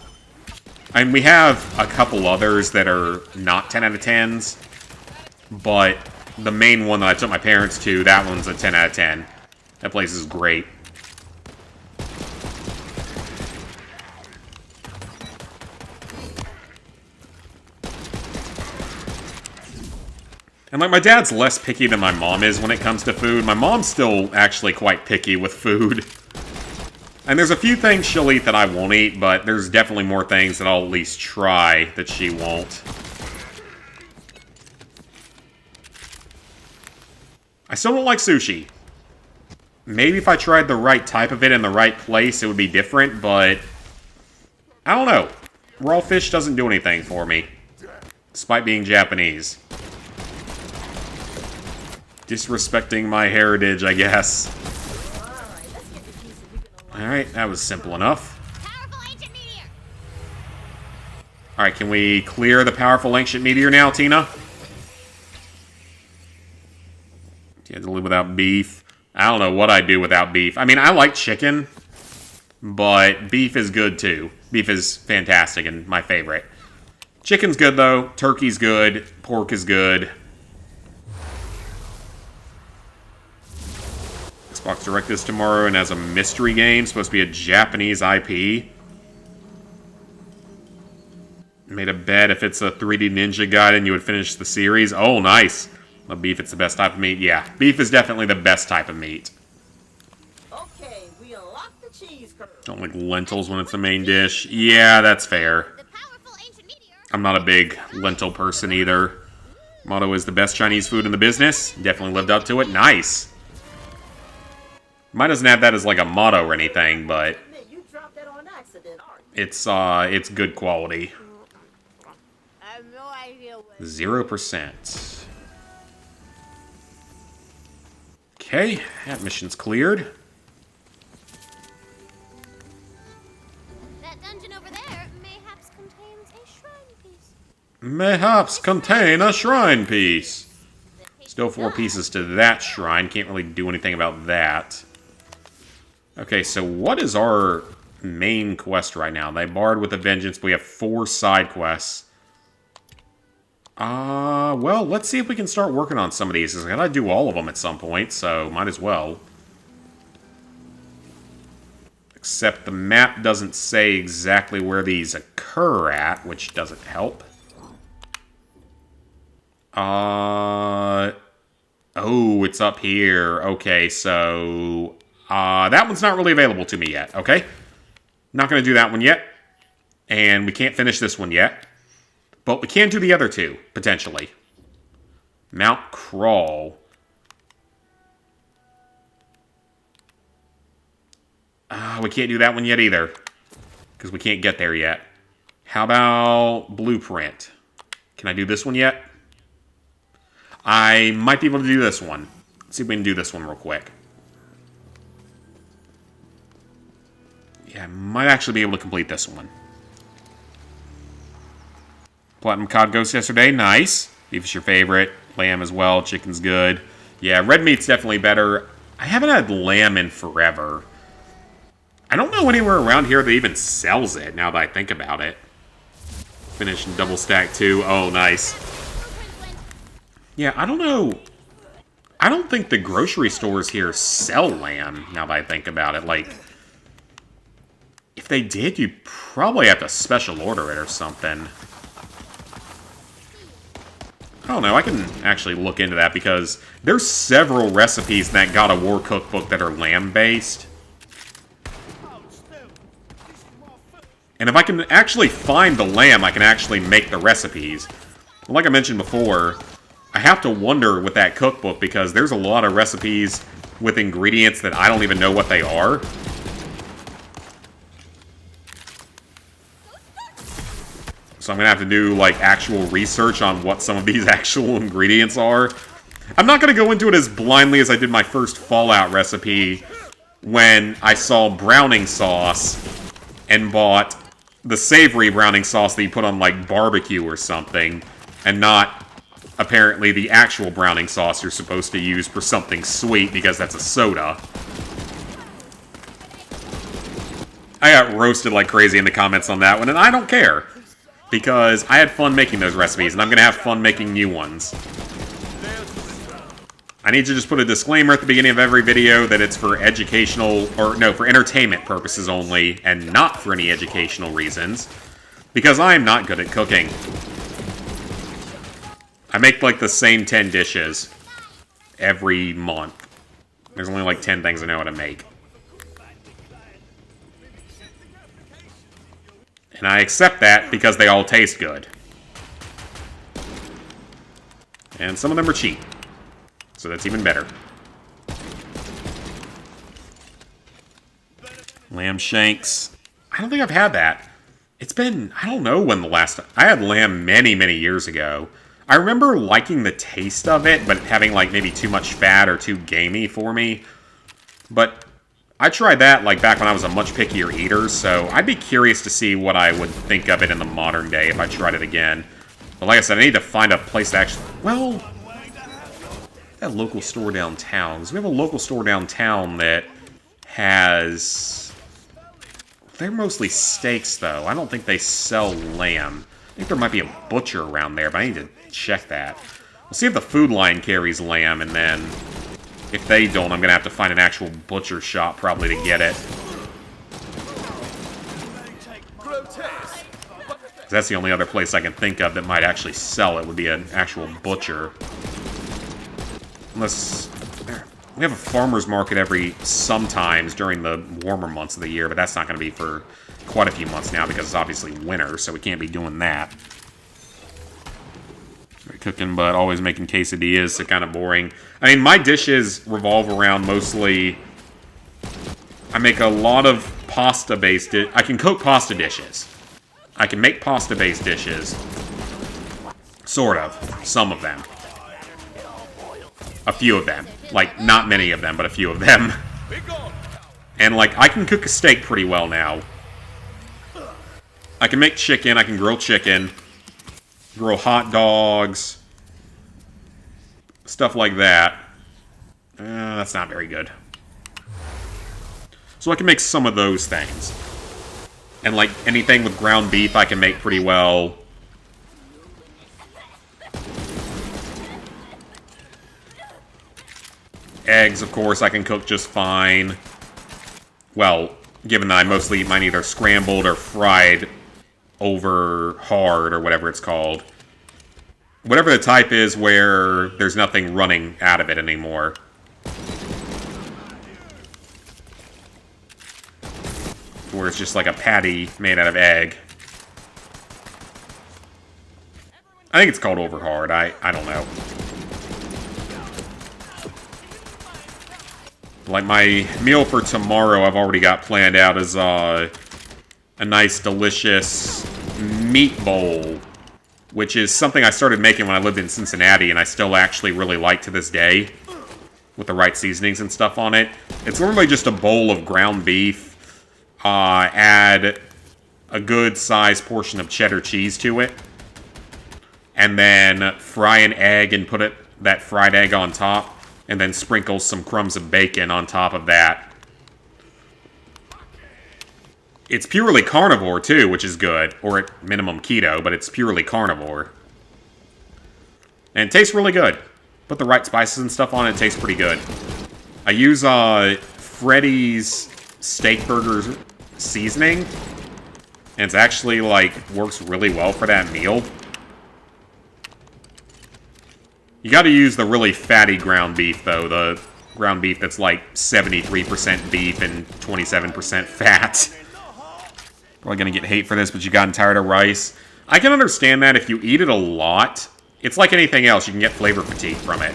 And we have a couple others that are not 10 out of 10s. But the main one that I took my parents to, that one's a 10 out of 10. That place is great. And, like, my dad's less picky than my mom is when it comes to food. My mom's still actually quite picky with food. And there's a few things she'll eat that I won't eat, but there's definitely more things that I'll at least try that she won't. I still don't like sushi. Maybe if I tried the right type of it in the right place, it would be different, but I don't know. Raw fish doesn't do anything for me, despite being Japanese. Disrespecting my heritage, I guess. Alright, that was simple enough. Alright, can we clear the powerful ancient meteor now, Tina? You had to live without beef. I don't know what I'd do without beef. I mean, I like chicken, but beef is good too. Beef is fantastic and my favorite. Chicken's good though. Turkey's good. Pork is good. Xbox Direct is tomorrow and has a mystery game. Supposed to be a Japanese IP. Made a bet if it's a 3D Ninja Gaiden, you would finish the series. Oh, nice. Well, beef, it's the best type of meat. Yeah, beef is definitely the best type of meat. Okay, we unlocked the cheese curve. Don't like lentils when it's the main dish. Yeah, that's fair. I'm not a big lentil person either. Motto is the best Chinese food in the business. Definitely lived up to it. Nice. Mine doesn't have that as like a motto or anything, but You dropped that on accident, aren't you? it's good quality. I have no idea what. 0%. Okay, that mission's cleared. That dungeon over there mayhaps contains a shrine piece. Mayhaps contain a shrine piece. Still 4 pieces to that shrine. Can't really do anything about that. Okay, so what is our main quest right now? They barred with a vengeance, but we have 4 side quests. Well, let's see if we can start working on some of these. I gotta do all of them at some point, so might as well. Except the map doesn't say exactly where these occur at, which doesn't help. Oh, it's up here. Okay, so that one's not really available to me yet, okay? Not gonna do that one yet. And we can't finish this one yet. But we can do the other 2, potentially. Mount Crawl. We can't do that one yet either. Because we can't get there yet. How about Blueprint? Can I do this one yet? I might be able to do this one. Let's see if we can do this one real quick. Yeah, I might actually be able to complete this one. Platinum Cod Ghost yesterday. Nice. Beef is your favorite. Lamb as well. Chicken's good. Yeah, red meat's definitely better. I haven't had lamb in forever. I don't know anywhere around here that even sells it, now that I think about it. Finished in double stack too. Oh, nice. Yeah, I don't know. I don't think the grocery stores here sell lamb, now that I think about it. Like, if they did, you'd probably have to special order it or something. I don't know, I can actually look into that because there's several recipes in that God of War cookbook that are lamb-based. And if I can actually find the lamb, I can actually make the recipes. Like I mentioned before, I have to wonder with that cookbook because there's a lot of recipes with ingredients that I don't even know what they are. So I'm gonna have to do, like, actual research on what some of these actual ingredients are. I'm not gonna go into it as blindly as I did my first Fallout recipe when I saw browning sauce and bought the savory browning sauce that you put on, like, barbecue or something, and not, apparently, the actual browning sauce you're supposed to use for something sweet, because that's a soda. I got roasted like crazy in the comments on that one, and I don't care. Because I had fun making those recipes, and I'm going to have fun making new ones. I need to just put a disclaimer at the beginning of every video that it's for educational, or no, for entertainment purposes only, and not for any educational reasons. Because I am not good at cooking. I make, like, the same 10 dishes every month. There's only, like, 10 things I know how to make. And I accept that because they all taste good. And some of them are cheap. So that's even better. Lamb shanks. I don't think I've had that. It's been, I don't know when the last time. I had lamb many, many years ago. I remember liking the taste of it, but having, like, maybe too much fat or too gamey for me. But I tried that, like, back when I was a much pickier eater, so I'd be curious to see what I would think of it in the modern day if I tried it again. But like I said, I need to find a place to actually... Well, that local store downtown. Because we have a local store downtown that has... They're mostly steaks, though. I don't think they sell lamb. I think there might be a butcher around there, but I need to check that. We'll see if the Food Line carries lamb, and then... If they don't, I'm going to have to find an actual butcher shop, probably, to get it. That's the only other place I can think of that might actually sell it, would be an actual butcher. Unless... We have a farmer's market sometimes during the warmer months of the year, but that's not going to be for quite a few months now, because it's obviously winter, so we can't be doing that. Cooking, but always making quesadillas, so kind of boring. I mean, my dishes revolve around mostly... I make a lot of pasta-based... I can cook pasta dishes. I can make pasta-based dishes. Sort of. Some of them. A few of them. Like, not many of them, but a few of them. And, like, I can cook a steak pretty well now. I can make chicken, I can grill chicken. Grill hot dogs. Stuff like that. That's not very good. So I can make some of those things. And like anything with ground beef I can make pretty well. Eggs, of course, I can cook just fine. Well, given that I mostly eat mine either scrambled or fried over hard, or whatever it's called. Whatever the type is where there's nothing running out of it anymore. Where it's just like a patty made out of egg. I think it's called over hard. I don't know. Like my meal for tomorrow I've already got planned out as a nice, delicious meat bowl, which is something I started making when I lived in Cincinnati, and I still actually really like to this day, with the right seasonings and stuff on it. It's normally just a bowl of ground beef, add a good-sized portion of cheddar cheese to it, and then fry an egg and put that fried egg on top, and then sprinkle some crumbs of bacon on top of that. It's purely carnivore, too, which is good. Or at minimum keto, but it's purely carnivore. And it tastes really good. Put the right spices and stuff on it, it tastes pretty good. I use Freddy's Steak Burger seasoning. And it's actually, like, works really well for that meal. You gotta use the really fatty ground beef, though. The ground beef that's, like, 73% beef and 27% fat. Probably gonna get hate for this, but you gotten tired of rice. I can understand that if you eat it a lot. It's like anything else, you can get flavor fatigue from it.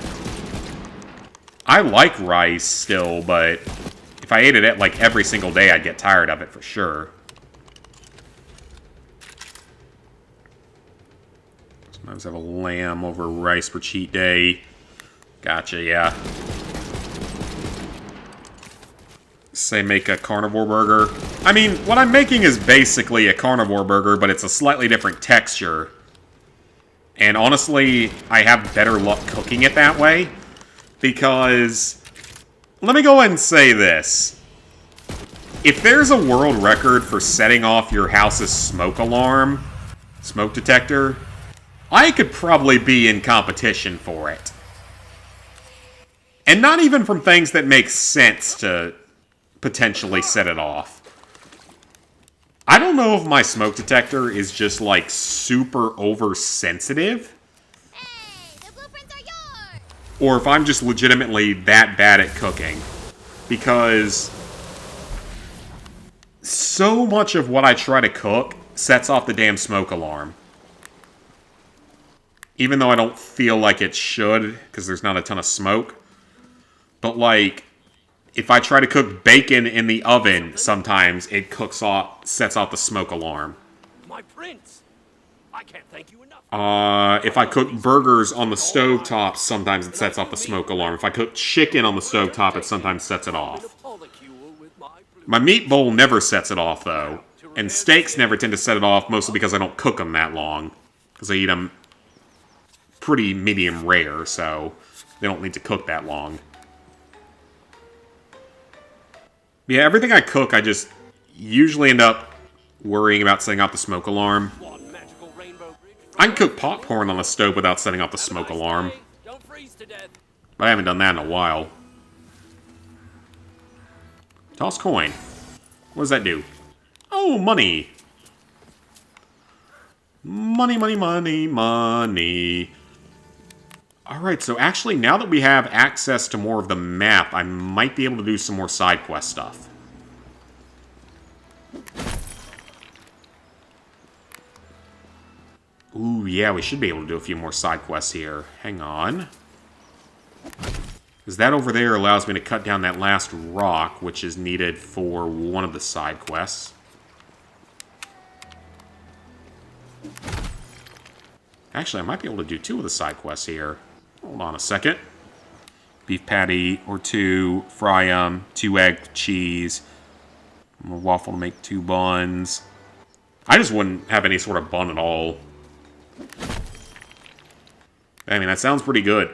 I like rice still, but if I ate it like every single day, I'd get tired of it for sure. Sometimes have a lamb over rice for cheat day. Gotcha, yeah. Say make a carnivore burger. I mean, what I'm making is basically a carnivore burger, but it's a slightly different texture. And honestly, I have better luck cooking it that way. Because, let me go ahead and say this. If there's a world record for setting off your house's smoke alarm, smoke detector, I could probably be in competition for it. And not even from things that make sense to potentially set it off. I don't know if my smoke detector is just, like, super oversensitive. Hey, the blueprints are yours! Or if I'm just legitimately that bad at cooking. Because so much of what I try to cook sets off the damn smoke alarm. Even though I don't feel like it should, because there's not a ton of smoke. But, like, if I try to cook bacon in the oven, sometimes it sets off the smoke alarm. My prince. I can't thank you enough. If I cook burgers on the stovetop, sometimes it sets off the smoke alarm. If I cook chicken on the stovetop, it sometimes sets it off. My meat bowl never sets it off, though. And steaks never tend to set it off, mostly because I don't cook them that long. Because I eat them pretty medium rare, so they don't need to cook that long. Yeah, everything I cook, I just usually end up worrying about setting off the smoke alarm. I can cook popcorn on the stove without setting off the smoke alarm. But I haven't done that in a while. Toss coin. What does that do? Oh, money! Money, money, money, money. Alright, so actually, now that we have access to more of the map, I might be able to do some more side quest stuff. Ooh, yeah, we should be able to do a few more side quests here. Hang on. Because that over there allows me to cut down that last rock, which is needed for one of the side quests. Actually, I might be able to do two of the side quests here. Hold on a second. Beef patty or two, fry them, 2 egg, cheese. A waffle to make 2 buns. I just wouldn't have any sort of bun at all. I mean, that sounds pretty good.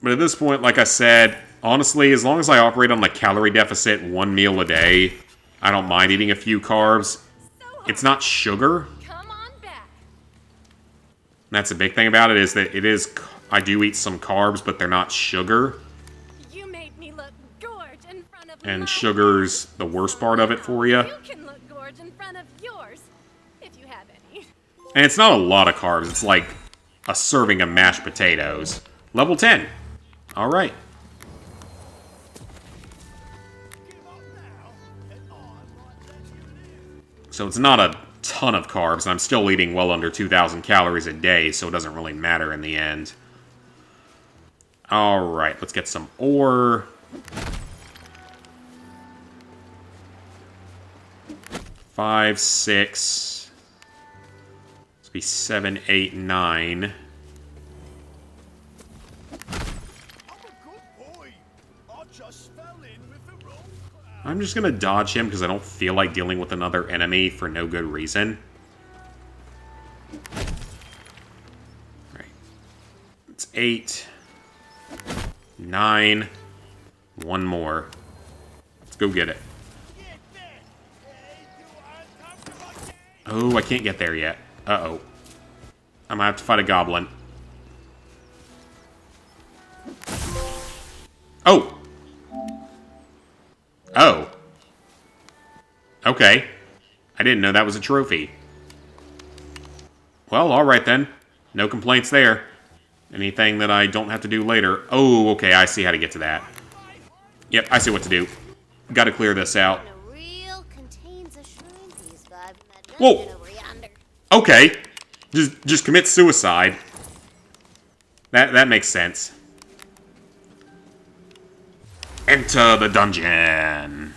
But at this point, like I said, honestly, as long as I operate on the calorie deficit 1 meal a day, I don't mind eating a few carbs. It's not sugar. Come on back. That's the big thing about it, is that I do eat some carbs, but they're not sugar. You made me look gorge in front of And my sugar's the worst part of it for you. You can look gorge in front of yours, if you have any. And it's not a lot of carbs, it's like a serving of mashed potatoes. Level 10. Alright. So it's not a ton of carbs, and I'm still eating well under 2,000 calories a day, so it doesn't really matter in the end. Alright, let's get some ore. 5, 6. Let's be 7, 8, 9. I'm just gonna dodge him because I don't feel like dealing with another enemy for no good reason. Right. It's 8. 9. One more. Let's go get it. Oh, I can't get there yet. Uh-oh. I'm gonna have to fight a goblin. Oh! Oh. Okay. I didn't know that was a trophy. Well, alright then. No complaints there. Anything that I don't have to do later. Oh, okay, I see how to get to that. Yep, I see what to do. Gotta clear this out. Whoa! Okay. Just commit suicide. That makes sense. Enter the dungeon.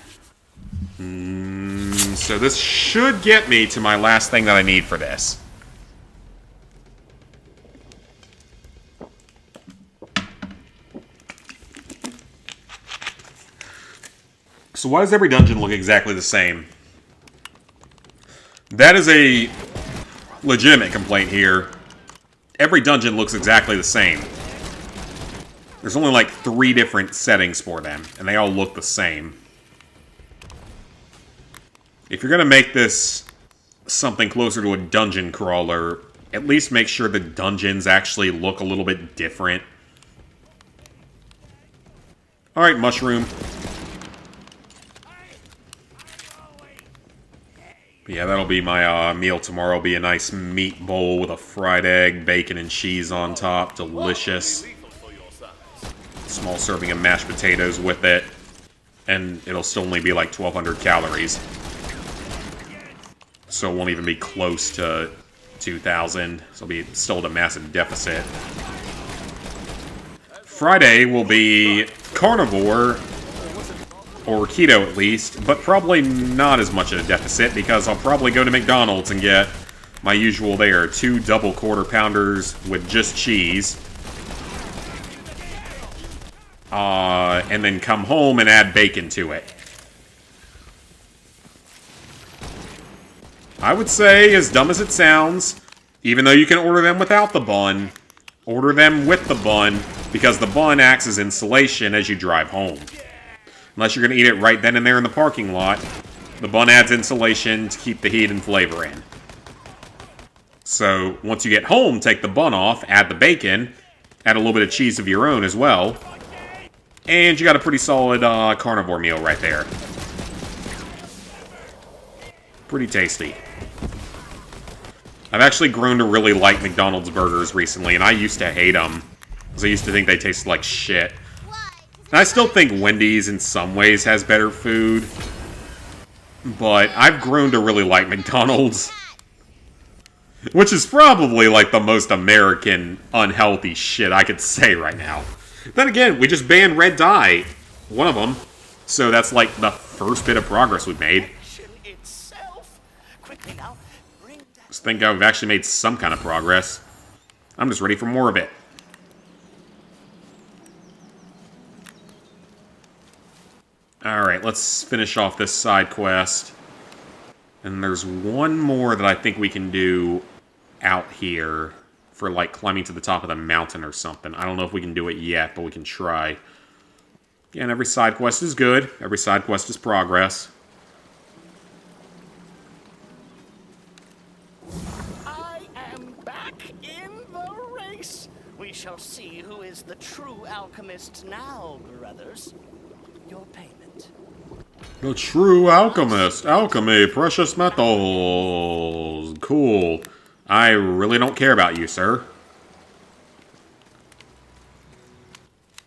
So this should get me to my last thing that I need for this. So why does every dungeon look exactly the same? That is a legitimate complaint here. Every dungeon looks exactly the same. There's only like 3 different settings for them, and they all look the same. If you're going to make this something closer to a dungeon crawler, at least make sure the dungeons actually look a little bit different. Alright, mushroom. Yeah, that'll be my meal tomorrow. Be a nice meat bowl with a fried egg, bacon, and cheese on top. Delicious. Small serving of mashed potatoes with it. And it'll still only be like 1,200 calories. So it won't even be close to 2,000. So it'll be still at a massive deficit. Friday will be carnivore, or keto at least, but probably not as much at a deficit because I'll probably go to McDonald's and get my usual there. 2 double quarter pounders with just cheese. And then come home and add bacon to it. I would say, as dumb as it sounds, even though you can order them without the bun, order them with the bun, because the bun acts as insulation as you drive home. Unless you're going to eat it right then and there in the parking lot, the bun adds insulation to keep the heat and flavor in. So, once you get home, take the bun off, add the bacon, add a little bit of cheese of your own as well, and you got a pretty solid carnivore meal right there. Pretty tasty. I've actually grown to really like McDonald's burgers recently, and I used to hate them, because I used to think they tasted like shit. And I still think Wendy's in some ways has better food, but I've grown to really like McDonald's. Which is probably like the most American unhealthy shit I could say right now. Then again, we just banned red dye, one of them, so that's like the first bit of progress we've made. Just think I've actually made some kind of progress. I'm just ready for more of it. Alright, let's finish off this side quest. And there's one more that I think we can do out here for, like, climbing to the top of the mountain or something. I don't know if we can do it yet, but we can try. Again, every side quest is good. Every side quest is progress. I am back in the race. We shall see who is the true alchemist now, brothers. Your payment. The true alchemist. Alchemy, precious metals. Cool. I really don't care about you, sir.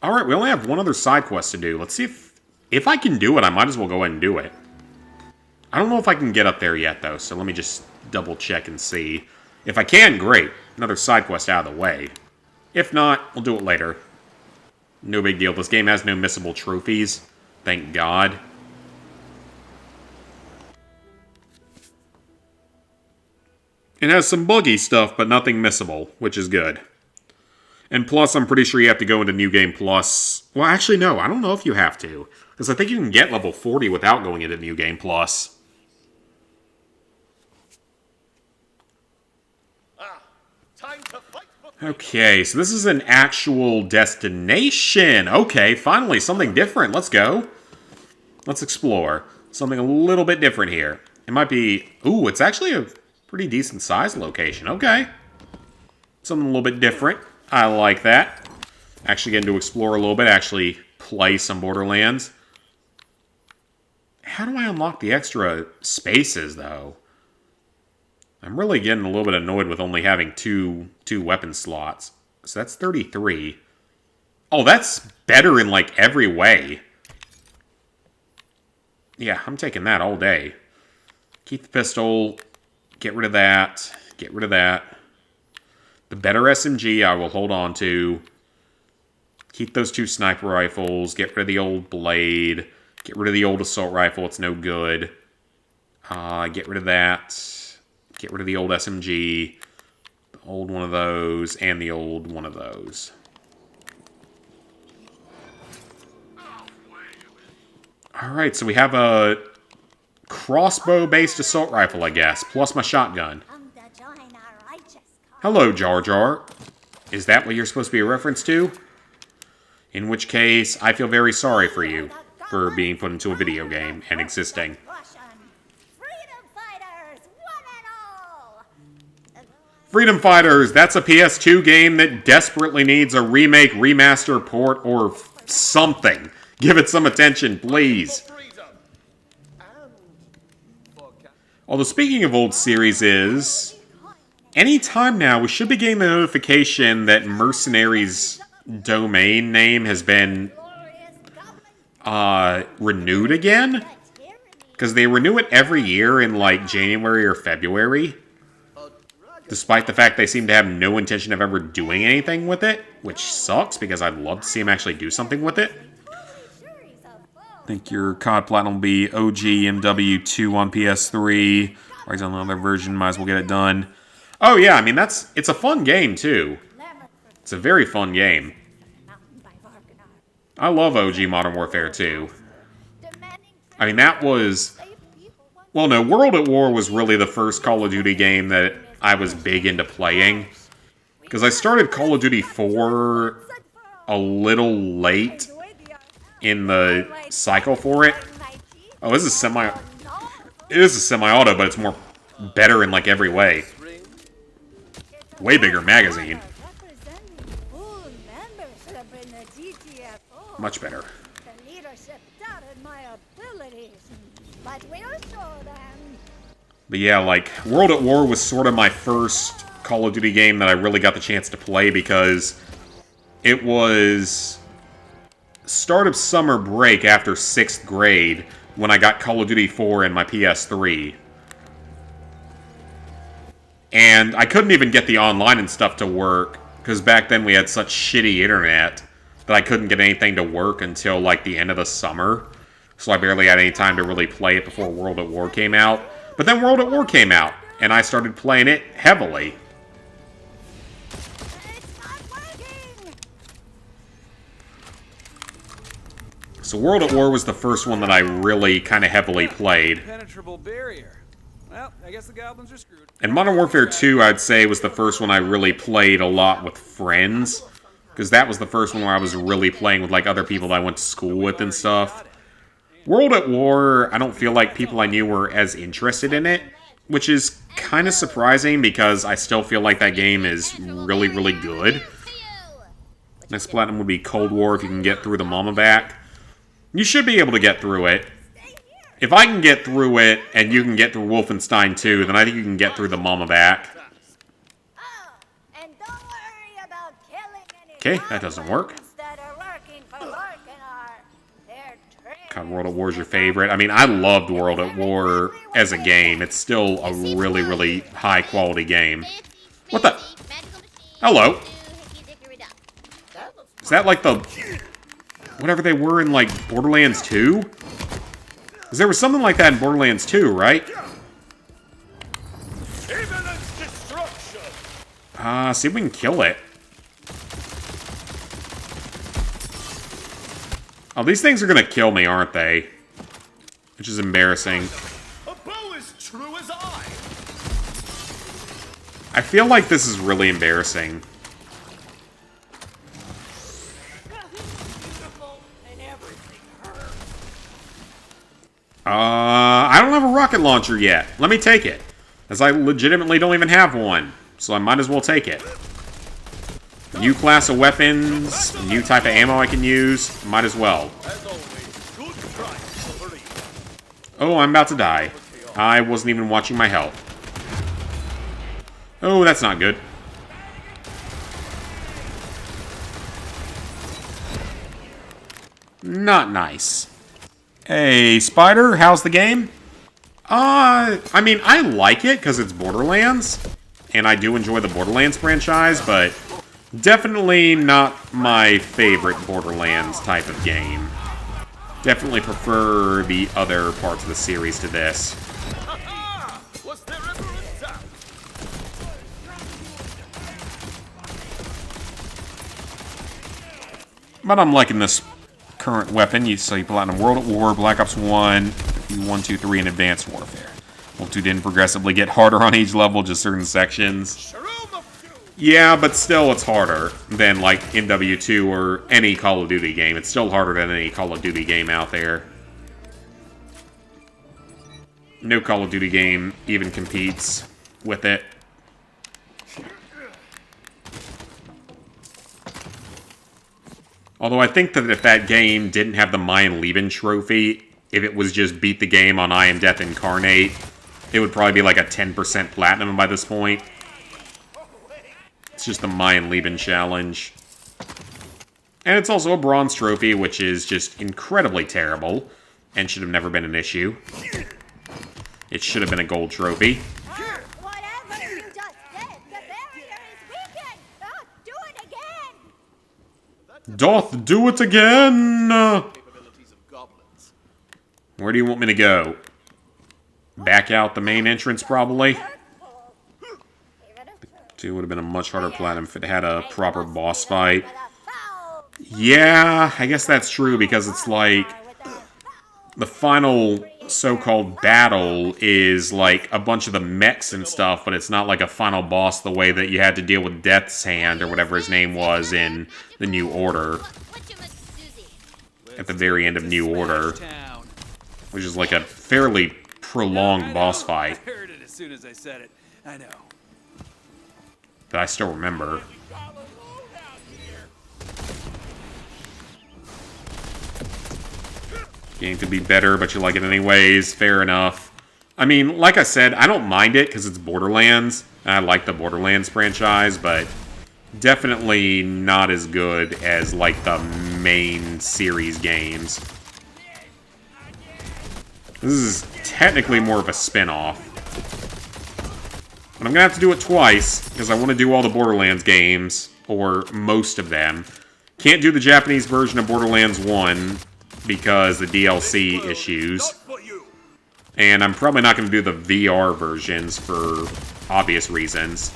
Alright, we only have one other side quest to do. Let's see if I can do it. I might as well go ahead and do it. I don't know if I can get up there yet, though, so let me just double check and see. If I can, great. Another side quest out of the way. If not, we'll do it later. No big deal. This game has no missable trophies. Thank God. It has some buggy stuff, but nothing missable, which is good. And plus, I'm pretty sure you have to go into New Game Plus. Well, actually, no. I don't know if you have to. Because I think you can get level 40 without going into New Game Plus. Okay, so this is an actual destination. Okay, finally, something different. Let's go. Let's explore. Something a little bit different here. It might be... Ooh, it's actually a pretty decent sized location. Okay. Something a little bit different. I like that. Actually getting to explore a little bit. Actually play some Borderlands. How do I unlock the extra spaces, though? I'm really getting a little bit annoyed with only having two weapon slots. So that's 33. Oh, that's better in, like, every way. Yeah, I'm taking that all day. Keep the pistol. Get rid of that. Get rid of that. The better SMG I will hold on to. Keep those 2 sniper rifles. Get rid of the old blade. Get rid of the old assault rifle. It's no good. Get rid of that. Get rid of the old SMG. The old one of those. And the old one of those. Alright, so we have a crossbow-based assault rifle, I guess, plus my shotgun. Hello, Jar Jar. Is that what you're supposed to be a reference to? In which case, I feel very sorry for you for being put into a video game and existing. Freedom Fighters, that's a PS2 game that desperately needs a remake, remaster, port, or something. Give it some attention, please. Although speaking of old series, anytime now we should be getting the notification that Mercenaries' domain name has been renewed again. Because they renew it every year in like January or February. Despite the fact they seem to have no intention of ever doing anything with it. Which sucks because I'd love to see them actually do something with it. I think your COD Platinum will be OG MW2 on PS3. Or he's on another version, might as well get it done. Oh yeah, I mean it's a fun game too. It's a very fun game. I love OG Modern Warfare 2. I mean that was... Well no, World at War was really the first Call of Duty game that I was big into playing. Because I started Call of Duty 4 a little late in the cycle for it. Oh, this is semi... It is a semi-auto, but it's more better in like every way. Way bigger magazine. Much better. But yeah, like, World at War was sort of my first Call of Duty game that I really got the chance to play because it was start of summer break after 6th grade when I got Call of Duty 4 in my PS3. And I couldn't even get the online and stuff to work because back then we had such shitty internet that I couldn't get anything to work until like the end of the summer. So I barely had any time to really play it before World at War came out. But then World at War came out, and I started playing it heavily. So World at War was the first one that I really kind of heavily played. Impenetrable barrier. Well, I guess the goblins are screwed. And Modern Warfare 2, I'd say, was the first one I really played a lot with friends. Because that was the first one where I was really playing with like other people that I went to school with and stuff. World at War, I don't feel like people I knew were as interested in it, which is kind of surprising because I still feel like that game is really, really good. Next platinum would be Cold War if you can get through the Mama back. You should be able to get through it. If I can get through it and you can get through Wolfenstein 2, then I think you can get through the Mama back. Okay, that doesn't work. God, World at War is your favorite. I mean, I loved World at War as a game. It's still a really, really high-quality game. What the? Hello. Is that like the... whatever they were in, like, Borderlands 2? Because there was something like that in Borderlands 2, right? See if we can kill it. Oh, these things are gonna kill me, aren't they? Which is embarrassing. A bow is true as I. I feel like this is really embarrassing. I don't have a rocket launcher yet. Let me take it. As I legitimately don't even have one. So I might as well take it. New class of weapons, new type of ammo I can use. Might as well. Oh, I'm about to die. I wasn't even watching my health. Oh, that's not good. Not nice. Hey, Spider, how's the game? I mean, I like it because it's Borderlands. And I do enjoy the Borderlands franchise, but definitely not my favorite Borderlands type of game. Definitely prefer the other parts of the series to this. But I'm liking this current weapon. So you Platinum World at War, Black Ops 1, 1, 2, 3, and Advanced Warfare. World 2 didn't progressively get harder on each level, just certain sections. Yeah, but still it's harder than like MW2 or any Call of Duty game. It's still harder than any Call of Duty game out there. No Call of Duty game even competes with it. Although I think that if that game didn't have the Mayan Leben trophy, if it was just beat the game on I Am Death Incarnate, it would probably be like a 10% platinum by this point. It's just the Mayan Leben challenge. And it's also a bronze trophy, which is just incredibly terrible and should have never been an issue. It should have been a gold trophy. Whatever you just did, the barrier is weakened. Do it again. Doth do it again! Where do you want me to go? Back out the main entrance, probably? 2 would have been a much harder platinum if it had a proper boss fight. Yeah, I guess that's true, because it's like... the final so-called battle is like a bunch of the mechs and stuff, but it's not like a final boss the way that you had to deal with Death's Hand, or whatever his name was in the New Order. At the very end of New Order. Which is like a fairly prolonged boss fight. I heard it as soon as I said it. I know. That I still remember. Game could be better, but you like it anyways. Fair enough. I mean, like I said, I don't mind it because it's Borderlands. And I like the Borderlands franchise, but definitely not as good as, like, the main series games. This is technically more of a spin-off. But I'm going to have to do it twice, because I want to do all the Borderlands games, or most of them. Can't do the Japanese version of Borderlands 1, because the DLC issues. And I'm probably not going to do the VR versions for obvious reasons.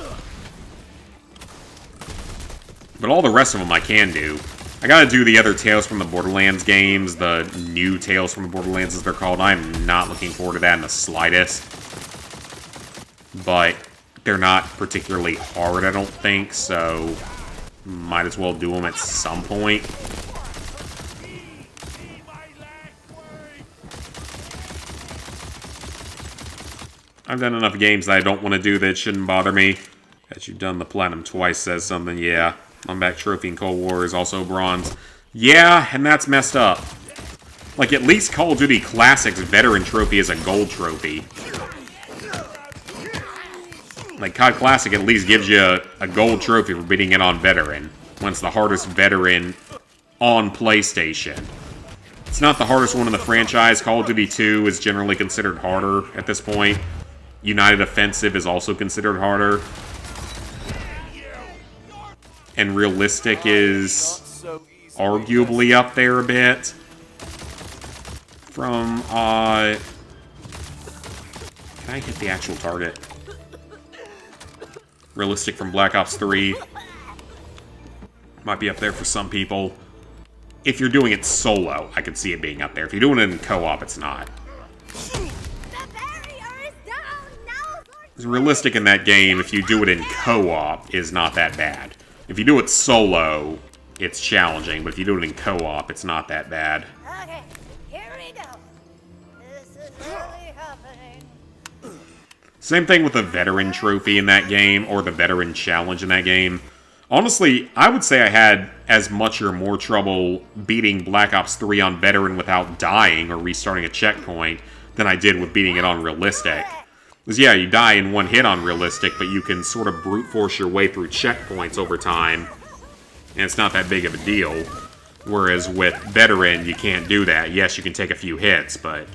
But all the rest of them I can do. I gotta do the other Tales from the Borderlands games, the new Tales from the Borderlands as they're called. I'm not looking forward to that in the slightest. But they're not particularly hard, I don't think, so might as well do them at some point. I've done enough games that I don't want to do that shouldn't bother me. That you've done the Platinum twice says something, yeah. Comeback Trophy in Cold War is also bronze. Yeah, and that's messed up. Like, at least Call of Duty Classics Veteran Trophy is a gold trophy. Like, COD Classic at least gives you a gold trophy for beating it on Veteran, when it's the hardest Veteran on PlayStation. It's not the hardest one in the franchise. Call of Duty 2 is generally considered harder at this point. United Offensive is also considered harder. And Realistic is arguably up there a bit. From, can I hit the actual target? Realistic from Black Ops 3. Might be up there for some people. If you're doing it solo, I could see it being up there. If you're doing it in co-op, it's not. It's realistic in that game, if you do it in co-op, is not that bad. If you do it solo, it's challenging, but if you do it in co-op, it's not that bad. Okay, here we go. This is really happening. Same thing with the Veteran Trophy in that game, or the Veteran Challenge in that game. Honestly, I would say I had as much or more trouble beating Black Ops 3 on Veteran without dying or restarting a checkpoint than I did with beating it on Realistic. Because yeah, you die in one hit on Realistic, but you can sort of brute force your way through checkpoints over time, and it's not that big of a deal. Whereas with Veteran, you can't do that. Yes, you can take a few hits, but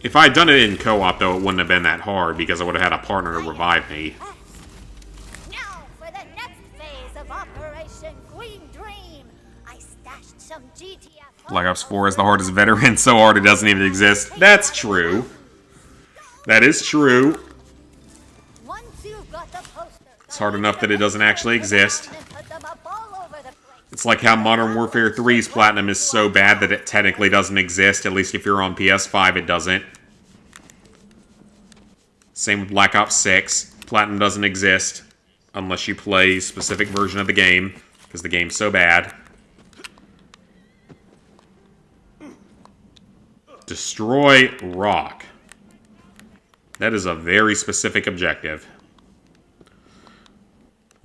if I had done it in co-op, though, it wouldn't have been that hard, because I would have had a partner to revive me. Now for the next phase of Operation Queen Dream. I stashed some GTF. Black Ops 4 is the hardest Veteran, so hard it doesn't even exist. That's true. That is true. It's hard enough that it doesn't actually exist. It's like how Modern Warfare 3's Platinum is so bad that it technically doesn't exist. At least if you're on PS5, it doesn't. Same with Black Ops 6. Platinum doesn't exist unless you play a specific version of the game, because the game's so bad. Destroy rock. That is a very specific objective.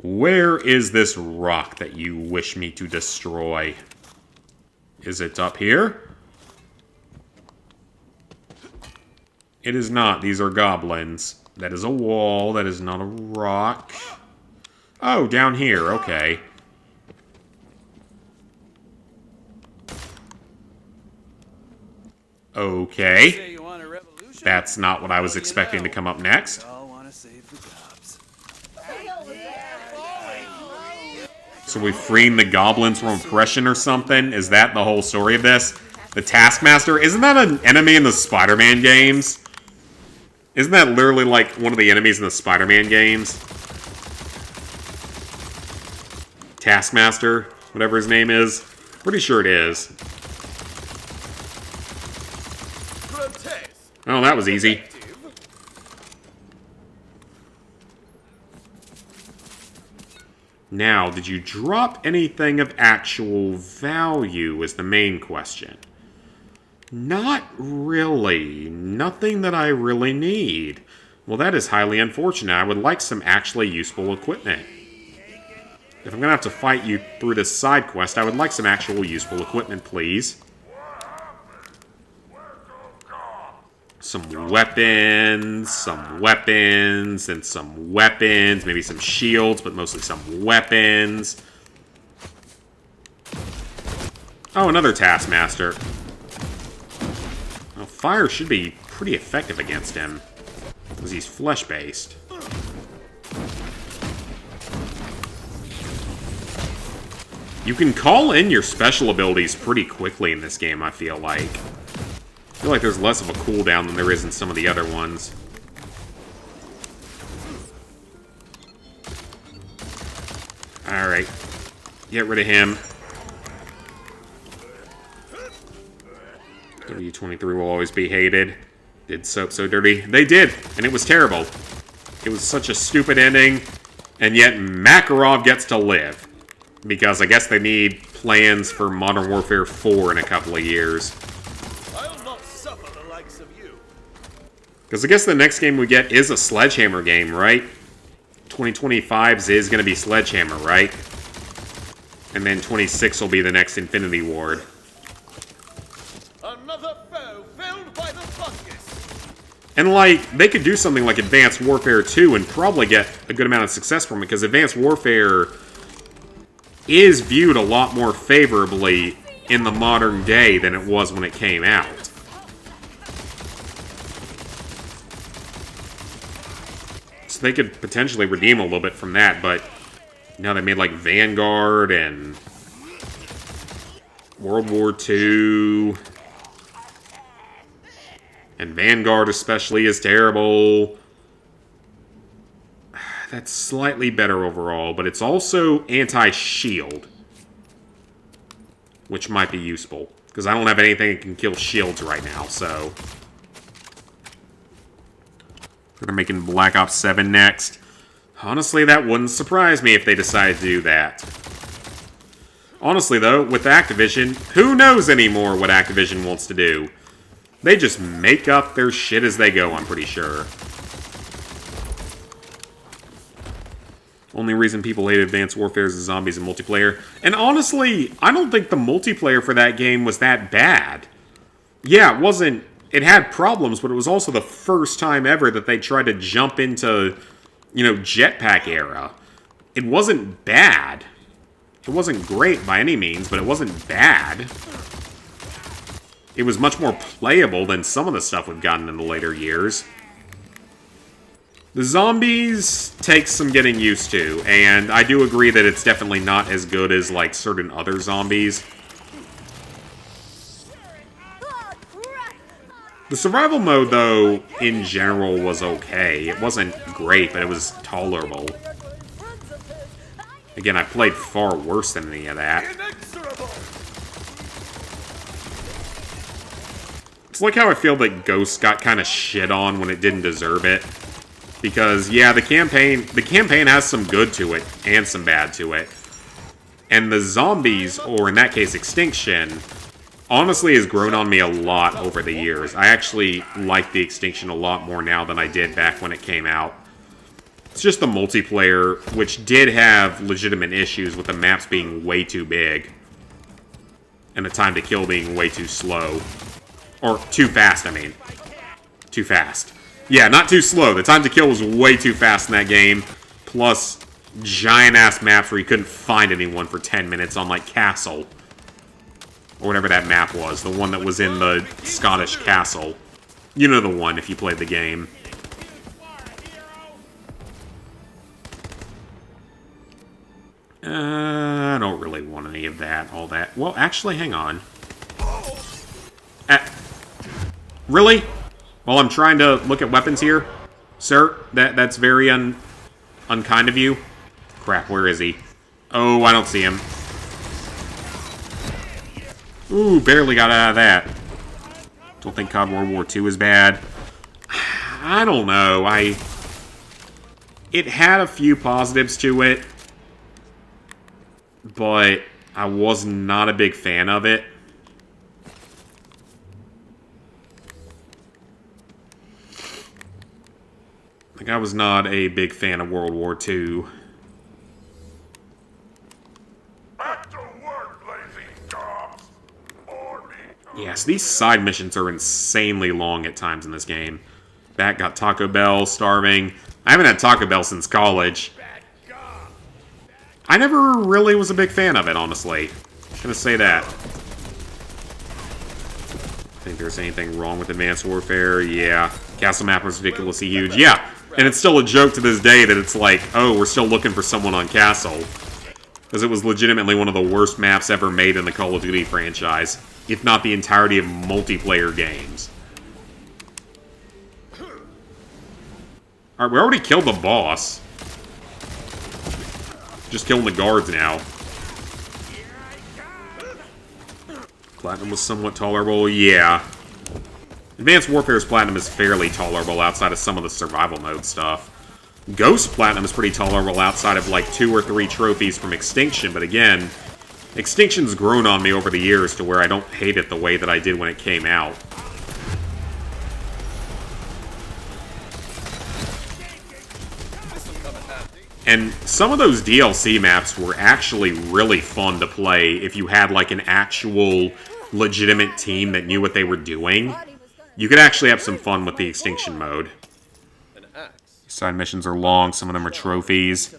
Where is this rock that you wish me to destroy? Is it up here? It is not. These are goblins. That is a wall. That is not a rock. Oh, down here. Okay. Okay. That's not what I was expecting to come up next. So we freeing the goblins from oppression or something? Is that the whole story of this? The Taskmaster? Isn't that an enemy in the Spider-Man games? Isn't that literally like one of the enemies in the Spider-Man games? Taskmaster? Whatever his name is? Pretty sure it is. Oh, that was easy. Now, did you drop anything of actual value is the main question. Not really. Nothing that I really need. Well, that is highly unfortunate. I would like some actually useful equipment. If I'm going to have to fight you through this side quest, I would like some actual useful equipment, please. Some weapons, and some weapons. Maybe some shields, but mostly some weapons. Oh, another Taskmaster. Well, fire should be pretty effective against him, because he's flesh-based. You can call in your special abilities pretty quickly in this game, I feel like. I feel like there's less of a cooldown than there is in some of the other ones. Alright. Get rid of him. W23 will always be hated. Did Soap so dirty? They did, and it was terrible. It was such a stupid ending, and yet Makarov gets to live. Because I guess they need plans for Modern Warfare 4 in a couple of years. Because I guess the next game we get is a Sledgehammer game, right? 2025's is going to be Sledgehammer, right? And then 26 will be the next Infinity Ward. Another foe filled by the fungus. And, like, they could do something like Advanced Warfare 2 and probably get a good amount of success from it, because Advanced Warfare is viewed a lot more favorably in the modern day than it was when it came out. So they could potentially redeem a little bit from that, but now they made like Vanguard and World War II. And Vanguard especially is terrible. That's slightly better overall, but it's also anti-shield, which might be useful, because I don't have anything that can kill shields right now, so... They're making Black Ops 7 next. Honestly, that wouldn't surprise me if they decided to do that. Honestly, though, with Activision, who knows anymore what Activision wants to do? They just make up their shit as they go, I'm pretty sure. Only reason people hate Advanced Warfare is the zombies and multiplayer. And honestly, I don't think the multiplayer for that game was that bad. Yeah, it wasn't... It had problems, but it was also the first time ever that they tried to jump into, you know, jetpack era. It wasn't bad. It wasn't great by any means, but it wasn't bad. It was much more playable than some of the stuff we've gotten in the later years. The zombies take some getting used to, and I do agree that it's definitely not as good as, like, certain other zombies. The survival mode, though, in general, was okay. It wasn't great, but it was tolerable. Again, I played far worse than any of that. Inexorable! It's like how I feel that Ghost got kind of shit on when it didn't deserve it. Because, yeah, the campaign has some good to it, and some bad to it. And the zombies, or in that case, Extinction, honestly has grown on me a lot over the years. I actually like the Extinction a lot more now than I did back when it came out. It's just the multiplayer, which did have legitimate issues with the maps being way too big. And the time to kill being way too slow. Or, too fast, I mean. Too fast. Yeah, not too slow. The time to kill was way too fast in that game. Plus, giant-ass maps where you couldn't find anyone for 10 minutes on, like, Castle. Or whatever that map was. The one that was in the Scottish castle. You know the one, if you played the game. I don't really want any of that, all that. Well, actually, hang on. Really? While I'm trying to look at weapons here? Sir, that's very unkind of you. Crap, where is he? Oh, I don't see him. Ooh, barely got out of that. Don't think COD World War II is bad. I don't know. It had a few positives to it, but I was not a big fan of it. Like, I was not a big fan of World War II. Back to work, lazy dogs! Yes, these side missions are insanely long at times in this game. Bat got Taco Bell, starving. I haven't had Taco Bell since college. I never really was a big fan of it, honestly. I'm gonna say that. Think there's anything wrong with Advanced Warfare? Yeah. Castle map was ridiculously huge. Yeah. And it's still a joke to this day that it's like, oh, we're still looking for someone on Castle. Because it was legitimately one of the worst maps ever made in the Call of Duty franchise. If not the entirety of multiplayer games. Alright, we already killed the boss. Just killing the guards now. Platinum was somewhat tolerable, yeah. Advanced Warfare's Platinum is fairly tolerable outside of some of the survival mode stuff. Ghost Platinum is pretty tolerable outside of like 2 or 3 trophies from Extinction, but again, Extinction's grown on me over the years to where I don't hate it the way that I did when it came out. And some of those DLC maps were actually really fun to play if you had like an actual legitimate team that knew what they were doing. You could actually have some fun with the Extinction mode. Side missions are long, some of them are trophies.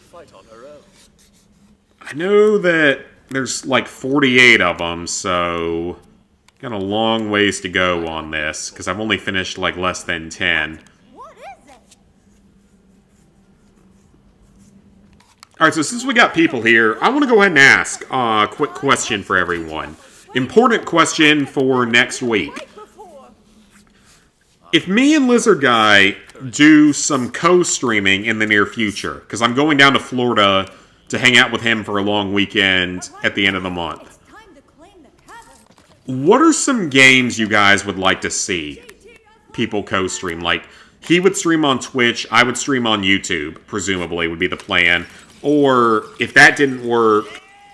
I know that there's like 48 of them, so got a long ways to go on this, because I've only finished like less than 10. Alright, so since we got people here, I want to go ahead and ask a quick question for everyone. Important question for next week. If me and Lizard Guy do some co-streaming in the near future, because I'm going down to Florida to hang out with him for a long weekend at the end of the month, what are some games you guys would like to see people co-stream? Like, he would stream on Twitch, I would stream on YouTube, presumably, would be the plan. Or, if that didn't work,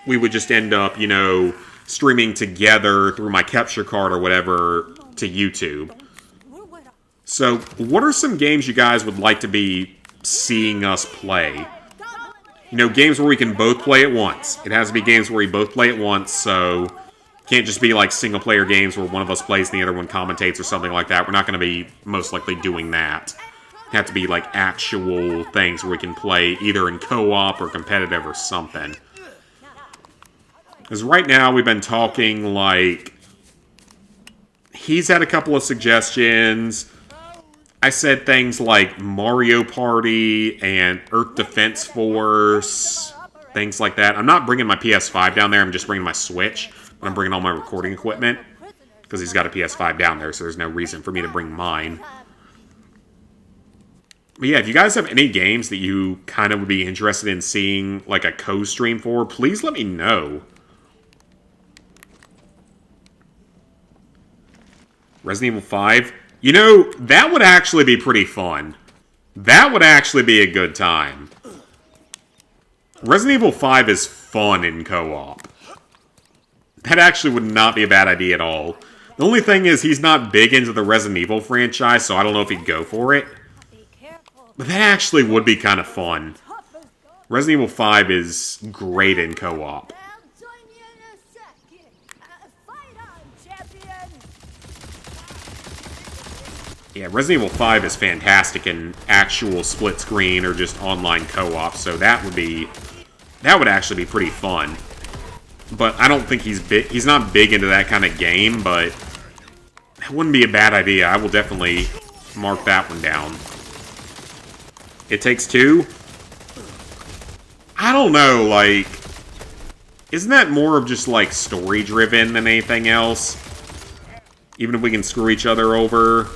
we would just end up, you know, streaming together through my capture card or whatever to YouTube. So, what are some games you guys would like to be seeing us play? You know, games where we can both play at once. It has to be games where we both play at once, so it can't just be like single-player games where one of us plays and the other one commentates or something like that. We're not going to be most likely doing that. Have to be like actual things where we can play either in co-op or competitive or something. Because right now we've been talking like... He's had a couple of suggestions. I said things like Mario Party and Earth Defense Force. Things like that. I'm not bringing my PS5 down there. I'm just bringing my Switch. But I'm bringing all my recording equipment. Because he's got a PS5 down there, so there's no reason for me to bring mine. But yeah, if you guys have any games that you kind of would be interested in seeing, like, a co-stream for, please let me know. Resident Evil 5. You know, that would actually be pretty fun. That would actually be a good time. Resident Evil 5 is fun in co-op. That actually would not be a bad idea at all. The only thing is, he's not big into the Resident Evil franchise, so I don't know if he'd go for it. But that actually would be kind of fun. Resident Evil 5 is great in co-op. Yeah, Resident Evil 5 is fantastic in actual split screen or just online co-op, so that would actually be pretty fun. But I don't think he's not big into that kind of game, but that wouldn't be a bad idea. I will definitely mark that one down. It Takes Two? I don't know, like, isn't that more of just, like, story-driven than anything else? Even if we can screw each other over.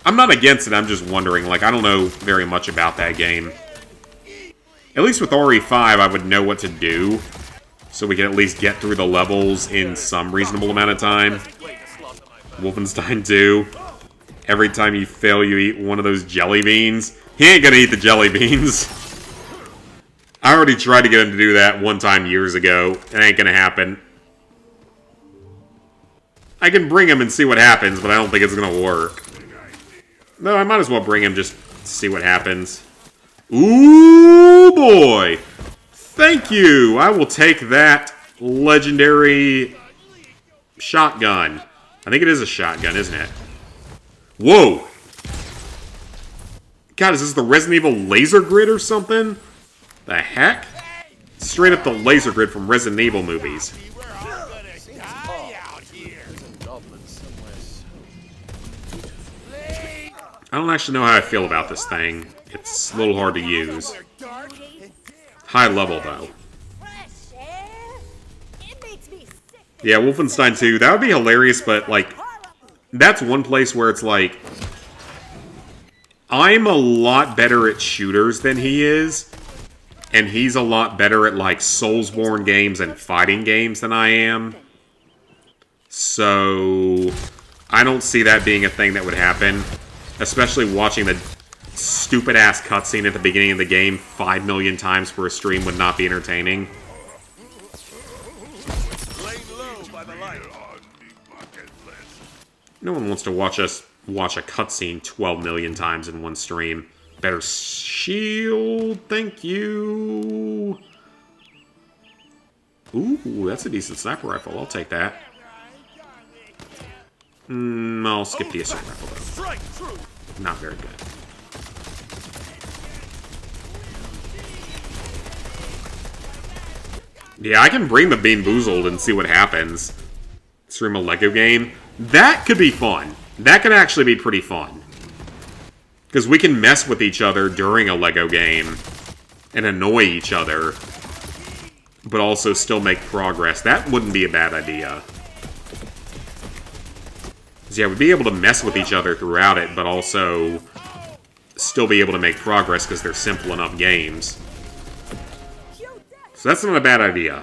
I'm not against it, I'm just wondering. Like, I don't know very much about that game. At least with RE5, I would know what to do. So we can at least get through the levels in some reasonable amount of time. Wolfenstein 2. Every time you fail, you eat one of those jelly beans. He ain't gonna eat the jelly beans. I already tried to get him to do that one time years ago. It ain't gonna happen. I can bring him and see what happens, but I don't think it's gonna work. No, I might as well bring him just to see what happens. Ooh, boy! Thank you! I will take that legendary shotgun. I think it is a shotgun, isn't it? Whoa! God, is this the Resident Evil laser grid or something? The heck? Straight up the laser grid from Resident Evil movies. I don't actually know how I feel about this thing. It's a little hard to use. High level, though. Yeah, Wolfenstein 2, that would be hilarious, but, like, that's one place where it's like, I'm a lot better at shooters than he is, and he's a lot better at, like, Soulsborne games and fighting games than I am. So, I don't see that being a thing that would happen. Especially watching the stupid-ass cutscene at the beginning of the game 5 million times for a stream would not be entertaining. No one wants to watch us watch a cutscene 12 million times in one stream. Better shield, thank you. Ooh, that's a decent sniper rifle. I'll take that. I'll skip the assault rifle, though. Not very good. Yeah, I can bring the Bean Boozled and see what happens. Stream a Lego game. That could be fun. That could actually be pretty fun. Because we can mess with each other during a Lego game and annoy each other, but also still make progress. That wouldn't be a bad idea. Yeah, we'd be able to mess with each other throughout it, but also still be able to make progress because they're simple enough games. So that's not a bad idea.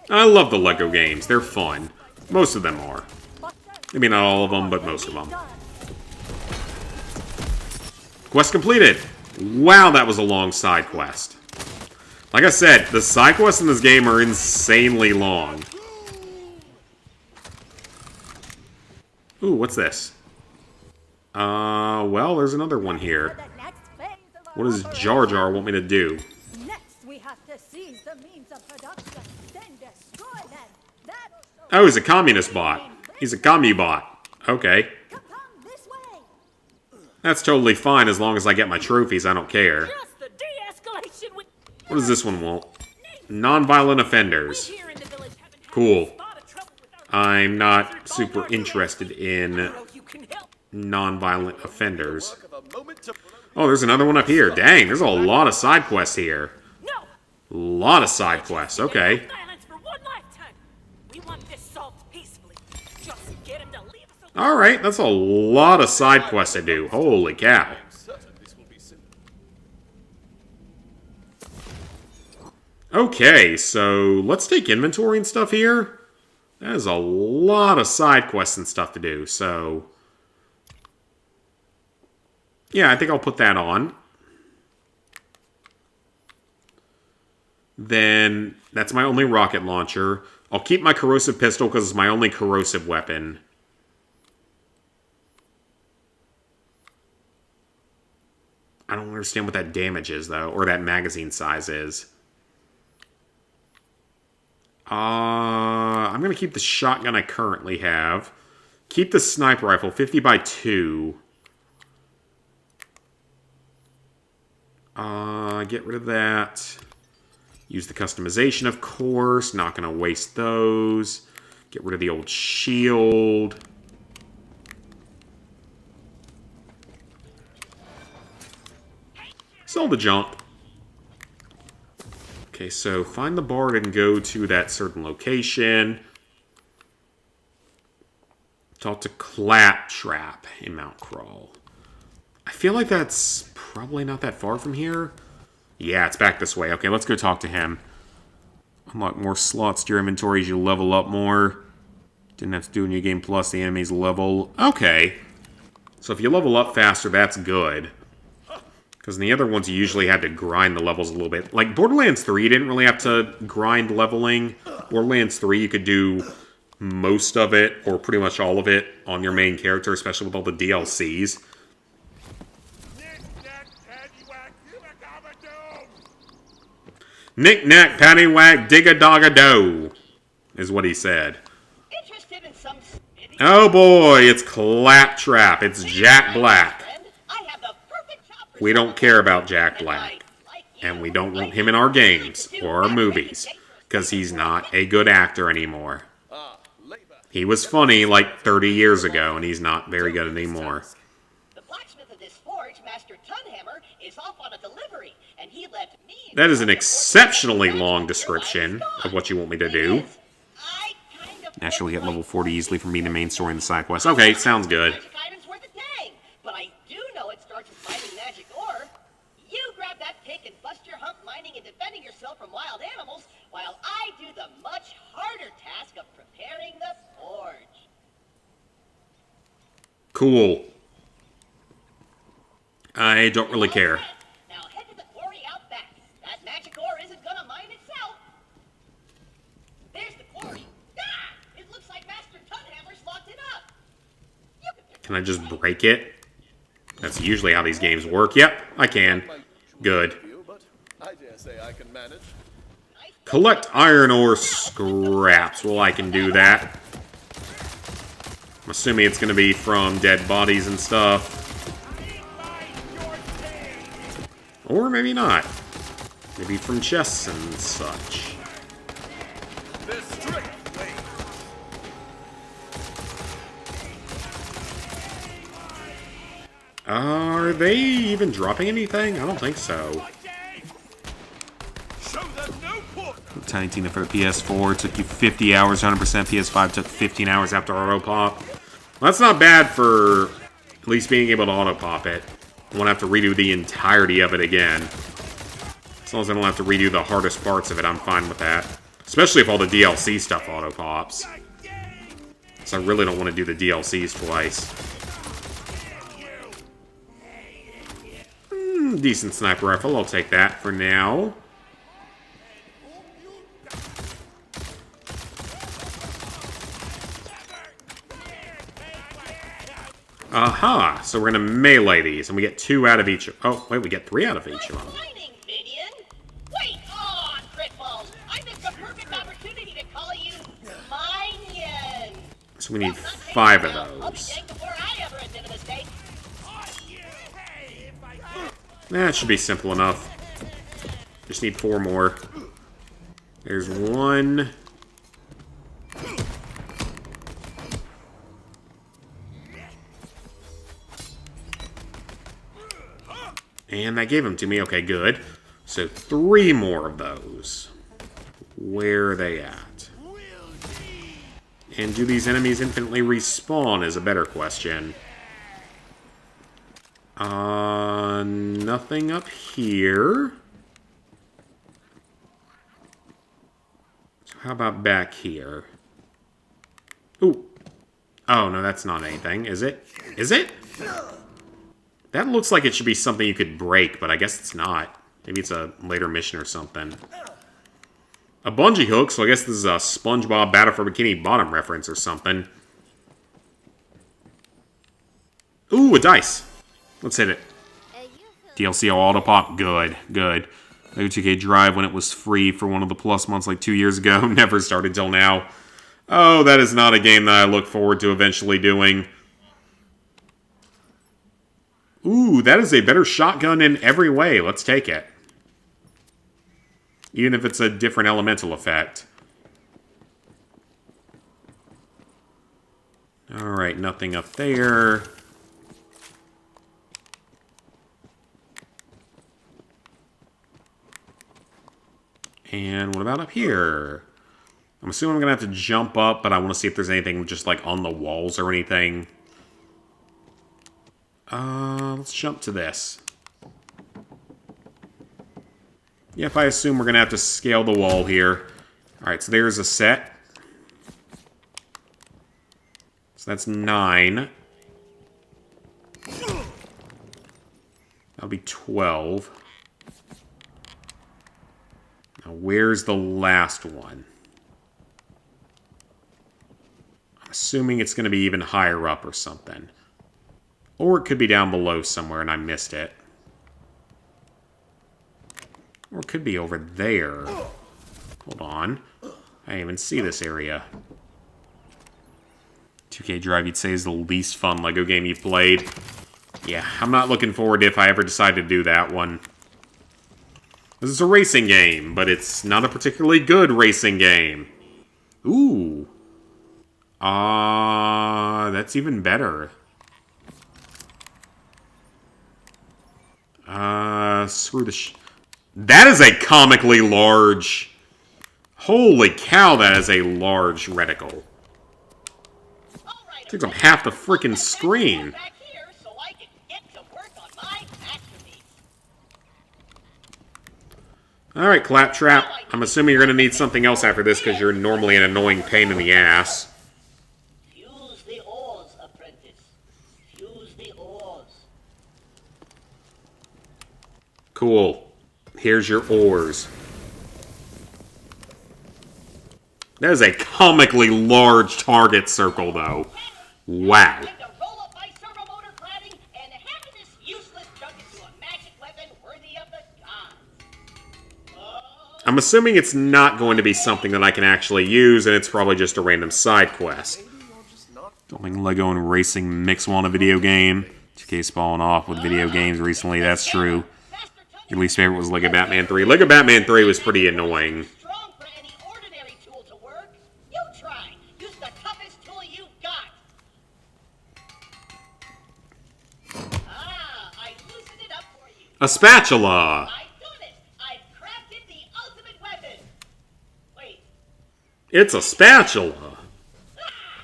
I love the Lego games. They're fun. Most of them are. Maybe not all of them, but most of them. Quest completed! Wow, that was a long side quest. Like I said, the side quests in this game are insanely long. Ooh, what's this? Well, there's another one here. What does Jar Jar want me to do? Oh, he's a communist bot. He's a commie bot. Okay. That's totally fine as long as I get my trophies, I don't care. What does this one want? Non-violent offenders. Cool. I'm not super interested in non-violent offenders. Oh, there's another one up here. Dang, there's a lot of side quests here. A lot of side quests, okay. Alright, that's a lot of side quests to do. Holy cow. Okay, so let's take inventory and stuff here. That is a lot of side quests and stuff to do, so... yeah, I think I'll put that on. Then, that's my only rocket launcher. I'll keep my corrosive pistol because it's my only corrosive weapon. I don't understand what that damage is, though, or that magazine size is. I'm going to keep the shotgun I currently have. Keep the sniper rifle, 50 by 2. Get rid of that. Use the customization, of course. Not going to waste those. Get rid of the old shield. Sell the junk. Okay, so find the bard and go to that certain location. Talk to Claptrap in Mount Crawl. I feel like that's probably not that far from here. Yeah, it's back this way. Okay, let's go talk to him. Unlock more slots to your inventory as you level up more. Didn't have to do a new game plus the enemy's level. Okay. So if you level up faster, that's good. Because in the other ones, you usually had to grind the levels a little bit. Like, Borderlands 3, you didn't really have to grind leveling. Borderlands 3, you could do most of it, or pretty much all of it, on your main character, especially with all the DLCs. Knick-knack, paddywhack, dig-a-dog-a-do, is what he said. Oh boy, it's Claptrap. It's Jack Black. We don't care about Jack Black. And we don't want him in our games or our movies. Because he's not a good actor anymore. He was funny like 30 years ago, and he's not very good anymore. That is an exceptionally long description of what you want me to do. Naturally hit level 40 easily from being the main story in the side quest. Okay, sounds good. But I do know it starts with finding magic ore. You grab that pick and bust your hump mining and defending yourself from wild animals, while I do the much harder task of preparing the forge. Cool. I don't really care. Now head to the quarry out back. That magic ore isn't gonna mine itself. There's the quarry. Ah! It looks like Master Tunhammer's locked it up. Can I just break it? That's usually how these games work. Yep, I can. Good. Collect iron ore scraps. Well, I can do that. I'm assuming it's going to be from dead bodies and stuff. Or maybe not. Maybe from chests and such. Are they even dropping anything? I don't think so. Tiny Tina for PS4 took you 50 hours, 100%. PS5 took 15 hours after auto pop. Well, that's not bad for at least being able to auto pop it. I won't have to redo the entirety of it again. As long as I don't have to redo the hardest parts of it, I'm fine with that. Especially if all the DLC stuff auto pops. So I really don't want to do the DLCs twice. Decent sniper rifle, I'll take that for now. Aha! So we're gonna melee these, and we get 2 out of each. Oh, wait, we get 3 out of each of them. Wait on, Critballs! I missed the perfect opportunity to call you minion. So we need 5 of those. That should be simple enough. Just need 4 more. There's 1. And that gave them to me. Okay, good. So 3 more of those. Where are they at? And do these enemies infinitely respawn is a better question. Nothing up here. So how about back here? Ooh. Oh, no, that's not anything, is it? Is it? That looks like it should be something you could break, but I guess it's not. Maybe it's a later mission or something. A bungee hook, so I guess this is a SpongeBob Battle for Bikini Bottom reference or something. Ooh, a dice. Let's hit it. DLC auto pop. Good, good. O2K Drive, when it was free for one of the plus months like 2 years ago, never started till now. Oh, that is not a game that I look forward to eventually doing. Ooh, that is a better shotgun in every way. Let's take it. Even if it's a different elemental effect. Alright, nothing up there. And what about up here? I'm assuming I'm going to have to jump up, but I want to see if there's anything just like on the walls or anything. Let's jump to this. Yep, I assume we're going to have to scale the wall here. Alright, so there's a set. So that's 9. That'll be 12. Now, where's the last one? I'm assuming it's going to be even higher up or something. Or it could be down below somewhere and I missed it. Or it could be over there. Hold on. I didn't even see this area. 2K Drive, you'd say, is the least fun LEGO game you've played. Yeah, I'm not looking forward to if I ever decide to do that one. This is a racing game, but it's not a particularly good racing game. Ooh. That's even better. Screw the that is a comically large... Holy cow, that is a large reticle. Takes up half the freaking screen. Alright, Claptrap. I'm assuming you're going to need something else after this because you're normally an annoying pain in the ass. Fuse the oars, apprentice. Fuse the oars. Cool. Here's your oars. That is a comically large target circle, though. Wow. I'm assuming it's not going to be something that I can actually use, and it's probably just a random side quest. Don't think Lego and racing mix well in a video game. 2K's fallen off with video games recently, that's true. Your least favorite was Lego Batman 3. Lego Batman 3 was pretty annoying. A spatula! It's a spatula!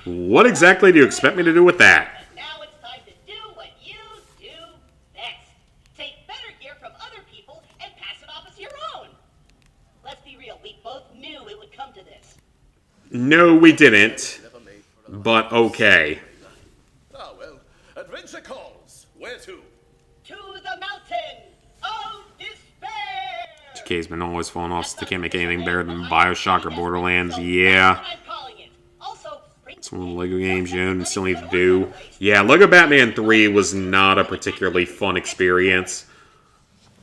What exactly do you expect me to do with that? Now it's time to do what you do best. Take better gear from other people and pass it off as your own. Let's be real, we both knew it would come to this. No, we didn't. But okay. Ah, well, adventure calls. Where to? To the mountain of despair! 2K's been always falling off, so they can't make anything better than Bioshock or Borderlands. Yeah. It's one of the LEGO games you own and still need to do. Yeah, LEGO Batman 3 was not a particularly fun experience.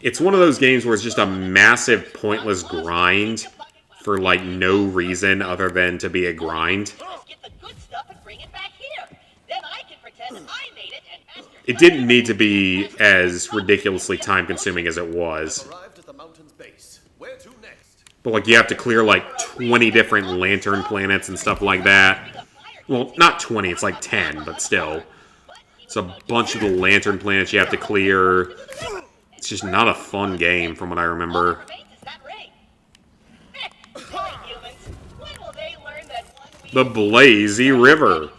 It's one of those games where it's just a massive, pointless grind for, like, no reason other than to be a grind. It didn't need to be as ridiculously time-consuming as it was. But, like, you have to clear, like, 20 different lantern planets and stuff like that. Well, not 20, it's like 10, but still. It's a bunch of the lantern planets you have to clear. It's just not a fun game, from what I remember. The Blazy River.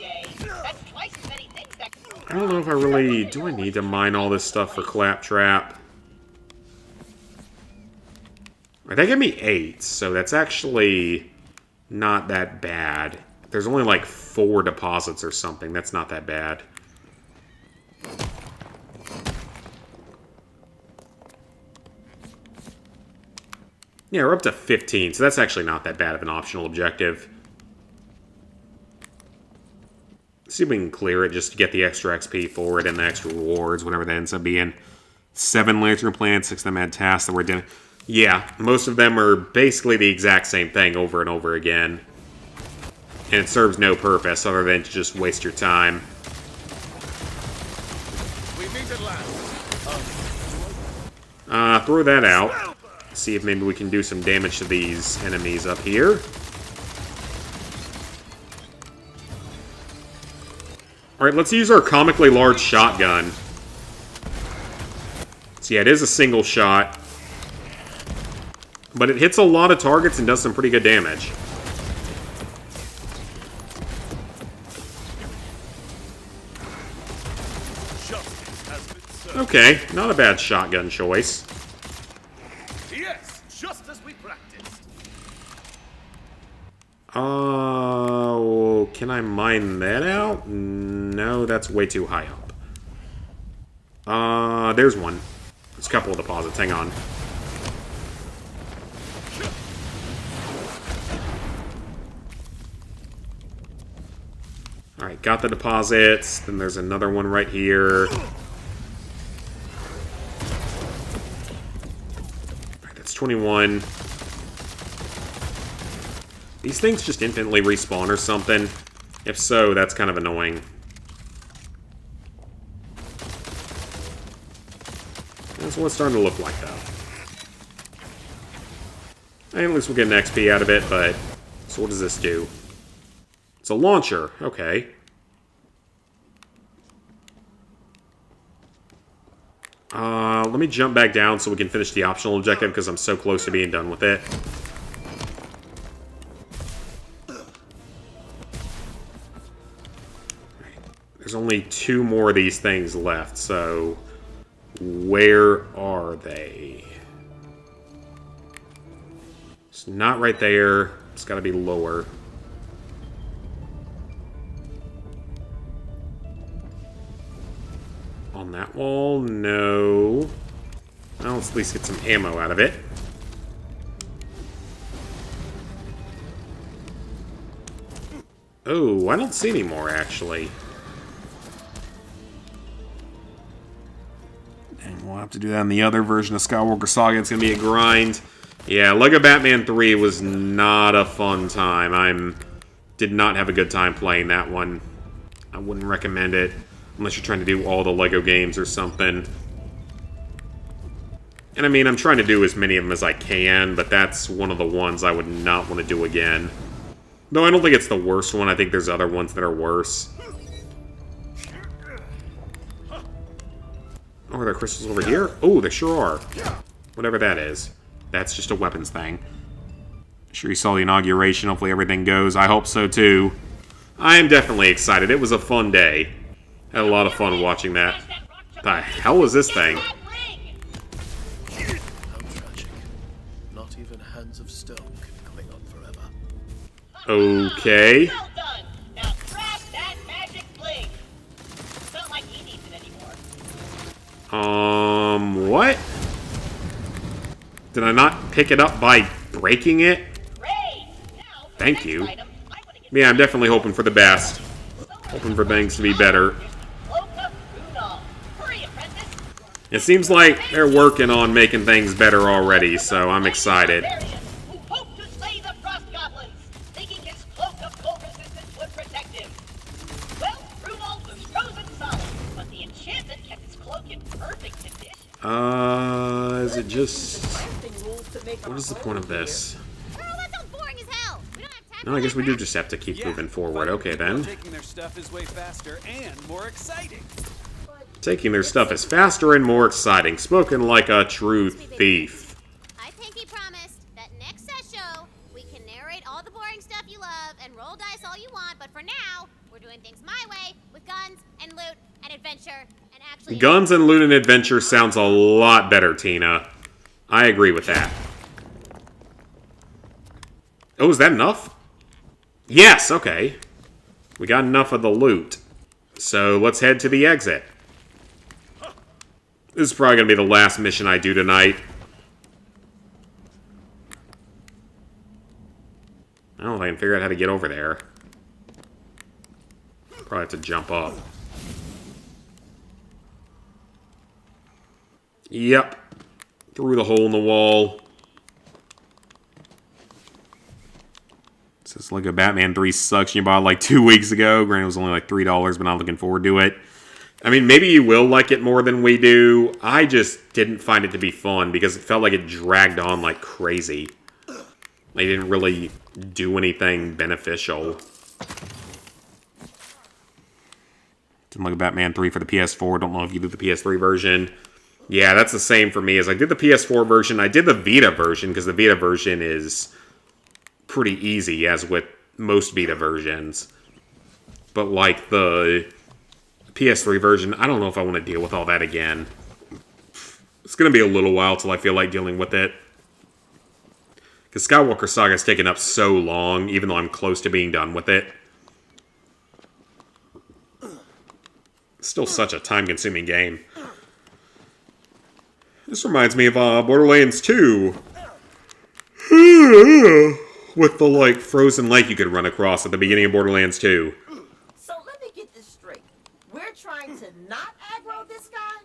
That's twice as many things that... I don't know if I really... Do I need to mine all this stuff for Claptrap? Right, that gave me 8, so that's actually not that bad. There's only like 4 deposits or something. That's not that bad. Yeah, we're up to 15, so that's actually not that bad of an optional objective. See if we can clear it just to get the extra XP for it and the extra rewards, whatever that ends up being. 7 lantern plants, 6 of them had tasks that we're doing. Yeah, most of them are basically the exact same thing over and over again. And it serves no purpose other than to just waste your time. We meet at last. Throw that out. See if maybe we can do some damage to these enemies up here. Alright, let's use our comically large shotgun. So yeah, it is a single shot. But it hits a lot of targets and does some pretty good damage. Okay, not a bad shotgun choice. Yes, just as we practiced. Oh, can I mine that out? No, that's way too high up. There's one. There's a couple of deposits, hang on. Alright, got the deposits. Then there's another one right here. Alright, that's 21. These things just infinitely respawn or something. If so, that's kind of annoying. That's what it's starting to look like, though. And at least we'll get an XP out of it, but... So what does this do? It's a launcher. Okay. Let me jump back down so we can finish the optional objective, because I'm so close to being done with it. There's only 2 more of these things left, so... Where are they? It's not right there. It's got to be lower. On that wall? No. Well, let's at least get some ammo out of it. Oh, I don't see any more, actually. And we'll have to do that in the other version of Skywalker Saga. It's going to be a grind. Yeah, Lego Batman 3 was not a fun time. Did not have a good time playing that one. I wouldn't recommend it. Unless you're trying to do all the Lego games or something. And I mean, I'm trying to do as many of them as I can, but that's one of the ones I would not want to do again. Though I don't think it's the worst one. I think there's other ones that are worse. Oh, are there crystals over here? Oh, there sure are. Whatever that is. That's just a weapons thing. Sure you saw the inauguration. Hopefully everything goes. I hope so, too. I am definitely excited. It was a fun day. Had a lot of fun watching that. The hell is this thing? How tragic. Not even hands of stone can cling on forever. Okay. Well done. Now grab that magic bling. It's not like he needs it anymore. What? Did I not pick it up by breaking it? Great. Now, Thank you. Yeah, I'm definitely hoping for the best. Hoping for things to be better. It seems like they're working on making things better already, so I'm excited. Who hoped to slay the frost goblins, thinking his cloak of cold resistance would protect him. Well, Brunald was frozen solid, but the enchantment kept his cloak in perfect condition. Is it just... What is the point of this? No, I guess we do just have to keep moving forward. Okay, then. Taking their stuff is way faster and more exciting. Taking their stuff is faster and more exciting. Spoken like a true thief. I think he promised that next show we can narrate all the boring stuff you love and roll dice all all you want, but for now, we're doing things my way with guns and loot and adventure and actually... Guns and loot and adventure sounds a lot better, Tina. I agree with that. Oh, is that enough? Yes, okay. We got enough of the loot. So let's head to the exit. This is probably going to be the last mission I do tonight. I don't know if I can figure out how to get over there. Probably have to jump up. Yep. Through the hole in the wall. It says Lego Batman 3 sucks. You bought it like 2 weeks ago. Granted, it was only like $3, but not looking forward to it. I mean, maybe you will like it more than we do. I just didn't find it to be fun because it felt like it dragged on like crazy. They didn't really do anything beneficial. Didn't Lego Batman 3 for the PS4. Don't know if you did the PS3 version. Yeah, that's the same for me as I did the PS4 version. I did the Vita version because the Vita version is pretty easy, as with most Vita versions. But like the PS3 version, I don't know if I want to deal with all that again. It's going to be a little while till I feel like dealing with it. Because Skywalker Saga has taken up so long, even though I'm close to being done with it. It's still such a time-consuming game. This reminds me of Borderlands 2. With the, like, frozen lake you could run across at the beginning of Borderlands 2. So let me get this straight. We're trying to not aggro this guy?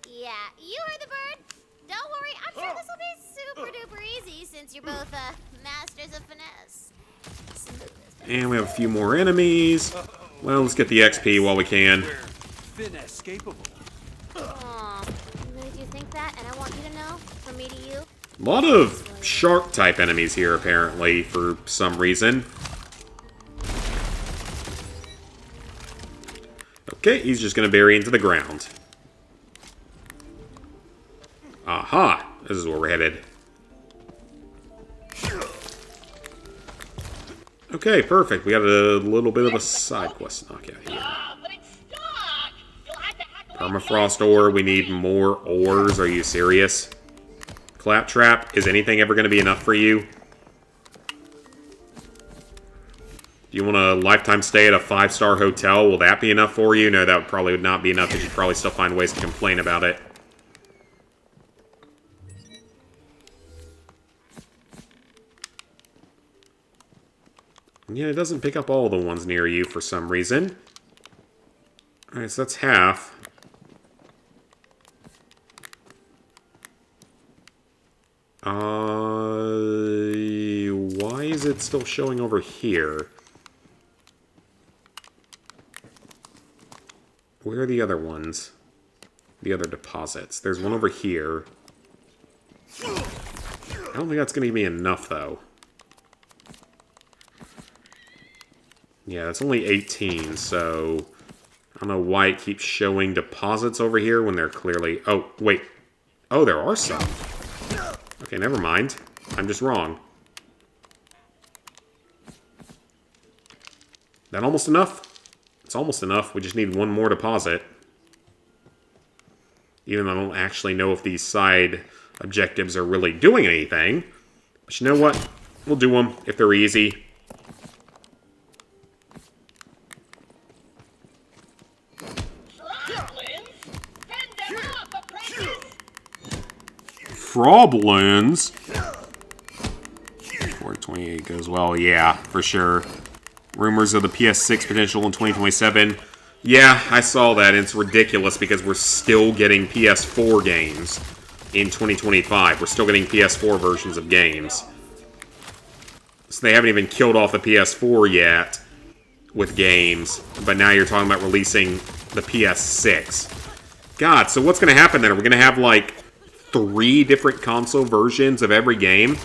Yeah, you heard the bird. Don't worry, I'm sure this will be super duper easy since you're both masters of finesse. And we have a few more enemies. Well, let's get the XP while we can. Inescapable. Aw, made you think that, and I want you to know, from me to you. A lot of shark-type enemies here, apparently, for some reason. Okay, he's just going to bury into the ground. Aha! This is where we're headed. Okay, perfect. We got a little bit of a side quest to knock out here. Permafrost ore. We need more ores. Are you serious? Claptrap, is anything ever going to be enough for you? Do you want a lifetime stay at a 5-star hotel? Will that be enough for you? No, that probably would not be enough, because you'd probably still find ways to complain about it. Yeah, it doesn't pick up all the ones near you for some reason. Alright, so that's half. Why is it still showing over here? Where are the other ones? The other deposits. There's one over here. I don't think that's going to give me enough, though. Yeah, that's only 18, so... I don't know why it keeps showing deposits over here when they're clearly... Oh, wait. Oh, there are some. Okay, never mind. I'm just wrong. That almost enough? It's almost enough. We just need one more deposit. Even though I don't actually know if these side objectives are really doing anything. But you know what? We'll do them if they're easy. Froblands? 428 goes well, yeah, for sure. Rumors of the PS6 potential in 2027. Yeah, I saw that, and it's ridiculous because we're still getting PS4 games in 2025. We're still getting PS4 versions of games. So they haven't even killed off the PS4 yet with games, but now you're talking about releasing the PS6. God, so what's going to happen then? Are we going to have, like, 3 different console versions of every game?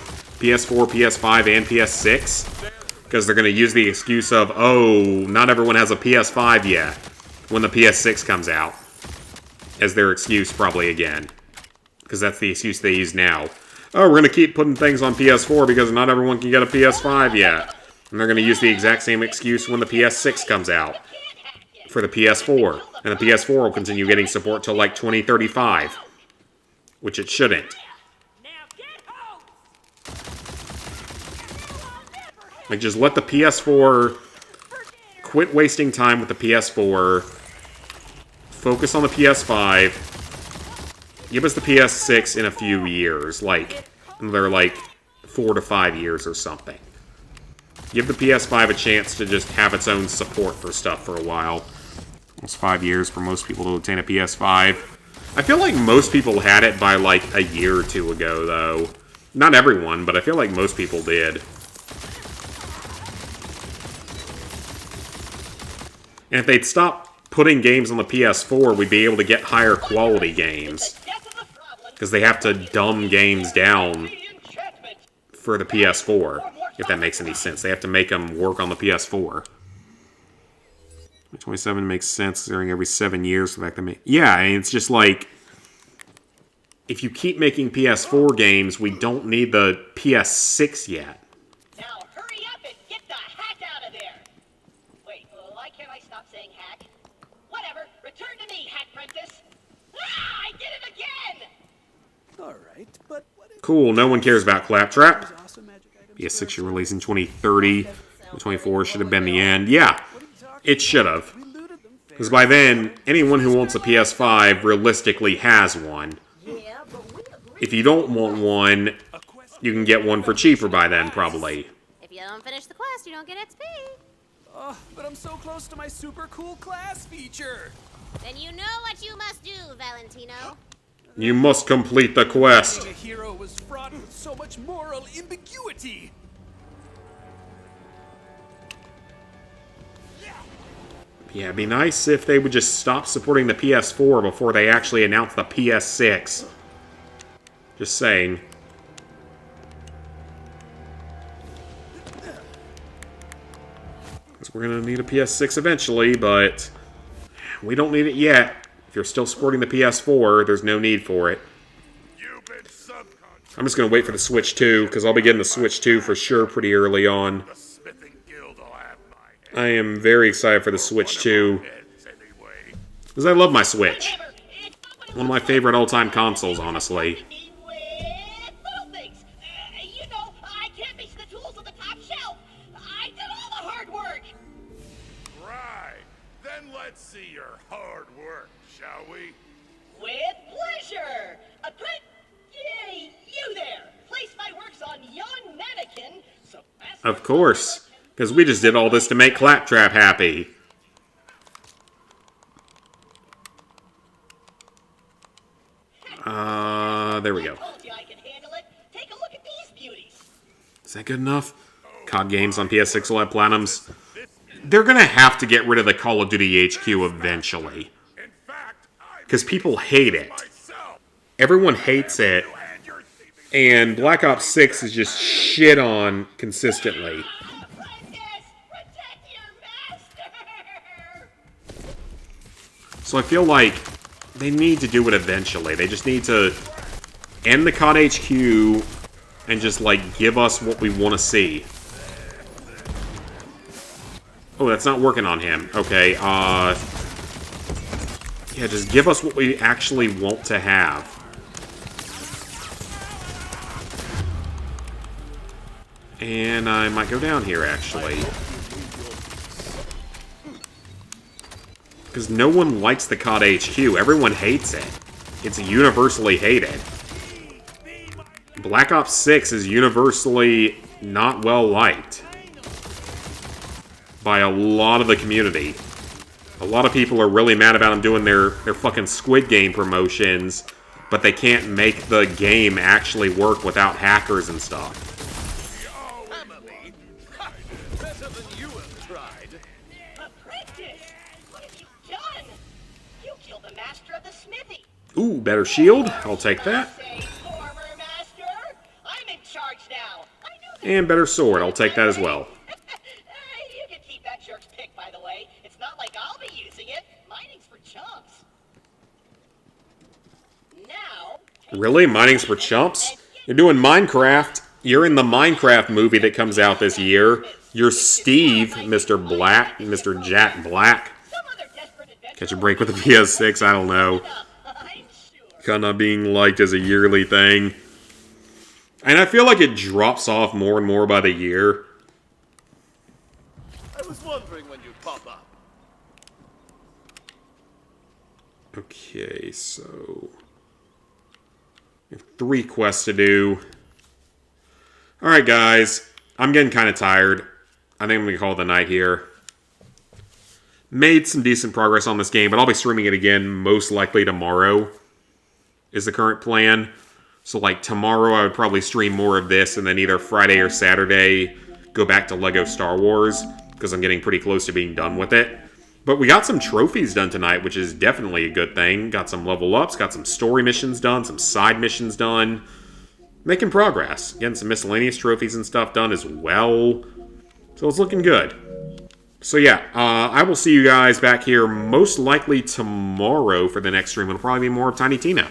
PS4, PS5, and PS6? Because they're going to use the excuse of, oh, not everyone has a PS5 yet, when the PS6 comes out. As their excuse, probably, again. Because that's the excuse they use now. Oh, we're going to keep putting things on PS4 because not everyone can get a PS5 yet. And they're going to use the exact same excuse when the PS6 comes out for the PS4. And the PS4 will continue getting support till like 2035. Which it shouldn't. Like, just let the PS4 quit wasting time with the PS4. Focus on the PS5. Give us the PS6 in a few years. Like, another, like, 4 to 5 years or something. Give the PS5 a chance to just have its own support for stuff for a while. Almost 5 years for most people to obtain a PS5. I feel like most people had it by, like, a year or two ago, though. Not everyone, but I feel like most people did. And if they'd stop putting games on the PS4, we'd be able to get higher quality games. Because they have to dumb games down for the PS4, if that makes any sense. They have to make them work on the PS4. 27 makes sense during every 7 years. The fact that yeah, I mean, it's just like, if you keep making PS4 games, we don't need the PS6 yet. Now hurry up and get the hack out of there! Wait, why can't I stop saying hack? Whatever, return to me, Hack Princess! Ah, I did it again! Alright, but what if... Cool, no one cares about Claptrap. PS6 should release in 2030. 2024 should have been the end. Yeah, it should have. Because by then, anyone who wants a PS5 realistically has one. If you don't want one, you can get one for cheaper by then, probably. If you don't finish the quest, you don't get XP. Oh, but I'm so close to my super cool class feature. Then you know what you must do, Valentino. You must complete the quest. Being a hero was fraught with so much moral ambiguity. Yeah, it'd be nice if they would just stop supporting the PS4 before they actually announce the PS6. Just saying. Because we're going to need a PS6 eventually, but we don't need it yet. If you're still supporting the PS4, there's no need for it. I'm just going to wait for the Switch 2, because I'll be getting the Switch 2 for sure pretty early on. I am very excited for the Switch 2. Because I love my Switch. One of my favorite all-time consoles, honestly. You know, I can't reach the tools on the top shelf. I did all the hard work. Right. Then let's see your hard work, shall we? With pleasure. Yay, you there. Place my works on yon mannequin. So of course. Because we just did all this to make Claptrap happy. There we go. Is that good enough? COD games on PS6 will have platinums. They're gonna have to get rid of the Call of Duty HQ eventually. Because people hate it. Everyone hates it. And Black Ops 6 is just shit on consistently. So I feel like they need to do it eventually. They just need to end the COD HQ and just, like, give us what we want to see. Oh, that's not working on him. Okay, yeah, just give us what we actually want to have. And I might go down here, actually. Because no one likes the COD HQ. Everyone hates it. It's universally hated. Black Ops 6 is universally not well liked by a lot of the community. A lot of people are really mad about them doing their fucking Squid Game promotions, but they can't make the game actually work without hackers and stuff. Ooh, better shield. I'll take that. And better sword. I'll take that as well. You can keep that jerk's pick, by the way. It's not like I'll be using it. Mining's for chumps. Now. Really? Mining's for chumps? You're doing Minecraft. You're in the Minecraft movie that comes out this year. You're Steve, Mr. Black, Mr. Jack Black. Catch a break with the PS6, I don't know. Kind of being liked as a yearly thing. And I feel like it drops off more and more by the year. I was wondering when you'd pop up. Okay, so... we have 3 quests to do. Alright, guys. I'm getting kind of tired. I think I'm going to call it the night here. Made some decent progress on this game, but I'll be streaming it again most likely tomorrow. Is the current plan. So, like, tomorrow I would probably stream more of this, and then either Friday or Saturday go back to LEGO Star Wars, because I'm getting pretty close to being done with it. But we got some trophies done tonight, which is definitely a good thing. Got some level ups, got some story missions done, some side missions done. Making progress. Getting some miscellaneous trophies and stuff done as well. So it's looking good. So yeah, I will see you guys back here most likely tomorrow for the next stream. It'll probably be more of Tiny Tina.